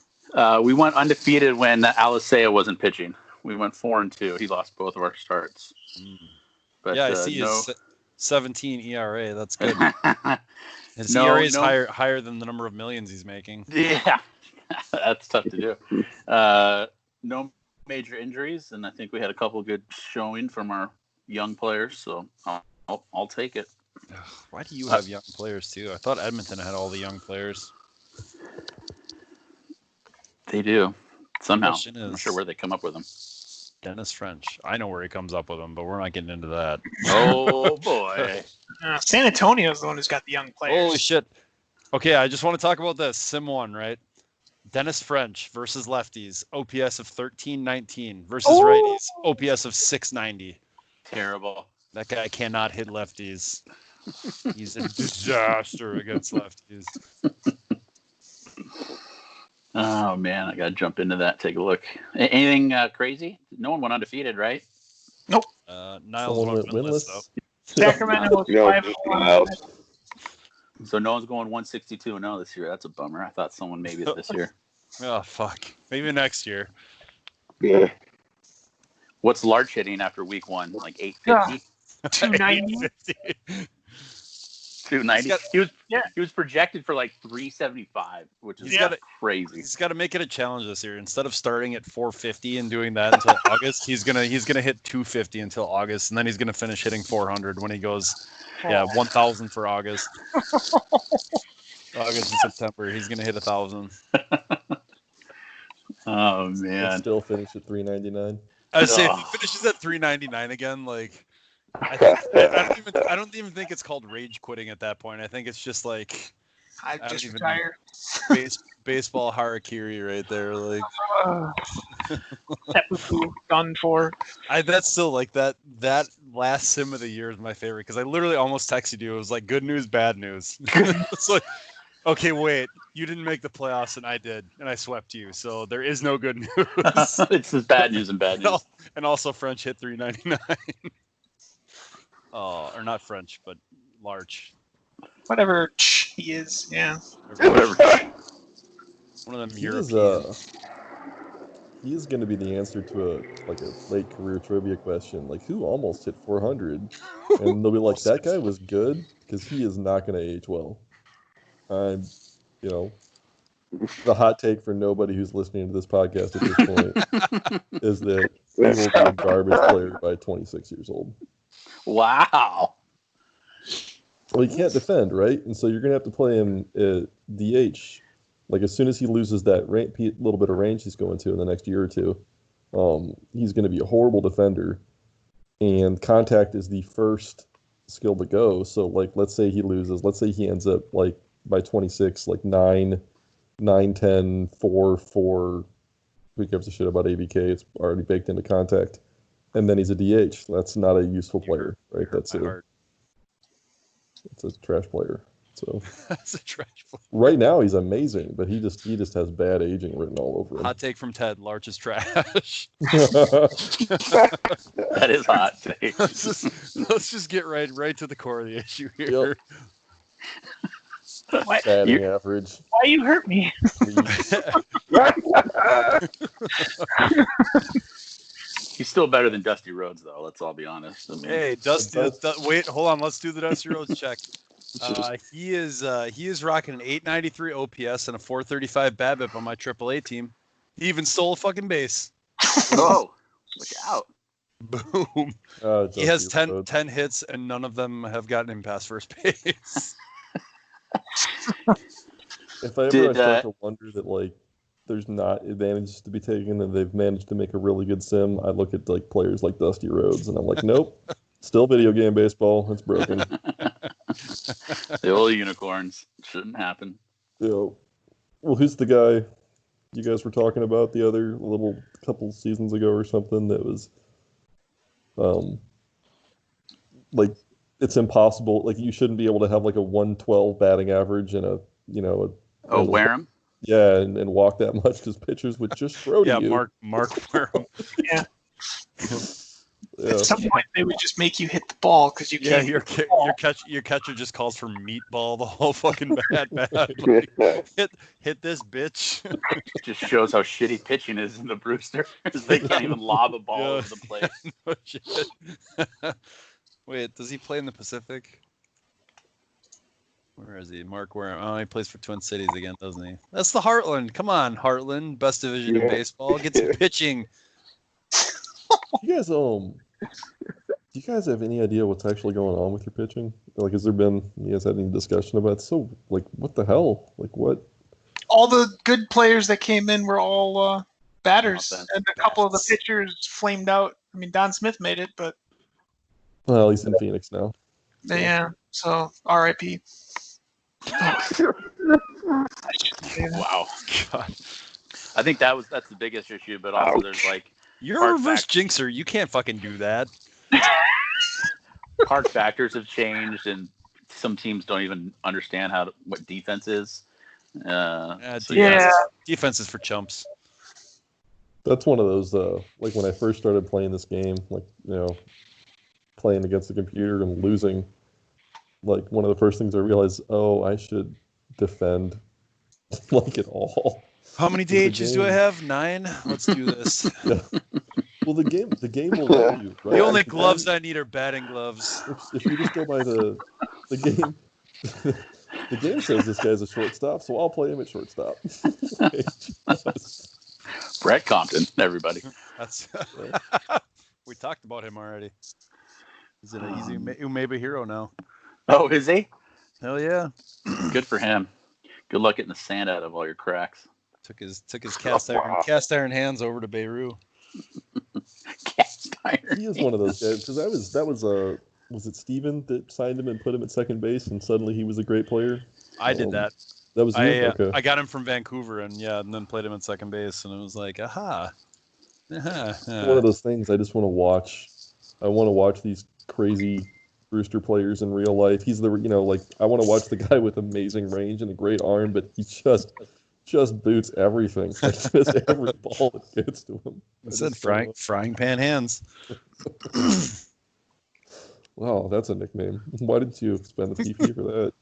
We went undefeated when Alisea wasn't pitching. We went 4-2. He lost both of our starts. But, yeah, I see his 17 ERA. That's good. His No, ERA is no. higher than the number of millions he's making. Yeah, that's tough to do. No major injuries, and I think we had a couple good showing from our young players, so I'll take it. Why do you have young players too? I thought Edmonton had all the young players. They do. Somehow. Question I'm not is- sure where they come up with them. Dennis French. I know where he comes up with them, but we're not getting into that. Oh, boy. San Antonio's the one who's got the young players. Holy shit. Okay, I just want to talk about this. Sim 1, right? Dennis French versus lefties. OPS of 1319 versus righties. OPS of 690. Terrible. That guy cannot hit lefties. He's a disaster against lefties. Oh, man. I got to jump into that. Take a look. Anything crazy? No one went undefeated, right? Nope. Niles Someone went went winless, winless? though. Sacramento was No, 5 just Niles. So no one's going 162-0 this year. That's a bummer. I thought someone maybe this year. Oh, fuck. Maybe next year. Yeah. What's Larch hitting after week 1? Like 850? 290. 290? Yeah. He was projected for like 375, which is crazy. He's got to make it a challenge this year. Instead of starting at 450 and doing that until August, he's gonna hit 250 until August, and then he's gonna finish hitting 400 when he goes, 1,000 for August. August and September, he's gonna hit 1,000. Oh And man. still finish at 399. I would say if he finishes at 399 again, like I don't even think it's called rage quitting at that point. I think it's just like I don't just even- retired. baseball harakiri right there. Like That was done for. that's still like that last sim of the year is my favorite because I literally almost texted you. It was like good news, bad news. It's like, okay, wait, you didn't make the playoffs and I did, and I swept you. So there is no good news. It's just bad news and bad news. And also French hit 399. Oh, or not French, but Larch. Whatever he is, yeah. Whatever. One of them He is going to be the answer to a late career trivia question. Like, who almost hit 400? And they'll be like, that guy was good because he is not going to age well. The hot take for nobody who's listening to this podcast at this point is that he will be a garbage player by 26 years old. Wow. Well, he can't defend, right? And so you're going to have to play him at DH. Like, as soon as he loses that little bit of range he's going to in the next year or two, he's going to be a horrible defender. And contact is the first skill to go. So, like, let's say he loses. Let's say he ends up, like, by 26, like 9, 10, 4, 4. Who gives a shit about ABK? It's already baked into contact. And then he's a DH. That's not a useful player, right? That's a trash player. So that's a trash player. Right now he's amazing, but he just has bad aging written all over him. Hot take from Ted: Larch is trash. That is hot take. Let's just get right to the core of the issue here. Yep. Batting average. Why you hurt me? He's still better than Dusty Rhodes, though. Let's all be honest. I mean, Hey, Dusty. Wait, hold on. Let's do the Dusty Rhodes check. He is rocking an 893 OPS and a 435 BABIP on my AAA team. He even stole a fucking base. oh, look out! Boom. He has 10 hits, and none of them have gotten him past first base. If I ever start to wonder that like there's not advantages to be taken and they've managed to make a really good sim, I look at like players like Dusty Rhodes and I'm like, nope, still video game baseball. It's broken. The old unicorns shouldn't happen. Well, who's the guy you guys were talking about the other little couple seasons ago or something that was like it's impossible, like you shouldn't be able to have like a 112 batting average and Wareham? Yeah, and walk that much because pitchers would just throw to you. Yeah, Mark Wareham. Yeah. At some point, they would just make you hit the ball because you can't. Yeah, your catcher just calls for meatball the whole fucking bat. Like, hit this bitch. It just shows how shitty pitching is in the Brewster. They can't even lob a ball over the plate. No shit. Wait, does he play in the Pacific? Where is he? Mark Wareham. Oh, he plays for Twin Cities again, doesn't he? That's the Heartland. Come on, Heartland. Best division in baseball. Get some pitching. Do you guys have any idea what's actually going on with your pitching? Like, has there been, you guys had any discussion about it? So, like, what the hell? Like, what? All the good players that came in were all batters, and a couple of the pitchers flamed out. I mean, Don Smith made it, but... Well, he's in Phoenix now. Yeah, so R.I.P. Wow. God. I think that's the biggest issue, but also there's like... You're a reverse jinxer. You can't fucking do that. Hard factors have changed, and some teams don't even understand what defense is. Defense is for chumps. That's one of those, like when I first started playing this game, like, playing against the computer and losing, like one of the first things I realized, I should defend like it all. How many DHs do I have? 9? Let's do this. Yeah. Well, the game will let you. Right? The only gloves I need are batting gloves. If you just go by the game, the game says this guy's a shortstop, so I'll play him at shortstop. Brett Compton, everybody. That's we talked about him already. He's an easy Umeba hero now. Oh, is he? Hell yeah. Good for him. Good luck getting the sand out of all your cracks. Took his cast iron hands over to Beirut. Cast iron. He is one of those guys because was it Steven that signed him and put him at second base and suddenly he was a great player? I did that. That was okay. I got him from Vancouver and then played him at second base and it was like, aha. One of those things I just want to watch. I want to watch these crazy Brewster players in real life. He's I want to watch the guy with amazing range and a great arm, but he just boots everything. Like, just every ball that gets to him. I said frying pan hands. Wow, that's a nickname. Why didn't you spend the PP for that?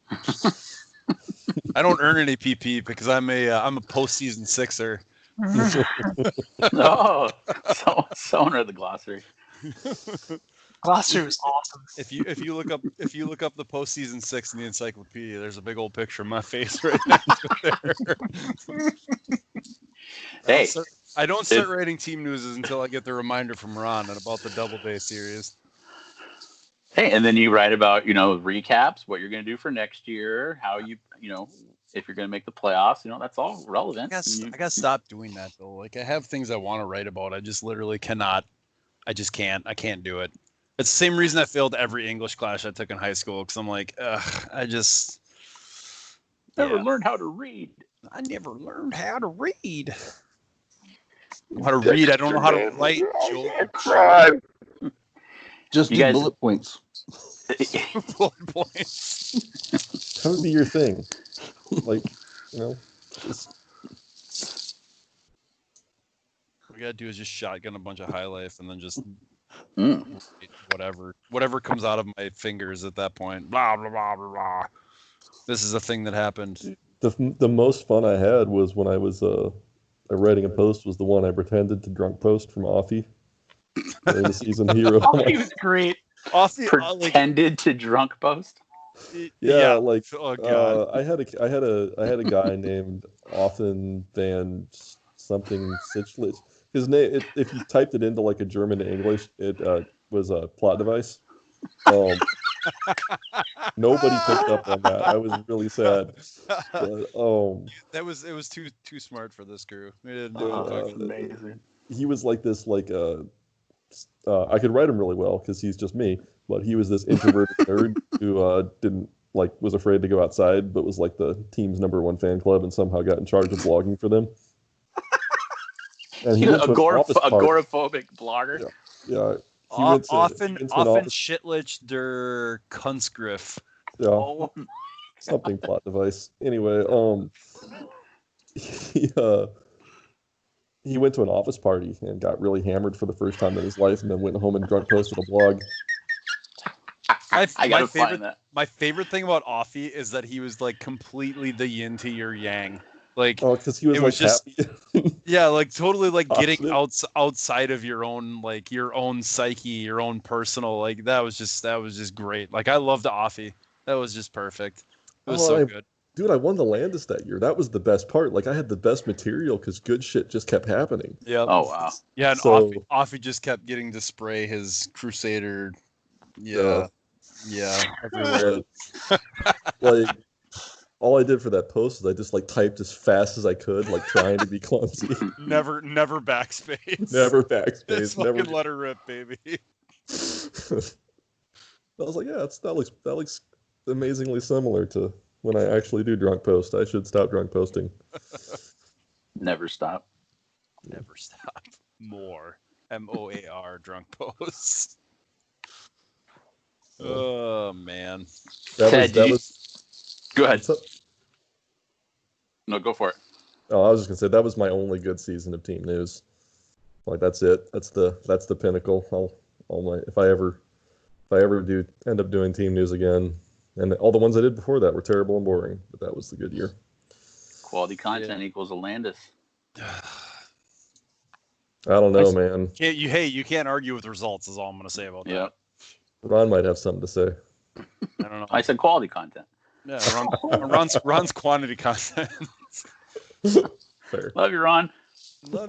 I don't earn any PP because I'm a postseason sixer. Oh, someone read the glossary. Glossary was awesome. If you look up the postseason 6 in the encyclopedia, there's a big old picture of my face right next to there. Hey, I don't start writing team news until I get the reminder from Ron about the Doubleday series. Hey, and then you write about recaps, what you're going to do for next year, how if you're going to make the playoffs. That's all relevant. I gotta stop doing that though. Like I have things I want to write about. I just literally cannot. I just can't. I can't do it. It's the same reason I failed every English class I took in high school because I'm like, I just never learned how to read. I never learned how to read. I know how to read. I don't know how to write. Just do bullet points. Bullet points. That would be your thing. Like, just... What we gotta do is just shotgun a bunch of high life and then just whatever comes out of my fingers at that point. Blah blah blah blah blah. This is a thing that happened. The most fun I had was when I was writing a post was the one I pretended to drunk post from Afbi. They're the season hero. He was great. Pretended to drunk post. Yeah, like oh god, I had a guy named Offen Van something Sichlich. His name, if you typed it into like a German to English, it was a plot device. Nobody picked up on that. I was really sad. But, it was too smart for this crew. That's amazing. He was like this, like I could write him really well because he's just me. But he was this introverted nerd who didn't was afraid to go outside, but was like the team's #1 fan club and somehow got in charge of blogging for them. And he went to agoraphobic blogger. Yeah. Often Shitlich der Kunstgriff. Yeah. Oh. Something plot device. Anyway, he went to an office party and got really hammered for the first time in his life, and then went home and drunk posted a blog. I gotta find that. My favorite thing about Offie is that he was like completely the yin to your yang. Like, because he was just happy. Yeah, like totally like Positive. getting outside of your own psyche, your own personal, like that was just great. Like I loved Offie. That was just perfect. It was so good. Dude, I won the Landis that year. That was the best part. Like I had the best material because good shit just kept happening. Yeah. Oh wow. Yeah, and So- Offie just kept getting to spray his Crusader. Yeah. Everywhere. Like all I did for that post is I just like typed as fast as I could, like trying to be clumsy. Never backspace. Never backspace. Just Never. fucking let her rip, baby. I was like, yeah, that looks amazingly similar to when I actually do drunk post. I should stop drunk posting. Never stop. Never stop. More. MOAR drunk posts. Oh man. Ted, go ahead. What's up? No, go for it. Oh, I was just gonna say that was my only good season of team news. Like that's it. That's the pinnacle. If I ever do end up doing team news again, and all the ones I did before that were terrible and boring, but that was the good year. Quality content equals a Landis. I don't know, man. You can't argue with results. Is all I'm gonna say about that. Ron might have something to say. I don't know. I said quality content. Yeah, Ron's quantity content. Fair. Love you, Ron.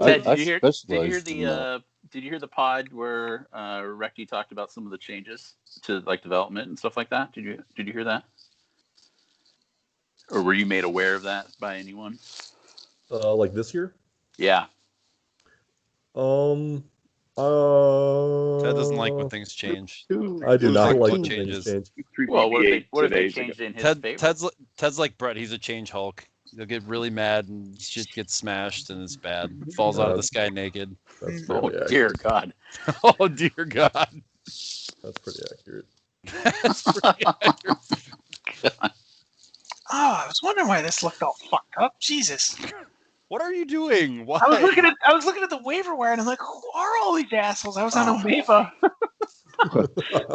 Ted, did you hear the pod where Recchi talked about some of the changes to like development and stuff like that? Did you hear that? Or were you made aware of that by anyone? Like this year? Yeah. Ted doesn't like when things change. I do not like when when things change. Well, what if they changed in his favor? Ted's like Brett. He's a change Hulk. He'll get really mad and shit gets smashed and it's bad. Falls out of the sky naked. That's Oh pretty dear accurate. God. Oh dear God. That's pretty accurate. That's pretty accurate. Oh, I was wondering why this looked all fucked up. Jesus. What are you doing? Why? I was looking at the waiver wire and I'm like, who are all these assholes? I was on Omeva.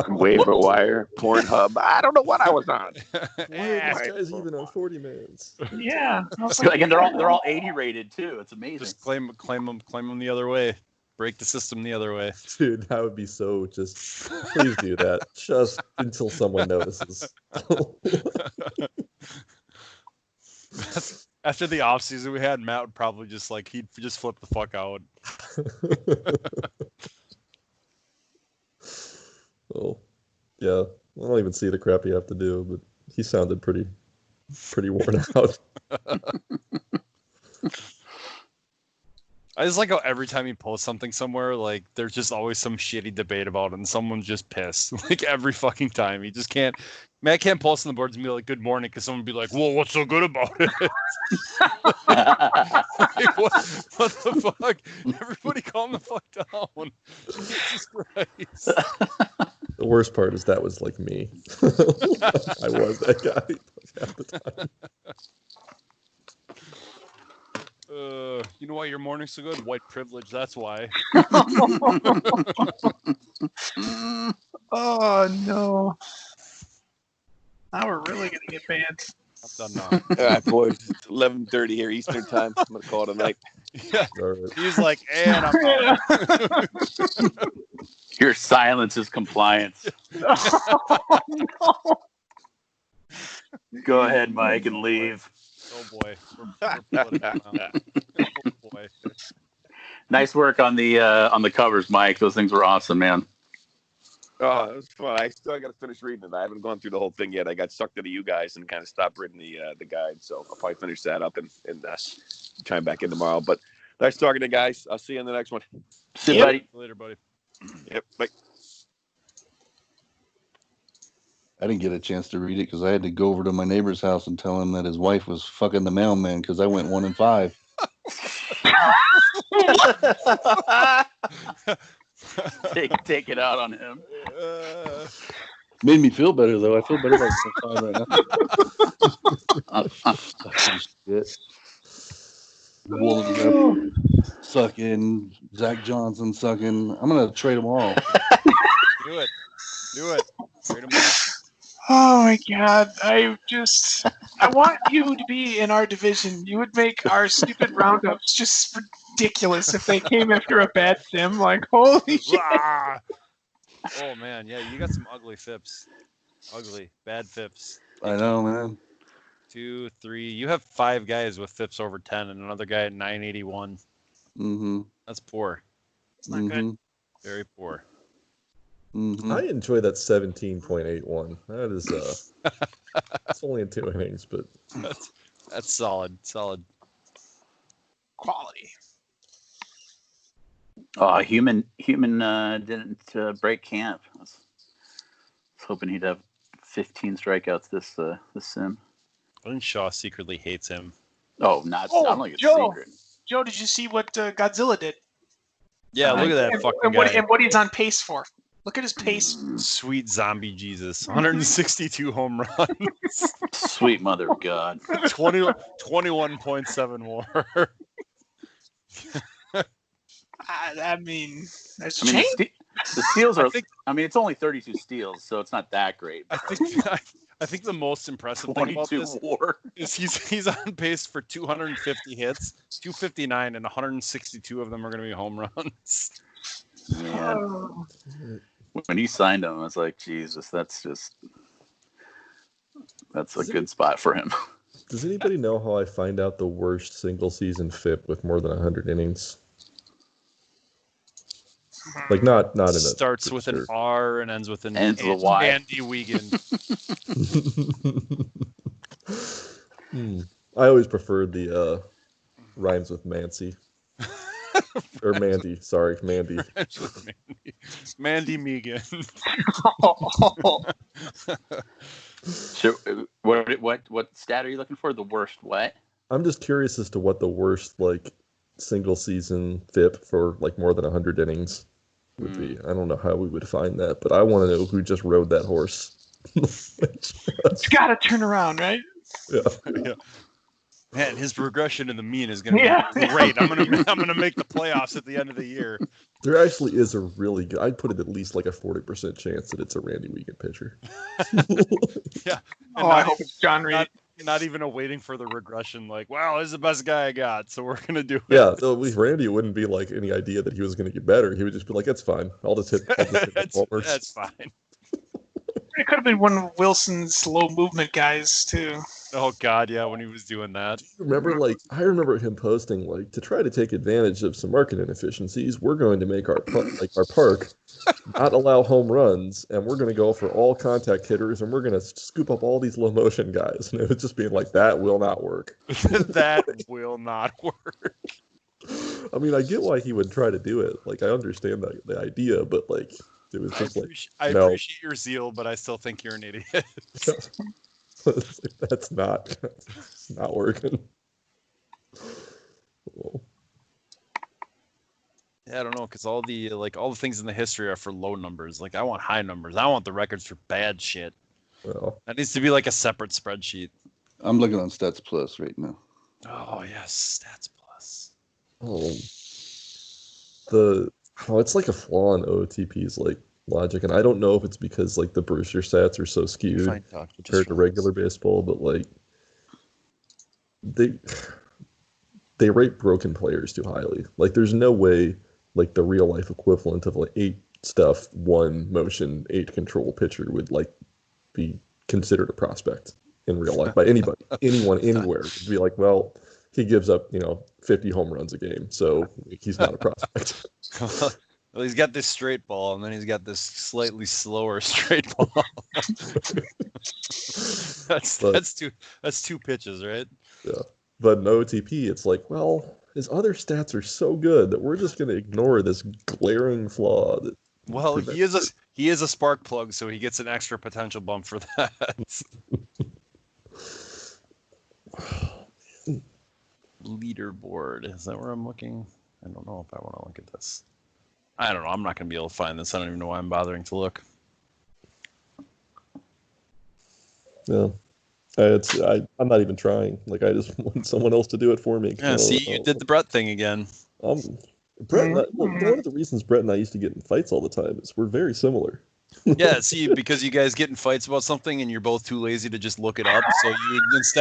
Waiver wire, Pornhub. I don't know what I was on. Why are these guys even on 40 mans? Yeah. I was like, Again, they're all 80 rated too. It's amazing. Just claim them the other way. Break the system the other way. Dude, that would be so just... Please do that. Just until someone notices. After the off season we had, Matt would probably he'd just flip the fuck out. Oh, yeah. I don't even see the crap you have to do, but he sounded pretty worn out. I just like how every time he posts something somewhere, like there's just always some shitty debate about it, and someone's just pissed. Like every fucking time, he just can't. Matt can't post on the boards and be like, "Good morning," because someone would be like, "Well, what's so good about it?" Like, what the fuck? Everybody calm the fuck down. Jesus Christ. The worst part is that was like me. I was that guy half the time. You know why your morning's so good? White privilege, that's why. oh no. Now we're really gonna get banned. I'm done now. All right, boys. It's 11:30 here Eastern time. I'm gonna call it a night. Yeah. All right. He's like, and I'm out. Your silence is compliance. Oh, no. Go ahead, Mike, and leave. Oh boy. We're political now. Oh boy. Nice work on the covers, Mike. Those things were awesome, man. Oh, it was fun. I still got to finish reading it. I haven't gone through the whole thing yet. I got sucked into you guys and kind of stopped reading the guide. So I'll probably finish that up and chime back in tomorrow. But nice talking to you guys. I'll see you in the next one. See you, buddy. Later, buddy. Yep. Bye. I didn't get a chance to read it because I had to go over to my neighbor's house and tell him that his wife was fucking the mailman because I went 1 and 5. Take it out on him. Made me feel better though. I feel better about 1 and 5 right now. Fucking shit. Woolen sucking, Zach Johnson sucking. I'm gonna trade them all. Do it. Trade him out. Oh my God! I want you to be in our division. You would make our stupid roundups just ridiculous if they came after a bad sim. Like, holy shit! Ah. Oh man, yeah, you got some ugly fips. Ugly, bad fips. I know, man. 2, 3. You have 5 guys with fips over 10, and another guy at 981. Mm-hmm. That's poor. It's not good. Very poor. Mm-hmm. I enjoy that 17.81. That is it's only in 2 innings, but That's solid. Quality. Oh, human didn't break camp. I was hoping he'd have 15 strikeouts this sim. I think Shaw secretly hates him. Oh, I don't think it's Joe. secret. Joe, did you see what Godzilla did? Yeah, look at that and, fucking and guy. what he's on pace for. Look at his pace. Sweet zombie Jesus. 162 home runs. Sweet mother of God. 21.7 more. I mean, that's I mean, change. the steals are. It's only 32 steals, so it's not that great. I think the most impressive thing about this WAR is he's on pace for 250 hits, 259, and 162 of them are going to be home runs. Man, when he signed him, I was like, Jesus, that's a good spot for him. does anybody know how I find out the worst single season FIP with more than 100 innings? Like not in a Starts with an R and ends with an Ends with a Y. Andy Wiegand. I always preferred the rhymes with Mancy. Or Mandy, sorry, Mandy. Mandy Megan. So, what stat are you looking for? The worst what? I'm just curious as to what the worst single season FIP for more than 100 innings would be. I don't know how we would find that, but I want to know who just rode that horse. It's got to turn around, right? Yeah. Man, his regression in the mean is going to be great. I'm gonna make the playoffs at the end of the year. There actually is a really good. I'd put it at least a 40% chance that it's a Randy Wiegand pitcher. Yeah. I hope it's John Reed. Not even waiting for the regression. Wow, this is the best guy I got, so we're gonna do it. Yeah, so at least Randy wouldn't be any idea that he was going to get better. He would just be like, "It's fine. I'll just hit homers." That's fine. It could have been one of Wilson's low movement guys too. Oh God, yeah, when he was doing that. Remember, I remember him posting to try to take advantage of some market inefficiencies. We're going to make our park not allow home runs, and we're going to go for all contact hitters, and we're going to scoop up all these low motion guys. And it was just being that will not work. That will not work. I mean, I get why he would try to do it. I understand the idea, but it was just I no. appreciate your zeal, but I still think you're an idiot. That's not working. Well. Yeah, I don't know, because all the things in the history are for low numbers. I want high numbers. I want the records for bad shit. Well, that needs to be a separate spreadsheet. I'm looking on Stats Plus right now. Oh yes, Stats Plus. It's a flaw in OTP's logic, and I don't know if it's because the Brewster stats are so skewed compared to regular baseball, but they rate broken players too highly. Like, there's no way, like, the real life equivalent of like 8 stuff, 1 motion, 8 control pitcher would like be considered a prospect in real life by anybody, anyone, anywhere. It'd be like, well, he gives up, 50 home runs a game, so he's not a prospect. Well, he's got this straight ball, and then he's got this slightly slower straight ball. That's two pitches, right? Yeah. But in OTP, it's like, well, his other stats are so good that we're just going to ignore this glaring flaw. Well, he is a spark plug, so he gets an extra potential bump for that. Leaderboard. Is that where I'm looking? I don't know if I want to look at this. I don't know. I'm not going to be able to find this. I don't even know why I'm bothering to look. Yeah. I'm not even trying. Like, I just want someone else to do it for me. Yeah, see, you did the Brett thing again. Brett and one of the reasons Brett and I used to get in fights all the time is we're very similar. Yeah, see, because you guys get in fights about something and you're both too lazy to just look it up, so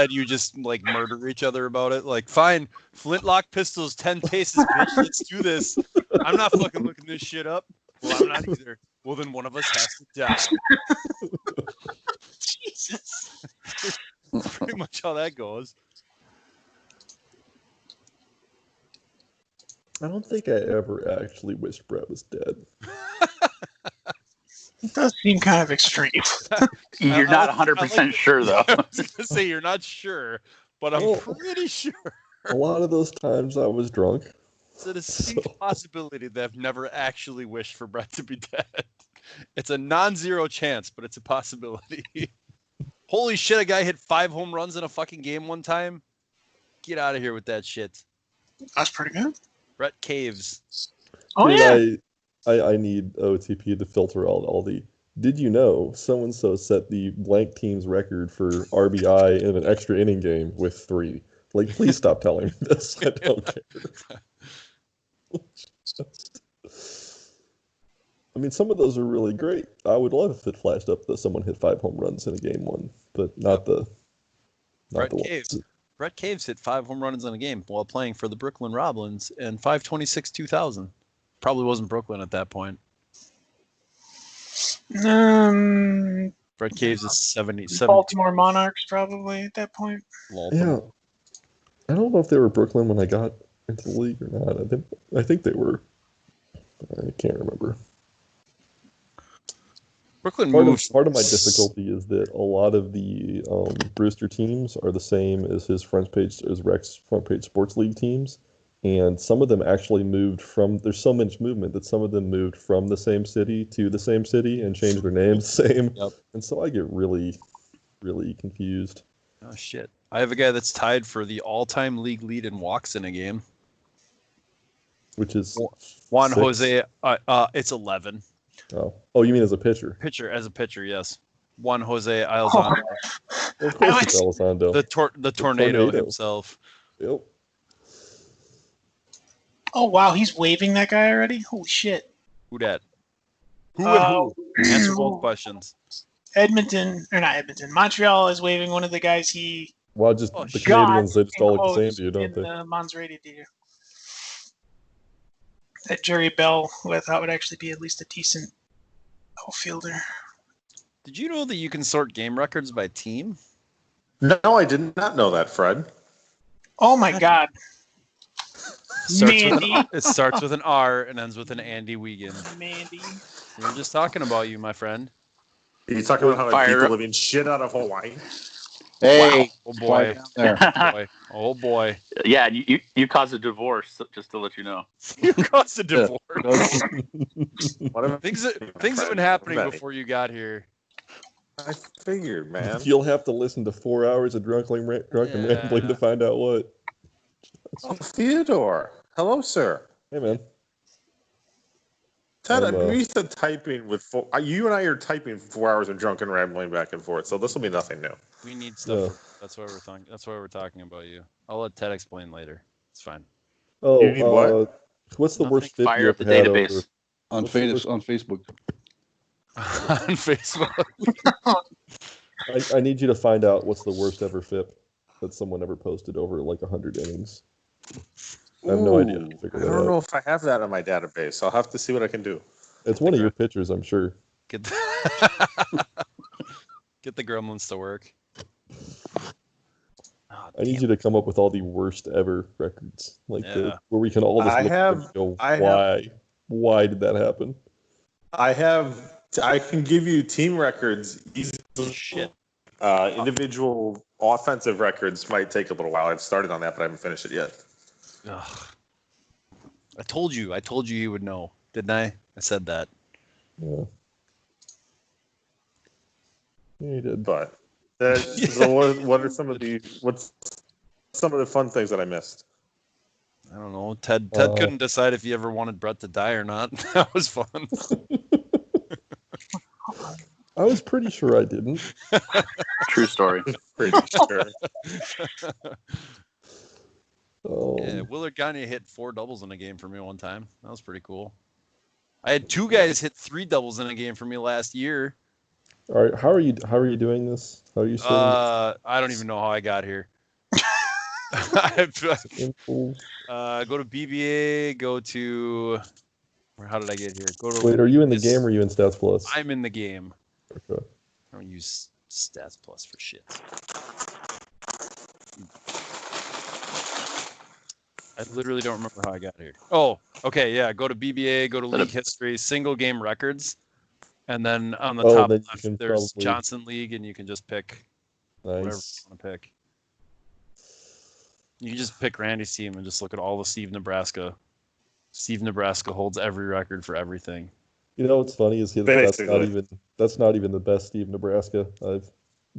you just like murder each other about it. Like, fine, flintlock pistols, 10 paces, bitch. Let's do this. I'm not fucking looking this shit up. Well, I'm not either. Well, then one of us has to die. Jesus. That's pretty much how that goes. I don't think I ever actually wished Brett was dead. It does seem kind of extreme. You're not 100% sure, though. I was going to say you're not sure, but I'm pretty sure. A lot of those times I was drunk. It's a distinct possibility that I've never actually wished for Brett to be dead. It's a non-zero chance, but it's a possibility. Holy shit, a guy hit 5 home runs in a fucking game one time? Get out of here with that shit. That's pretty good. Brett Caves. Oh, dude, yeah. I need OTP to filter all the. Did you know so-and-so set the blank team's record for RBI in an extra inning game with 3? Like, please stop telling me this. I don't care. I mean, some of those are really great. I would love if it flashed up that someone hit 5 home runs in a game one, but not the Caves. Brett Caves hit 5 home runs in a game while playing for the Brooklyn Roblins in 5/26/2000. Probably wasn't Brooklyn at that point. Brett Caves is 70. Baltimore Monarchs probably at that point. Yeah. I don't know if they were Brooklyn when I got into the league or not. I think they were. I can't remember. Brooklyn part of my difficulty is that a lot of the Brewster teams are the same as Rex's front page sports league teams, and some of them actually moved from. There's so much movement that some of them moved from the same city to the same city and changed their names the same. Yep. And so I get really, really confused. Oh shit! I have a guy that's tied for the all-time league lead in walks in a game. Which is Juan 6? Jose. It's 11. Oh, you mean as a pitcher? As a pitcher, yes. Juan Jose Elizondo. Of course, it's Elizondo. The tornado himself. Yep. Oh wow, he's waving that guy already. Holy shit! Who dat? Who and who? Answer both questions. Montreal is waving one of the guys he. Well, the Canadians, they just all look the same to you, don't they? Mons Radio deer. That Jerry Bell, who I thought would actually be at least a decent outfielder. Did you know that you can sort game records by team? No, I did not know that, Fred. Oh my God. It starts with an R and ends with an Andy Wiegand. Mandy. We were just talking about you, my friend. Are you talking about how people living shit out of Hawaii? Hey. Wow. Oh boy. Oh boy. Yeah, you caused a divorce, just to let you know. You caused a divorce. Things have been happening before you got here. I figured, man. You'll have to listen to 4 hours of drunken rambling to find out what. Oh, Theodore. Hello, sir. Hey, man. Ted, I'm used to typing with you and I are typing 4 hours of drunken rambling back and forth, so this will be nothing new. We need stuff. That's why we're talking about you. I'll let Ted explain later. It's fine. Oh, you need what? What's the worst fit fire you up ever the had database. over? On Facebook. On Facebook. I need you to find out what's the worst ever FIP. that someone ever posted over like 100 innings. I have no idea how to figure I that don't know out. if I have that in my database. I'll have to see what I can do. It's one of your pitchers, I'm sure. Get the, get the gremlins to work. Oh, I need you to come up with all the worst ever records, like Yeah. where we can all just look at them and go, why did that happen? I can give you team records. Shit. Individual offensive records might take a little while. I've started on that, but I haven't finished it yet. Ugh. I told you you would know, didn't I? I said that. Yeah. Yeah, you did. But so what are some of the fun things that I missed? I don't know. Ted couldn't decide if he ever wanted Brett to die or not. That was fun. I was pretty sure I didn't. True story. Pretty sure. Yeah, Willard Gagne hit 4 doubles in a game for me one time. That was pretty cool. I had 2 guys hit 3 doubles in a game for me last year. All right, how are you doing this? How are you I don't even know how I got here. Go to BBA, go to how did I get here? Go to Wait, are you in the game or are you in Stats Plus? I'm in the game. Okay. I don't use Stats Plus for shit. I literally don't remember how I got here. Oh, okay, yeah. Go to BBA, go to League History, single game records, and then on the top left, there's Johnson League, and you can just pick whatever you want to pick. You can just pick Randy's team and just look at all the Steve Nebraska. Steve Nebraska holds every record for everything. You know what's funny is that's not even the best Steve Nebraska I've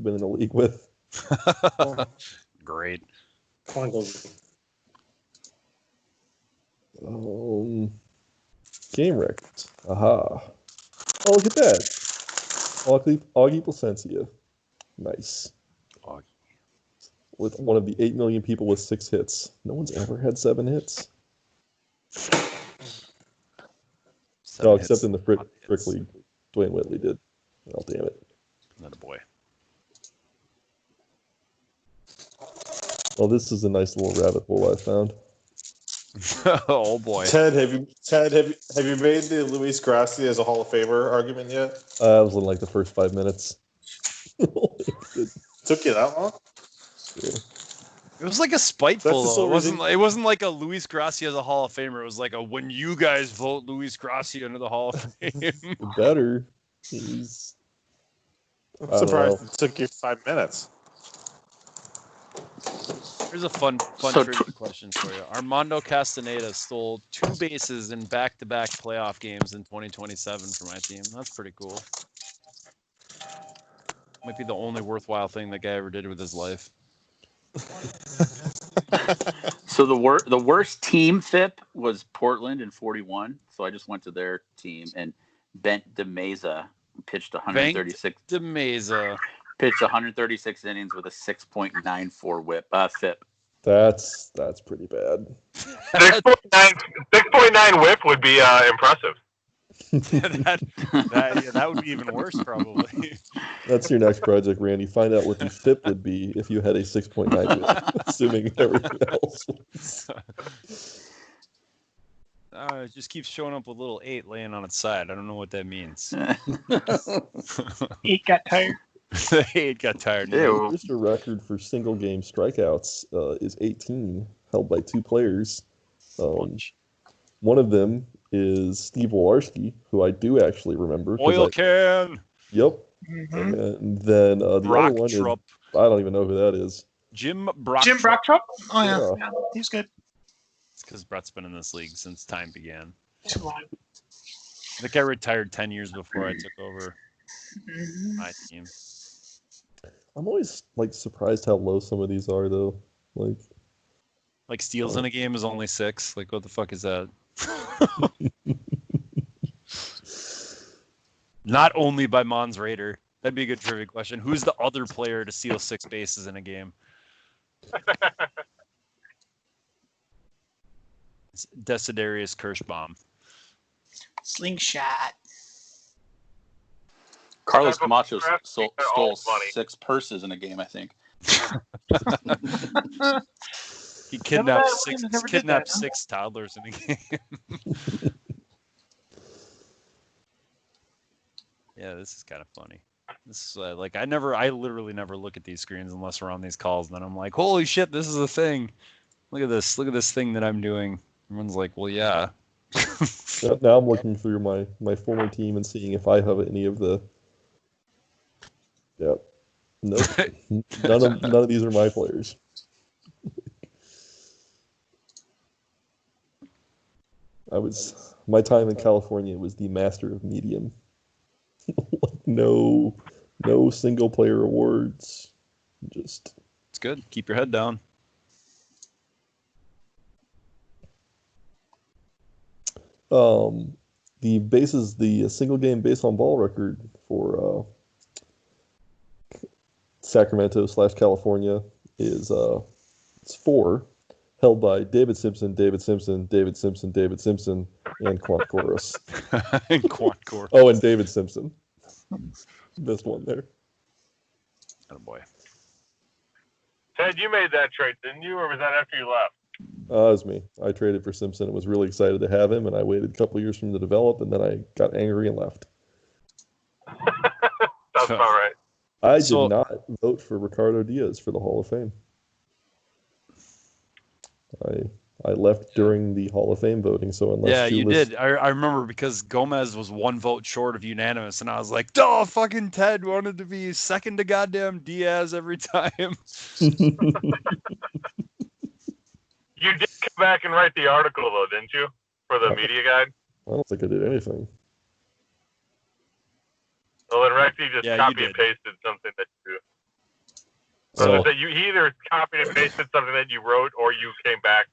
been in the league with. Great. Game records. Aha. Oh, look at that. Augie Placencia. Nice. Augie. With one of the 8 million people with 6 hits. No one's ever had 7 hits. Except in the Frick League. Dwayne Whitley did. Oh, damn it. Not a boy. Well, this is a nice little rabbit hole I found. Oh boy. Ted, have you made the Luis Gracia as a Hall of Famer argument yet? I was in like the first 5 minutes. Took you that long? Yeah. It was like a spiteful though. It wasn't like a Luis Gracia as a Hall of Famer. It was like a when you guys vote Luis Gracia into the Hall of Fame. Better. I'm surprised it took you 5 minutes. Here's a fun trivia question for you. Armando Castaneda stole 2 bases in back-to-back playoff games in 2027 for my team. That's pretty cool. Might be the only worthwhile thing that guy ever did with his life. So the worst team FIP was Portland in 41. So I just went to their team, and Bent DeMeza pitched 136. Pitched 136 innings with a 6.94 FIP. That's pretty bad. 6.9 whip would be impressive. that would be even worse, probably. That's your next project, Randy. Find out what the FIP would be if you had a 6.9 whip, assuming everything else was. It just keeps showing up with little 8 laying on its side. I don't know what that means. 8 got tired. 8 got tired. The first record for single game strikeouts is 18, held by 2 players. One of them is Steve Wolarski, who I do actually remember. Oil can. Yep. Mm-hmm. And then the other one is, I don't even know who that is. Jim Brocktrop. Oh yeah, he's good. It's because Brett's been in this league since time began. Too long. The guy retired 10 years before I took over my team. I'm always surprised how low some of these are, though. Like steals in a game is only 6. Like, what the fuck is that? Not only by Mons Raider. That'd be a good trivia question. Who's the other player to steal 6 bases in a game? It's Desiderius Kirschbaum. Slingshot. Carlos Camacho stole 6 purses in a game, I think. He kidnapped Never six toddlers in a game. Yeah, this is kind of funny. This is like I literally never look at these screens unless we're on these calls. And then I'm like, holy shit, this is a thing. Look at this thing that I'm doing. Everyone's like, well, yeah. Now I'm looking through my former team and seeing if I have any of the. Yep. Nope. none of these are my players. My time in California was the master of medium. no single player awards. Just. It's good. Keep your head down. The single game base on ball record for Sacramento/California is it's 4, held by David Simpson, and Quant Chorus. And Quant Chorus. Oh, and David Simpson. Missed one there. Oh boy. Ted, you made that trade, didn't you, or was that after you left? It was me. I traded for Simpson and was really excited to have him, and I waited a couple years for him to develop, and then I got angry and left. That's about right. I did not vote for Ricardo Diaz for the Hall of Fame. I left during the Hall of Fame voting, so unless you did. I remember because Gomez was 1 vote short of unanimous, and I was like, "Oh, fucking Ted wanted to be second to goddamn Diaz every time." You did come back and write the article, though, didn't you, for the media guide? I don't think I did anything. Well, then Rexy just copy and pasted something that you. So he either copied and pasted something that you wrote, or you came back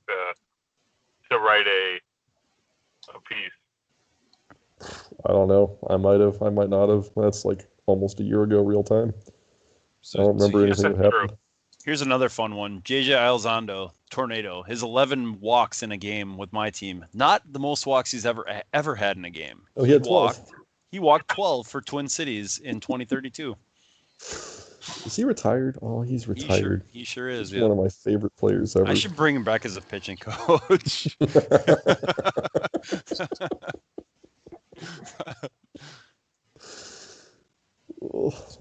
to write a piece. I don't know. I might have. I might not have. That's like almost a year ago, real time. I don't remember anything that happened. Here's another fun one. JJ Elizondo, Tornado. His 11 walks in a game with my team. Not the most walks he's ever had in a game. Oh, he had 12. He walked 12 for Twin Cities in 2032. Is he retired? Oh, he's retired. He sure is. He's one of my favorite players ever. I should bring him back as a pitching coach.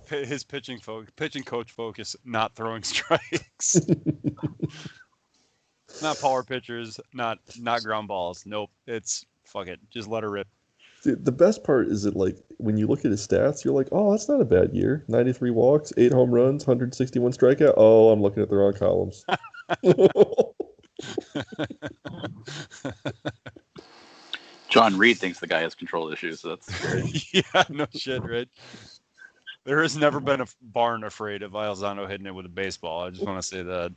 His pitching coach focus, not throwing strikes. Not power pitchers, not ground balls. Nope. It's fuck it. Just let her rip. Dude, the best part is that, like, when you look at his stats, you're like, oh, that's not a bad year. 93 walks, 8 home runs, 161 strikeout. Oh, I'm looking at the wrong columns. John Reed thinks the guy has control issues, so that's great. Yeah, no shit, right? There has never been a barn afraid of Elizondo hitting it with a baseball. I just want to say that.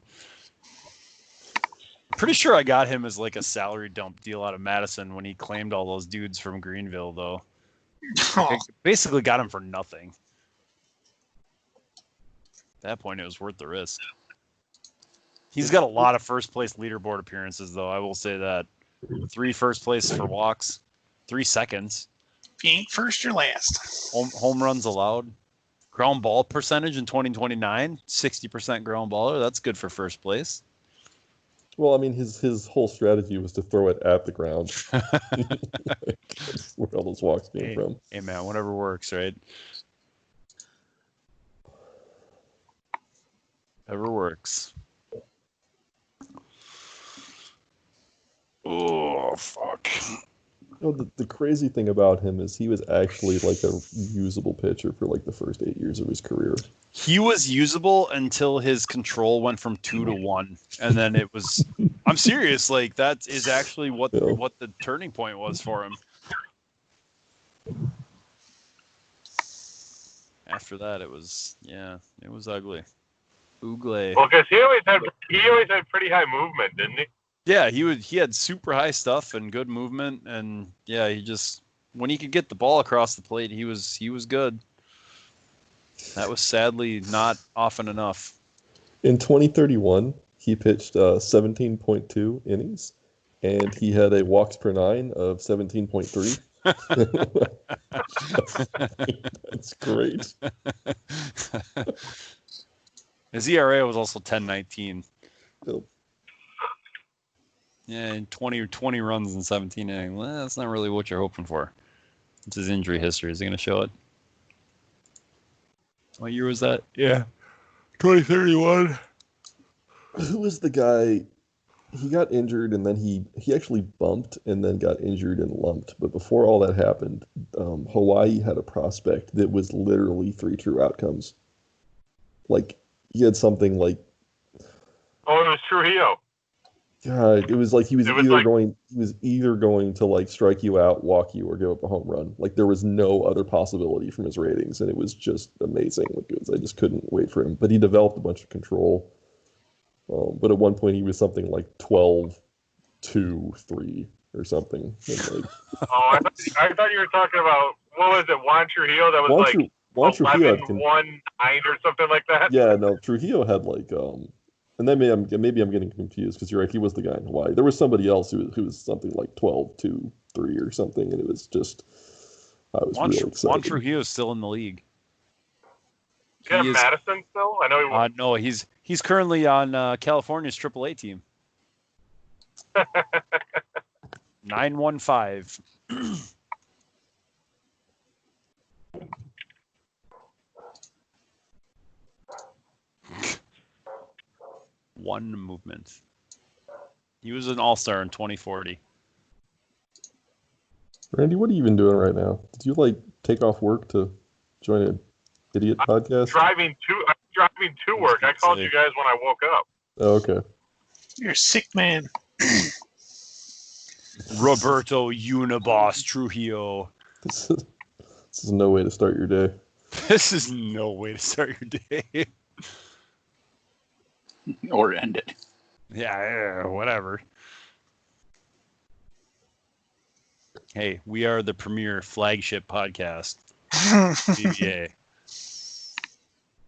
Pretty sure I got him as like a salary dump deal out of Madison when he claimed all those dudes from Greenville, though. I basically got him for nothing. At that point, it was worth the risk. He's got a lot of first place leaderboard appearances, though. I will say that. 3 first place for walks, 3 seconds. If you ain't first, you're last. Home runs allowed. Ground ball percentage in 2029, 60% ground baller. That's good for first place. Well, I mean, his whole strategy was to throw it at the ground. That's where all those walks came from. Hey, man, whatever works, right? Whatever works. Oh, fuck. You know, the crazy thing about him is he was actually like a usable pitcher for like the first 8 years of his career. He was usable until his control went from 2 to 1, and then it was. I'm serious. Like that is actually what the turning point was for him. After that, it was ugly. Oogle. Well, because he always had pretty high movement, didn't he? Yeah, he had super high stuff and good movement, and yeah, he just when he could get the ball across the plate, he was good. That was sadly not often enough. In 2031, he pitched 17.2 innings, and he had a walks per 9 of 17.3. That's great. His ERA was also 10.19. Yep. Yeah, and 20 runs in 17 innings. Well, that's not really what you're hoping for. It's his injury history. Is he going to show it? What year was that? Yeah, 2031. Who was the guy? He got injured and then he actually bumped and then got injured and lumped. But before all that happened, Hawaii had a prospect that was literally 3 true outcomes. Like he had something like. Oh, it was Trujillo. God, it was like he was either going to like strike you out, walk you, or give up a home run. Like there was no other possibility from his ratings, and it was just amazing. Like I just couldn't wait for him. But he developed a bunch of control. But at one point he was something like 12, 2, 3 or something. And like, I thought you were talking about what was it, Juan Trujillo? That was Juan Trujillo 11-1-9 or something like that. Yeah, no, Trujillo had like and then maybe I'm getting confused because you're right. He was the guy in Hawaii. There was somebody else who was something like 12, 2, 3 or something, and it was just I was really excited. Juan Trujillo is still in the league. Yeah, Madison still? I know he was. No, he's currently on California's AAA team. 915. One movement. He was an all-star in 2040. Randy, what are you even doing right now? Did you like take off work to join an idiot podcast? I'm driving to work. I called you guys when I woke up. Oh, okay. You're a sick man. Roberto Uniboss Trujillo. This is no way to start your day. This is no way to start your day. Or end it. Yeah, whatever. Hey, we are the premier flagship podcast. BBA.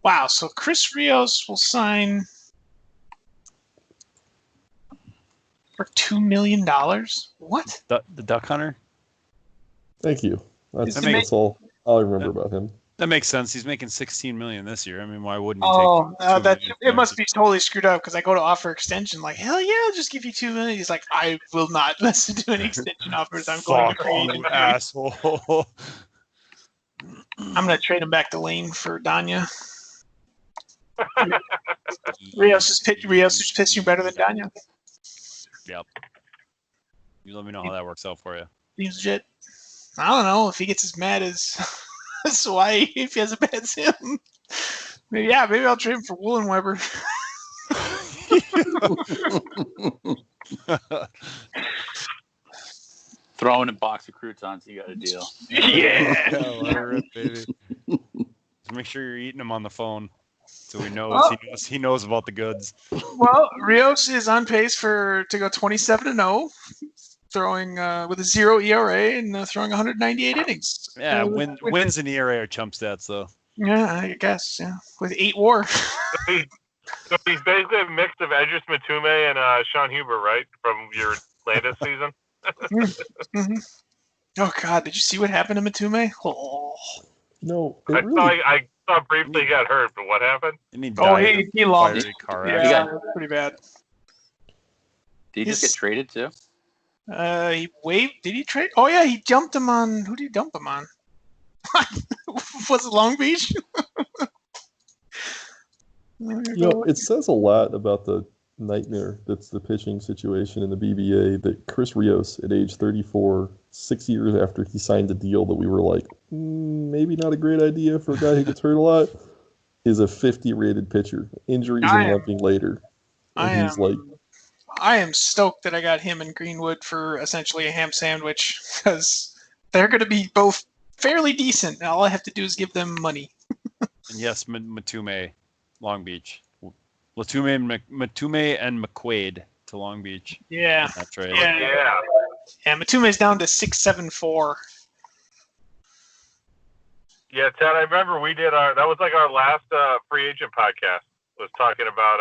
Wow, so Chris Rios will sign for $2 million? What? The Duck Hunter? Thank you. That's all I remember about him. That makes sense. He's making $16 million this year. I mean, why wouldn't he it must be totally screwed up because I go to offer extension, like, hell yeah, I'll just give you $2 million. He's like, I will not listen to any extension offers. I'm going to free agent. Asshole. I'm going to trade him back to Lane for Danya. Rios is pitching better than Danya. Yep. You let me know how that works out for you. Seems legit. I don't know if he gets as mad as Hawaii if he has a bad sim. Maybe I'll trade him for Woolen-Weber. Throw in a box of croutons, you got a deal. Yeah. Let her rip, baby. Just make sure you're eating them on the phone so he knows he knows about the goods. Well, Rios is on pace to go 27-0. Throwing with a 0 ERA and throwing 198 innings. Yeah, wins and ERA are chump stats, though. Yeah, I guess. Yeah, with 8 WAR. So he's basically a mix of Edris Matume and Sean Huber, right, from your latest season. Mm-hmm. Oh God, did you see what happened to Matume? Oh. No, I saw briefly he got hurt, but what happened? He lost. Yeah, pretty bad. Did he just get traded too? He waved. Did he trade? Oh yeah, he jumped him on. Who did he dump him on? Was it Long Beach? It says a lot about the nightmare that's the pitching situation in the BBA that Chris Rios, at age 34, 6 years after he signed a deal that we were like, maybe not a great idea for a guy who gets hurt a lot, is a 50 rated pitcher. Injuries and lumping later. And I am stoked that I got him and Greenwood for essentially a ham sandwich because they're going to be both fairly decent. All I have to do is give them money. And yes, Matume, Long Beach. Matume and McQuaid to Long Beach. Yeah. That's right. Yeah. Matume's down to 6.74. Yeah, Ted, I remember we did that was like our last free agent podcast, was talking about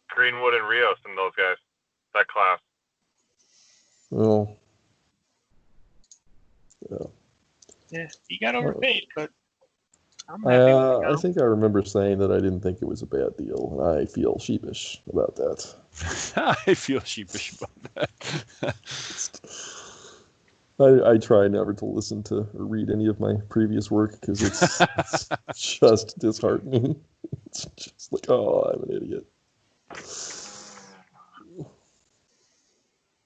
Greenwood and Rios and those guys, that class. Well, yeah, he got overpaid, but I think I remember saying that I didn't think it was a bad deal, and I feel sheepish about that. I feel sheepish about that. I try never to listen to or read any of my previous work because it's just disheartening. It's just like, oh, I'm an idiot. You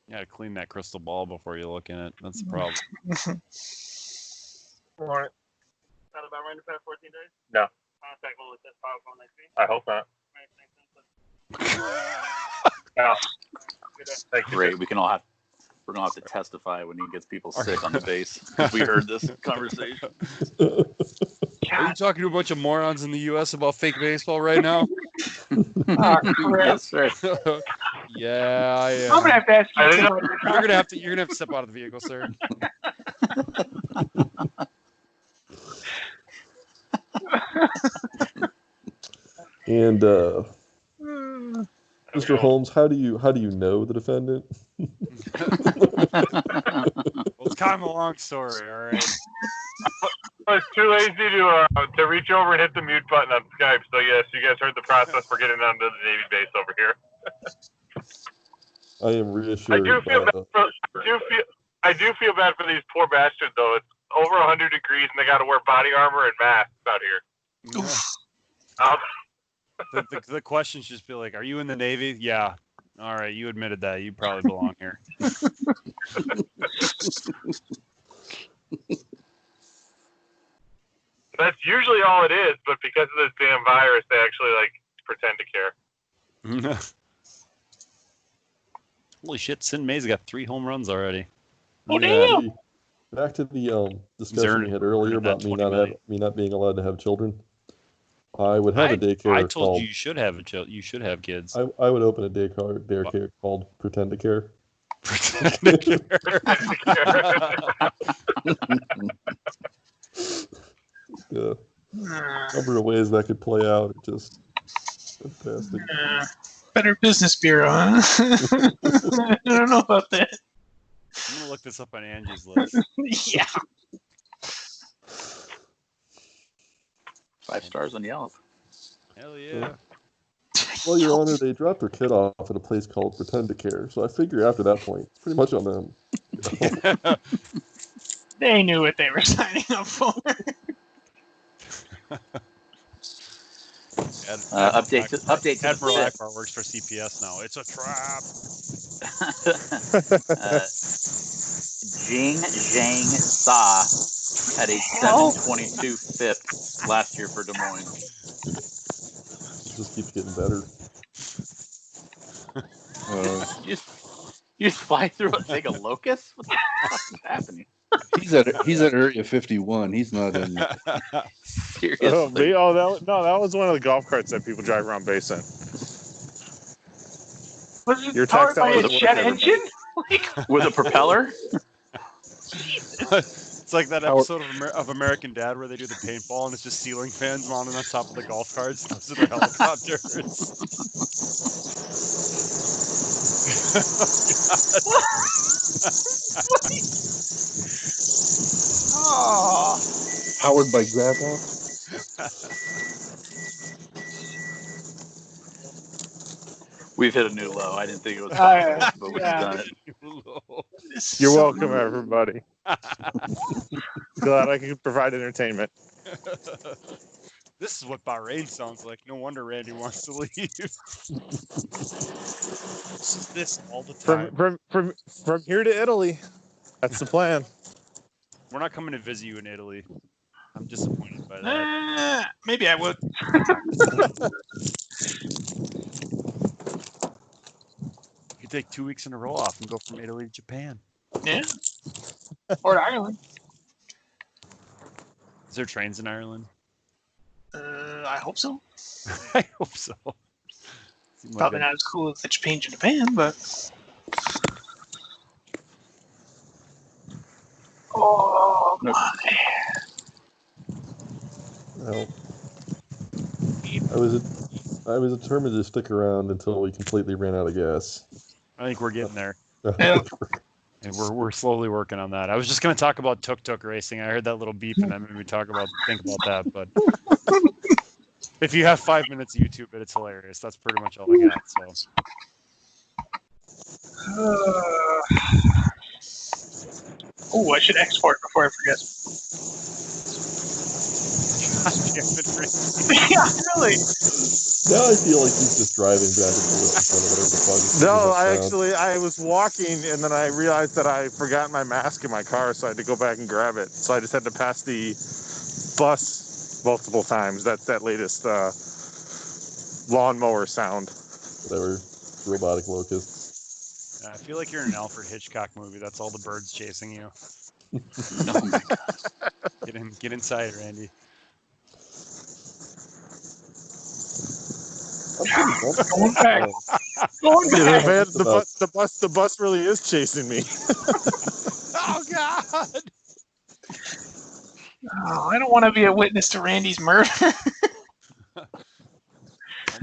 gotta clean that crystal ball before you look in it. That's the problem. All right. Not about ready to pass 14 days? No. I hope not. Yeah. Great. We're gonna have to testify when he gets people sick on the base because we heard this conversation. Are you talking to a bunch of morons in the U.S. about fake baseball right now? Yes, sir. Yeah, I am. I'm gonna have to ask you. You're gonna have to step out of the vehicle, sir. And Mr. Holmes, how do you know the defendant? Well, it's kind of a long story, all right. I was too lazy to reach over and hit the mute button on Skype. So yes, you guys heard the process for getting onto the Navy base over here. I am reassured. I do feel bad for these poor bastards though. It's over 100 degrees and they got to wear body armor and masks out here. The question should just be like, "Are you in the Navy?" Yeah. All right, you admitted that. You probably belong here. That's usually all it is, but because of this damn virus, they actually pretend to care. Holy shit! Sin May's got 3 home runs already. Oh damn! Back to the discussion we had earlier about me not being allowed to have children. I would have a daycare. I told you should have you should have kids. I would open a daycare called Pretend to Care. Pretend to Care. Yeah. Number of ways that could play out are just fantastic. Better Business Bureau, huh? I don't know about that. I'm gonna look this up on Angie's list. Yeah. 5 stars on Yelp. Hell yeah. Well, Your Honor, they dropped their kid off at a place called Pretend to Care, so I figure after that point, it's pretty much on them. They knew what they were signing up for. Update to Admiral the Akbar works for CPS now. It's a trap. Jing Zhang Sa had a 722 FIP last year for Des Moines. It just keeps getting better. You just fly through a thing of locusts? What the fuck is happening? He's at Area 51. He's not in. Seriously? That was one of the golf carts that people drive around base in. Was it powered by a jet engine? With a propeller? It's like that episode of American Dad where they do the paintball and it's just ceiling fans mounted on top of the golf carts. Those are the helicopters. Oh. Powered by gravel. We've hit a new low. I didn't think it was possible, but we've done it. You're welcome, everybody. Glad I can provide entertainment. This is what Bahrain sounds like. No wonder Randy wants to leave. This all the time. From here to Italy. That's the plan. We're not coming to visit you in Italy. I'm disappointed by that. Maybe I would. You could take 2 weeks in a row off and go from Italy to Japan. Yeah. Or Ireland. Is there trains in Ireland? I hope so. I hope so. Probably not as cool as the Japan to Japan, but. Oh my! Well, I was determined to stick around until we completely ran out of gas. I think we're getting there. And we're slowly working on that. I was just gonna talk about tuk-tuk racing. I heard that little beep, and that made me think about that. But if you have 5 minutes, YouTube it. It's hilarious. That's pretty much all I got. I should export before I forget. Yeah, really. Now I feel like he's just driving back and forth in front of whatever the fuck. No, I was walking and then I realized that I forgot my mask in my car, so I had to go back and grab it. So I just had to pass the bus multiple times. That's that latest lawnmower sound. Whatever, robotic locust. I feel like you're in an Alfred Hitchcock movie. That's all the birds chasing you. Oh my God. Get inside, Randy. Going back. Going back. Man, the bus really is chasing me. Oh God! Oh, I don't want to be a witness to Randy's murder. Oh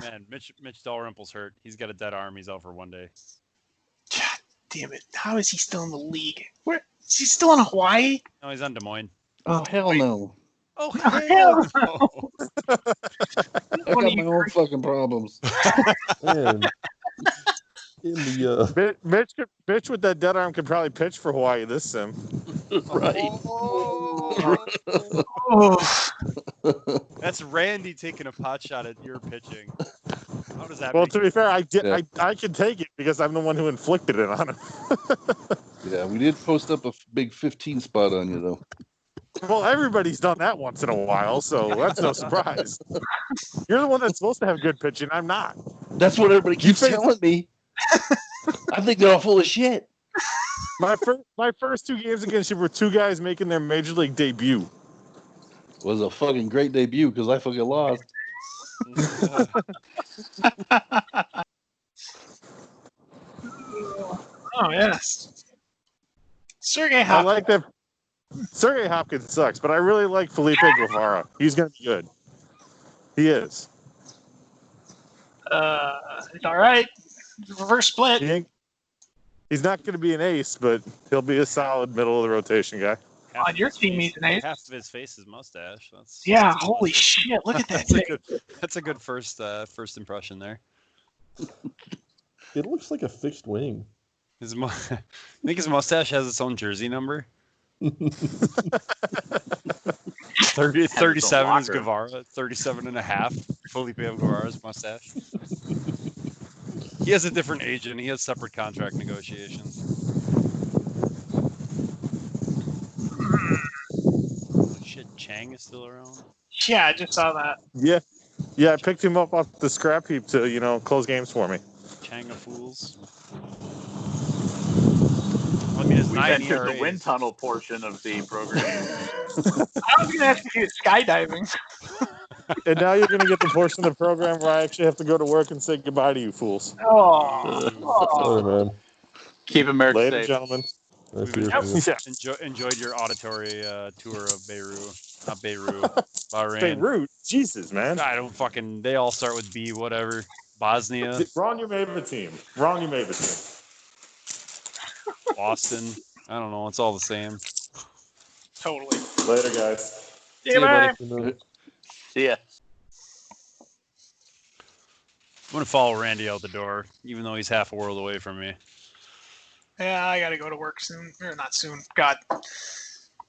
man, Mitch Dalrymple's hurt. He's got a dead arm. He's out for 1 day. God damn it! How is he still in the league? Where is he still in Hawaii? No, he's on Des Moines. Oh hell no! Oh hell no! I got my own fucking problems. Man, in the Mitch with that dead arm could probably pitch for Hawaii this sim. Right. That's Randy taking a pot shot at your pitching. How does that? Well, make to be fair, I can take it because I'm the one who inflicted it on him. Yeah, we did post up a big 15 spot on you though. Well, everybody's done that once in a while, so that's no surprise. You're the one that's supposed to have good pitching. I'm not. That's what everybody keeps telling me. I think they're all full of shit. My first 2 games against you were 2 guys making their major league debut. It was a fucking great debut because I fucking lost. Oh yes, Sergey I Hopkins. like that. Sergey Hopkins sucks, but I really like Felipe Guevara. He's going to be good. He is. It's all right. Reverse split. He's not going to be an ace, but he'll be a solid middle of the rotation guy. On your team, he's an ace. Half of his face is mustache. Yeah, holy shit! Look at that. That's a good first impression there. It looks like a fixed wing. I think his mustache has its own jersey number. 37 is Guevara. 37 and a half. Felipe Guevara's mustache. He has a different agent. He has separate contract negotiations. Shit, Chang is still around? Yeah, I just saw that. Yeah, I picked him up off the scrap heap to, close games for me. Chang of Fools. I mean, we entered the wind tunnel portion of the program. I was going to ask if you was skydiving. And now you're going to get the portion of the program where I actually have to go to work and say goodbye to you fools. Oh man. Keep America Later, safe. Gentlemen. Enjoyed your auditory tour of Beirut. Not Beirut. Bahrain. Beirut? Jesus, man. I don't fucking... They all start with B, whatever. Bosnia. Wrong you made the team. Boston. I don't know. It's all the same. Totally. Later, guys. See you, buddy. See ya. I'm going to follow Randy out the door, even though he's half a world away from me. Yeah, I got to go to work soon. Or not soon. God.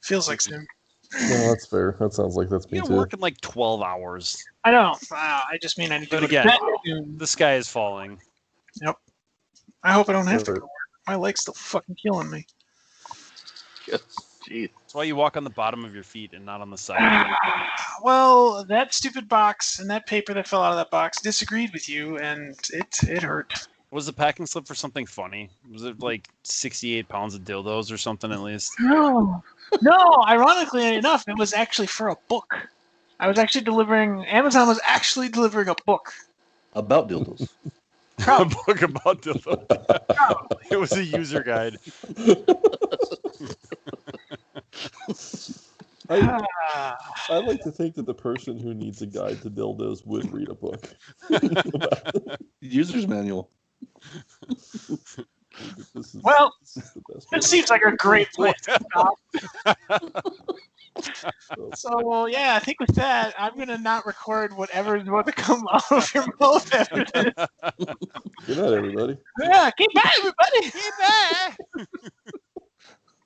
Feels like soon. No, that's fair. That sounds like that's me You're too. working like 12 hours. I know. I just mean I need to But go again, to bed soon. the sky is falling. Yep. I hope I don't have to go to work. My leg's still fucking killing me. Jeez. That's why you walk on the bottom of your feet and not on the side. Well, that stupid box and that paper that fell out of that box disagreed with you, and it hurt. Was the packing slip for something funny? Was it like 68 pounds of dildos or something at least? No, ironically enough, it was actually for a book. Amazon was actually delivering a book. About dildos. A book about dildos. It was a user guide. I like to think that the person who needs a guide to dildos would read a book. User's manual. This is Well, the best It seems like a great place to stop. So yeah, I think with that, I'm gonna not record whatever is about to come out of your mouth after this. Good night, everybody. Yeah, keep back, everybody. Keep back.